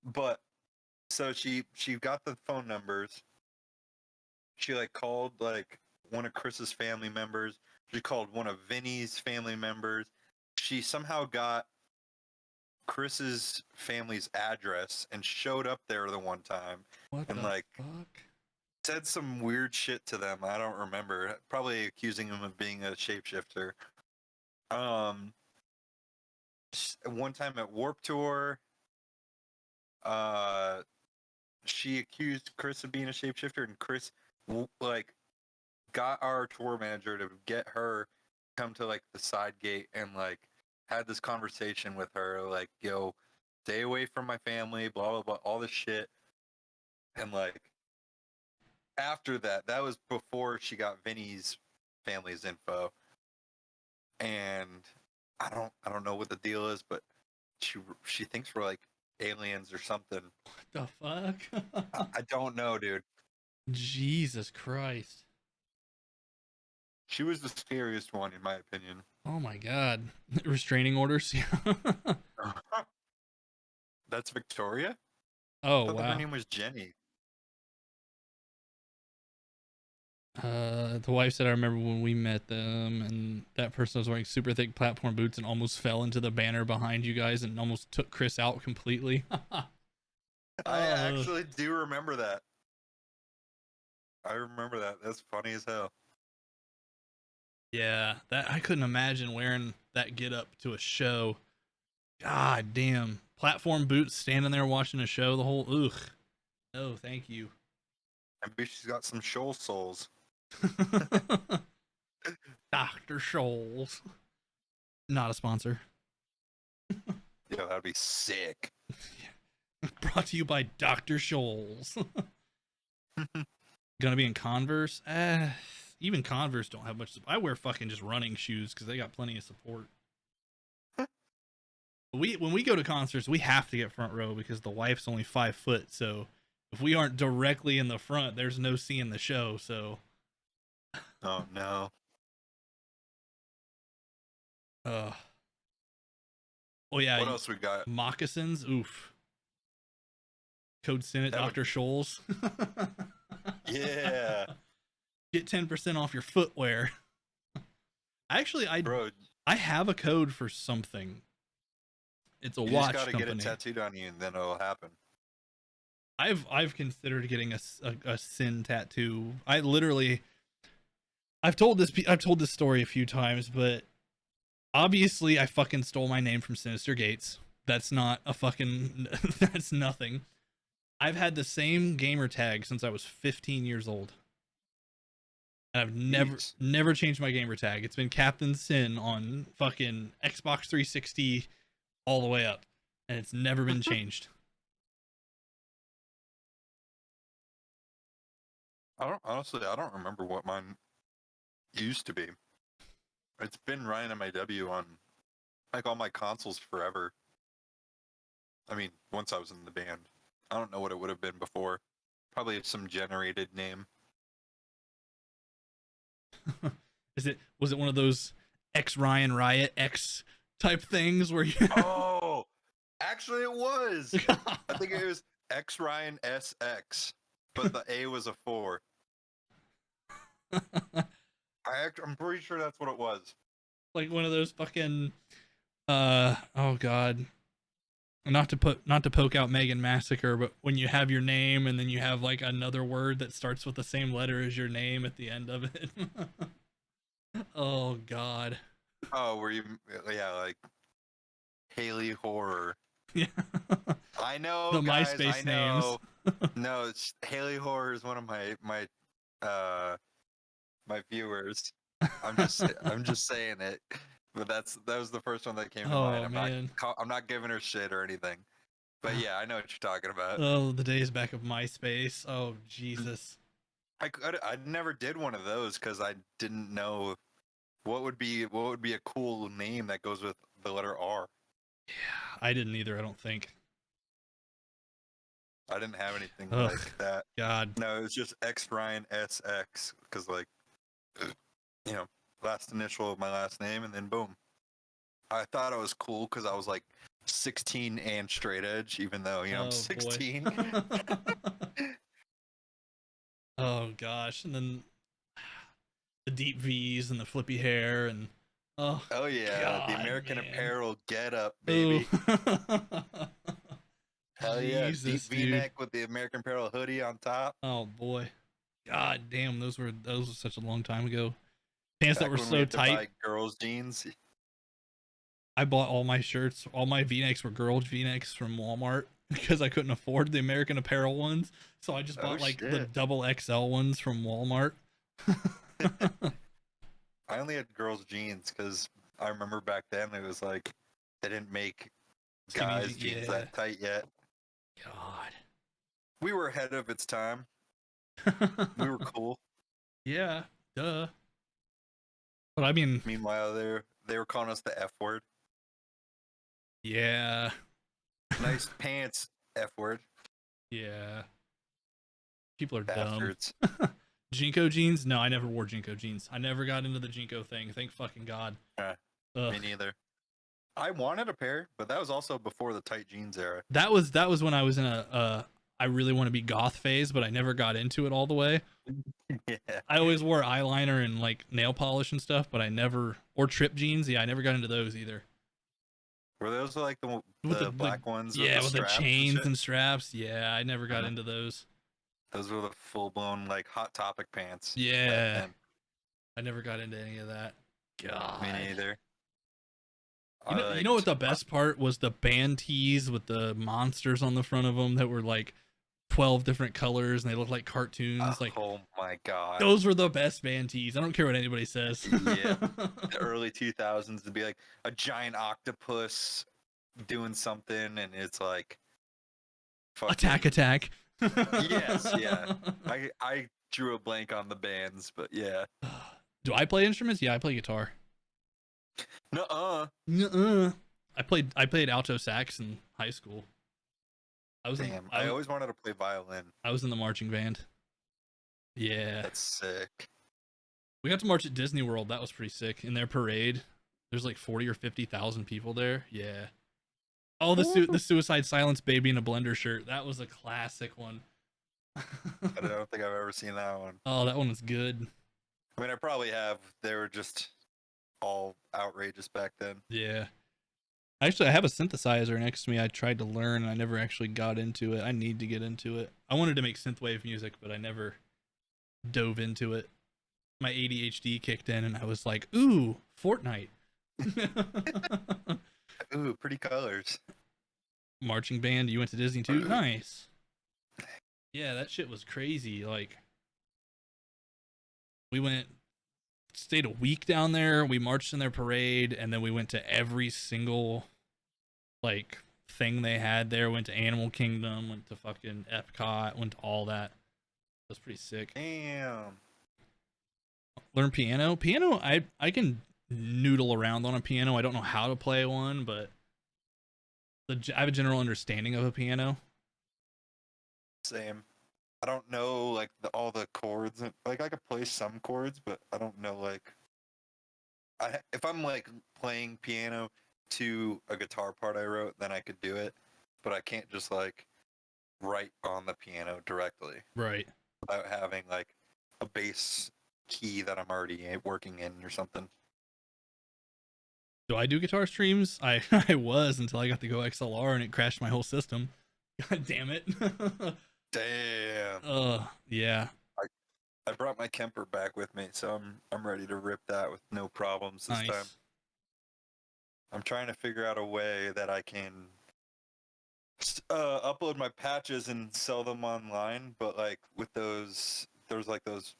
But so she got the phone numbers. She like called like one of Chris's family members. She called one of Vinny's family members. She somehow got Chris's family's address and showed up there the one time What and the like fuck? said some weird shit to them. I don't remember. Probably accusing him of being a shapeshifter. One time at Warp Tour, she accused Chris of being a shapeshifter, and Chris like got our tour manager to get her come to like the side gate and like had this conversation with her, like, yo, stay away from my family, blah blah blah, all this shit. And like after that, that was before she got Vinny's family's info. And I don't know what the deal is, but she thinks we're like aliens or something. What the fuck? I don't know, dude. Jesus Christ. She was the scariest one, in my opinion. Oh my god. Restraining orders? That's Victoria? Oh I thought her wow. name was Jenny. The wife said I remember when we met them and that person was wearing super thick platform boots and almost fell into the banner behind you guys and almost took Chris out completely. I actually do remember that. I remember that. That's funny as hell. Yeah, that I couldn't imagine wearing that get up to a show. God damn. Platform boots standing there watching a show the whole ugh. No, thank you. Maybe she's got some shoal souls. Dr. Scholl's. Not a sponsor. Yeah, that'd be sick. Brought to you by Dr. Scholl's. Gonna be in Converse? Even Converse don't have much. I wear fucking just running shoes because they got plenty of support. When we go to concerts, we have to get front row because the wife's only 5 foot. So if we aren't directly in the front, there's no seeing the show. So. Oh no. Oh yeah. What else we got? Moccasins. Oof. Code Senate, Dr. Scholl's. Yeah. Get 10% off your footwear. Actually, I have a code for something. It's a you watch just gotta company. get it tattooed on you, and then it'll happen. I've considered getting a sin tattoo. I've told this story a few times, but obviously I fucking stole my name from Sinister Gates. That's not a fucking that's nothing. I've had the same gamer tag since I was 15 years old. And I've never changed my gamer tag. It's been Captain Sin on fucking Xbox 360 all the way up, and it's never been changed. I don't remember what mine used to be. It's been Ryan MIW on like all my consoles forever. I mean, once I was in the band. I don't know what it would have been before. Probably some generated name. Was it one of those X Ryan Riot X type things where you Oh, actually it was. I think it was X Ryan SX, but the A was a 4. I'm pretty sure that's what it was. Like one of those fucking oh god. Not to poke out Megan Massacre, but when you have your name and then you have like another word that starts with the same letter as your name at the end of it. Oh god. Oh, were you? Yeah, like Haley Horror. Yeah. I know, The guys. I MySpace names. know. No, it's Haley Horror is one of my my viewers. I'm just saying it. But that was the first one that came to mind. Oh man. I'm not giving her shit or anything. But yeah, I know what you're talking about. Oh, the days back of MySpace. Oh Jesus. I never did one of those because I didn't know what would be a cool name that goes with the letter R. Yeah, I didn't either. I don't think. I didn't have anything Ugh, like that. God. No, it was just X Ryan SX because like, you know, last initial of my last name and then boom. I thought I was cool because I was like 16 and straight edge, even though I'm 16. Oh gosh, and then the deep V's and the flippy hair and oh yeah, God, the American man. Apparel get up, baby. Hell yeah, deep V-neck with the American Apparel hoodie on top. Oh boy, God damn, those were such a long time ago. Pants Back that were when so we had tight. to buy girls jeans. I bought all my shirts, all my V-necks were girls V-necks from Walmart because I couldn't afford the American Apparel ones. So I just bought the double XL ones from Walmart. I only had girls jeans because I remember back then it was like they didn't make guys jeans that tight yet. God. We were ahead of its time. We were cool. Yeah, duh. But I mean, meanwhile they were calling us the F word. Yeah. Nice pants, F word. Yeah. People are bastards. Dumb. Jinko jeans? No, I never wore Jinko jeans. I never got into the Jinko thing. Thank fucking God. Me neither. I wanted a pair, but that was also before the tight jeans era. That was when I was in I really want to be goth phase, but I never got into it all the way. Yeah. I always wore eyeliner and like nail polish and stuff, but I never or trip jeans. Yeah, I never got into those either. Were those like the black ones? Yeah, with the chains and straps. Yeah, I never got into those. Those were the full blown like Hot Topic pants. Yeah. I never got into any of that. God. Me neither. You know what the best part was? The band tees with the monsters on the front of them that were like 12 different colors and they looked like cartoons. Oh my God. Those were the best band tees. I don't care what anybody says. Yeah. The early 2000s to be like a giant octopus doing something and it's like Attack. Yes, yeah. I drew a blank on the bands, but yeah. Do I play instruments? Yeah, I play guitar. Nuh-uh. I played alto sax in high school. I always wanted to play violin. I was in the marching band. Yeah. That's sick. We got to march at Disney World. That was pretty sick. In their parade, there's like 40 or 50,000 people there. Yeah. Oh, the Suicide Silence Baby in a Blender shirt. That was a classic one. I don't think I've ever seen that one. Oh, that one was good. I mean, I probably have. They were just all outrageous back then. Yeah. Actually, I have a synthesizer next to me. I tried to learn and I never actually got into it. I need to get into it. I wanted to make synthwave music, but I never dove into it. My ADHD kicked in and I was like, ooh, Fortnite. Ooh, pretty colors. Marching band, you went to Disney too? Nice. Yeah, that shit was crazy. Like, we stayed a week down there. We marched in their parade, and then we went to every single like thing they had there. Went to Animal Kingdom, went to fucking Epcot, went to all that. It was pretty sick. Damn. Learn piano. I can noodle around on a piano. I don't know how to play one, but I have a general understanding of a piano. Same. I don't know like all the chords. Like I could play some chords, but I don't know like. If I'm like playing piano to a guitar part I wrote, then I could do it. But I can't just like write on the piano directly. Right. Without having like a bass key that I'm already working in or something. Do I do guitar streams? I was until I got the Go XLR and it crashed my whole system. God damn it. Damn. Yeah. I brought my Kemper back with me, so I'm ready to rip that with no problems this time. I'm trying to figure out a way that I can upload my patches and sell them online, but like with those, there's like those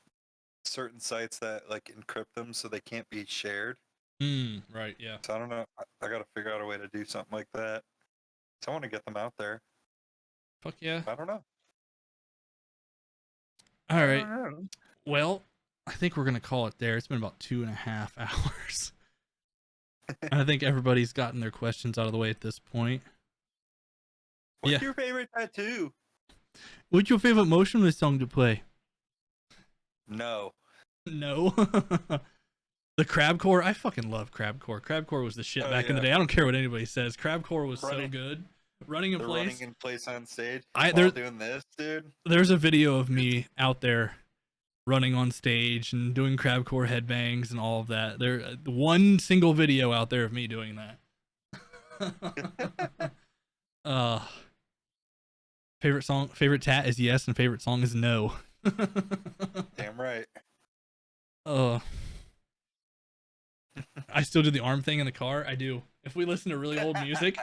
certain sites that like encrypt them so they can't be shared. Right, yeah. So I don't know. I got to figure out a way to do something like that. So I want to get them out there. Fuck yeah. I don't know. All I right. don't know. Well, I think we're gonna call it there. It's been about 2.5 hours. I think everybody's gotten their questions out of the way at this point. What's your favorite tattoo? What's your favorite Motionless song to play? No. No. The Crabcore. I fucking love Crabcore. Crabcore was the shit back in the day. I don't care what anybody says. Crabcore was so good. Running in place. Running in place on stage. They're doing this, dude. There's a video of me out there running on stage and doing Crabcore headbangs and all of that. There, one single video out there of me doing that. Favorite tat is yes, and favorite song is no. Damn right. I still do the arm thing in the car. I do. If we listen to really old music,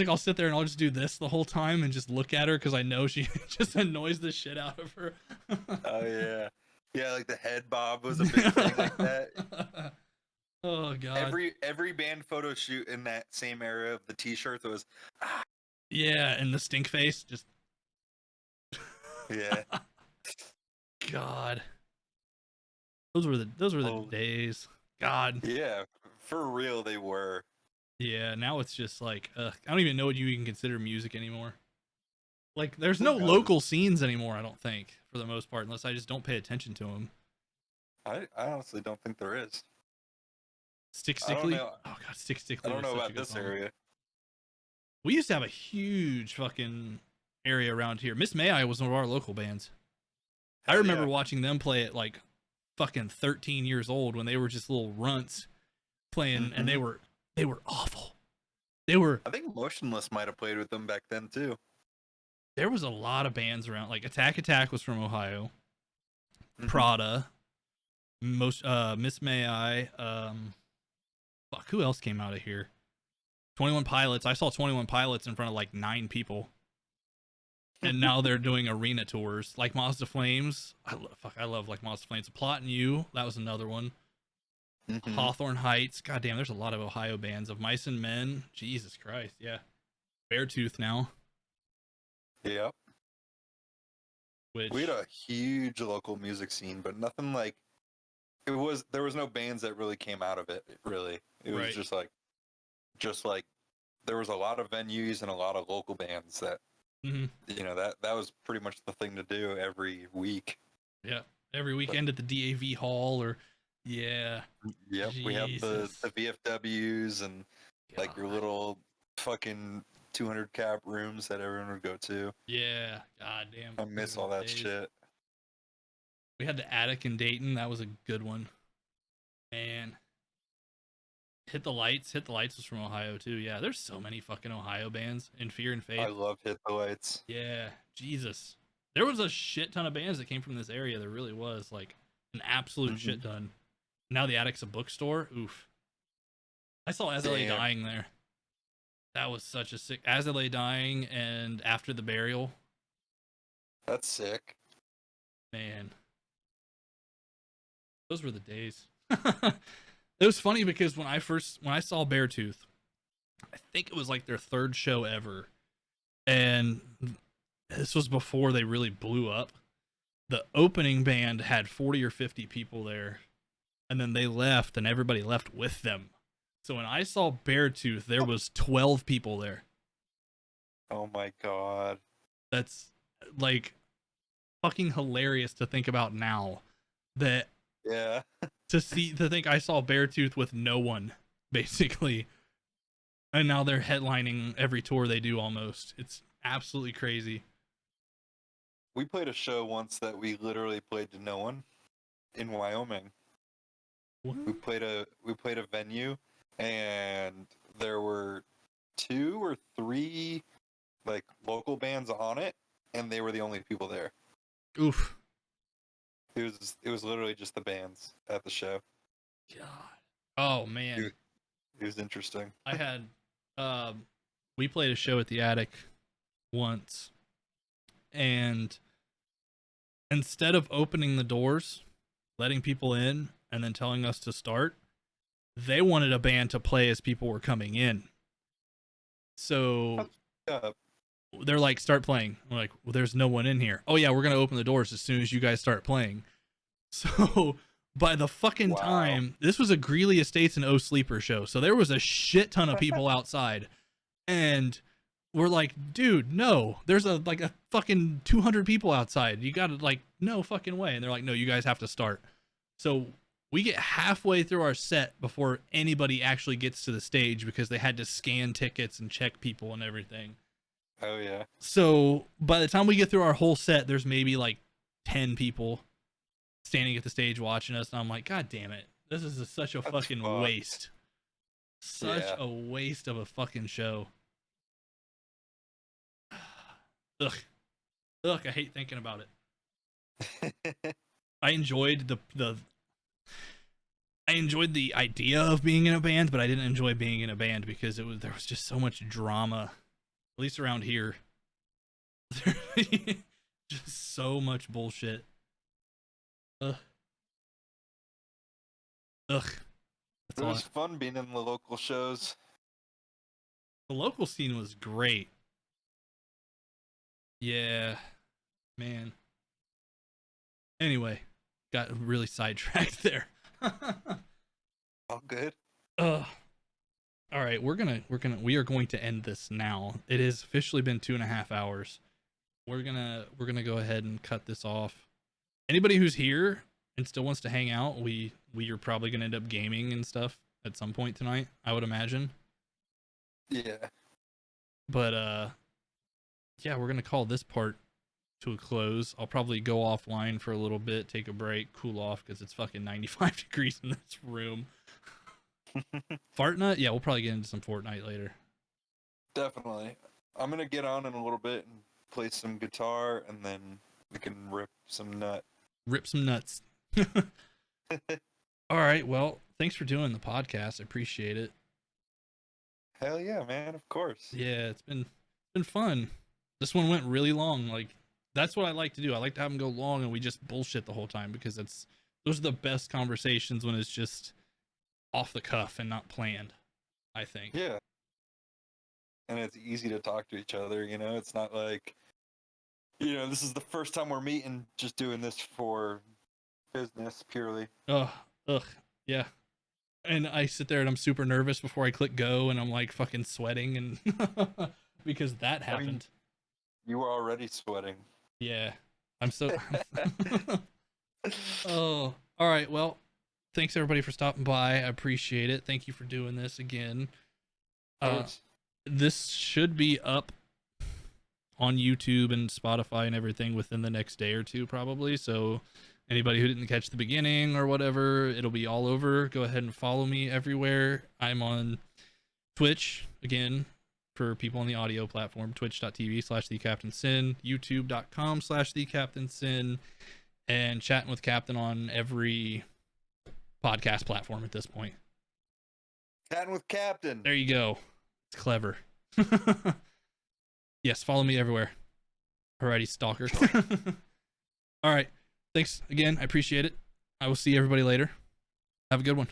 I'll sit there and I'll just do this the whole time and just look at her because I know she just annoys the shit out of her. Oh yeah, yeah. Like the head bob was a big thing like that. Oh god. Every band photo shoot in that same era of the t-shirts was. Yeah, and the stink face just. Yeah. God. Those were the days. God. Yeah, for real they were. Yeah, now it's just like I don't even know what you even consider music anymore. Like, there's no local scenes anymore, I don't think, for the most part, unless I just don't pay attention to them. I honestly don't think there is. Stick Stickly? Oh god, Stick Stickly. I don't know about this area. We used to have a huge fucking area around here. Miss May I was one of our local bands. I remember watching them play at like fucking 13 years old when they were just little runts playing, and they were awful. I think Motionless might have played with them back then too. There was a lot of bands around. Like Attack was from Ohio. Prada, Miss May I, fuck, who else came out of here? 21 Pilots. I saw 21 Pilots in front of like 9 people. And now they're doing arena tours, like Mazda Flames. I love like Mazda Flames. Plot and You, that was another one. Hawthorne Heights. God damn, there's a lot of Ohio bands. Of Mice and Men. Jesus Christ, yeah. Beartooth now. Yep. Which we had a huge local music scene, but nothing like there was no bands that really came out of it. Really, it was just like there was a lot of venues and a lot of local bands that. You know, that was pretty much the thing to do every week. Yeah, every weekend at the DAV hall or Yep, we had the VFWs and like your little fucking 200 cap rooms that everyone would go to. Yeah, goddamn. I miss all that shit. We had the Attic in Dayton. That was a good one. Man. Hit the Lights was from Ohio too. Yeah, there's so many fucking Ohio bands. In Fear and Faith. I love Hit the Lights. Yeah, Jesus. There was a shit ton of bands that came from this area. There really was, like, an absolute shit ton. Now the Attic's a bookstore. Oof. I saw As I Lay Dying there. That was such a sick. As I Lay Dying and After the Burial. That's sick. Man. Those were the days. It was funny because when I saw Beartooth, I think it was like their 3rd show ever, and this was before they really blew up. The opening band had 40 or 50 people there, and then they left, and everybody left with them. So when I saw Beartooth, there was 12 people there. Oh my god. That's like fucking hilarious to think about now. That to think I saw Beartooth with no one, basically, and now they're headlining every tour they do almost. It's absolutely crazy. We played a show once that we literally played to no one in Wyoming. What? We played a venue, and there were 2 or 3 like local bands on it, and they were the only people there. Oof. It was literally just the bands at the show. God. Oh man. It was interesting. I had, we played a show at the Attic once, and instead of opening the doors, letting people in, and then telling us to start, they wanted a band to play as people were coming in. So they're like, start playing. We're like, well, there's no one in here. Oh yeah, we're gonna open the doors as soon as you guys start playing. So by the fucking time, this was a Greeley Estates and O Sleeper show, so there was a shit ton of people outside, and we're like, dude, no, there's a fucking 200 people outside. You gotta, like, no fucking way. And they're like, no, you guys have to start. So we get halfway through our set before anybody actually gets to the stage because they had to scan tickets and check people and everything. Oh yeah. So by the time we get through our whole set, there's maybe like 10 people standing at the stage watching us, and I'm like, God damn it, this is such a fucking waste. Such a waste of a fucking show. Ugh, I hate thinking about it. I enjoyed the idea of being in a band, but I didn't enjoy being in a band because there was just so much drama, at least around here. Just so much bullshit. Ugh. It was fun being in the local shows. The local scene was great. Yeah, man. Anyway, got really sidetracked there. All good. All right, we are going to end this now. It has officially been 2.5 hours. We're gonna go ahead and cut this off. Anybody who's here and still wants to hang out, we are probably gonna end up gaming and stuff at some point tonight, I would imagine. Yeah. But yeah, we're gonna call this part to a close. I'll probably go offline for a little bit, take a break, cool off, because it's fucking 95 degrees in this room. Fortnite? Yeah, we'll probably get into some Fortnite later. Definitely. I'm gonna get on in a little bit and play some guitar, and then we can rip some nuts. All right, well, thanks for doing the podcast. I appreciate it. Hell yeah, man, of course. Yeah, it's been fun. This one went really long. Like, that's what I like to do. I like to have them go long and we just bullshit the whole time, because those are the best conversations, when it's just off the cuff and not planned, I think. Yeah. And it's easy to talk to each other, you know? It's not like, you know, this is the first time we're meeting, just doing this for business purely. Ugh, yeah. And I sit there and I'm super nervous before I click go, and I'm like fucking sweating, and because that happened. I mean, you were already sweating. Yeah. I'm so Oh, all right. Well, thanks everybody for stopping by. I appreciate it. Thank you for doing this again. This should be up on YouTube and Spotify and everything within the next day or two, probably. So anybody who didn't catch the beginning or whatever, it'll be all over. Go ahead and follow me everywhere. I'm on Twitch, again, for people on the audio platform, twitch.tv/thecaptainsin, youtube.com/thecaptainsin, and Chatting with Captain on every podcast platform at this point. Chatting with Captain. There you go. It's clever. Yes, follow me everywhere. Alrighty, stalker. All right. Thanks again. I appreciate it. I will see everybody later. Have a good one.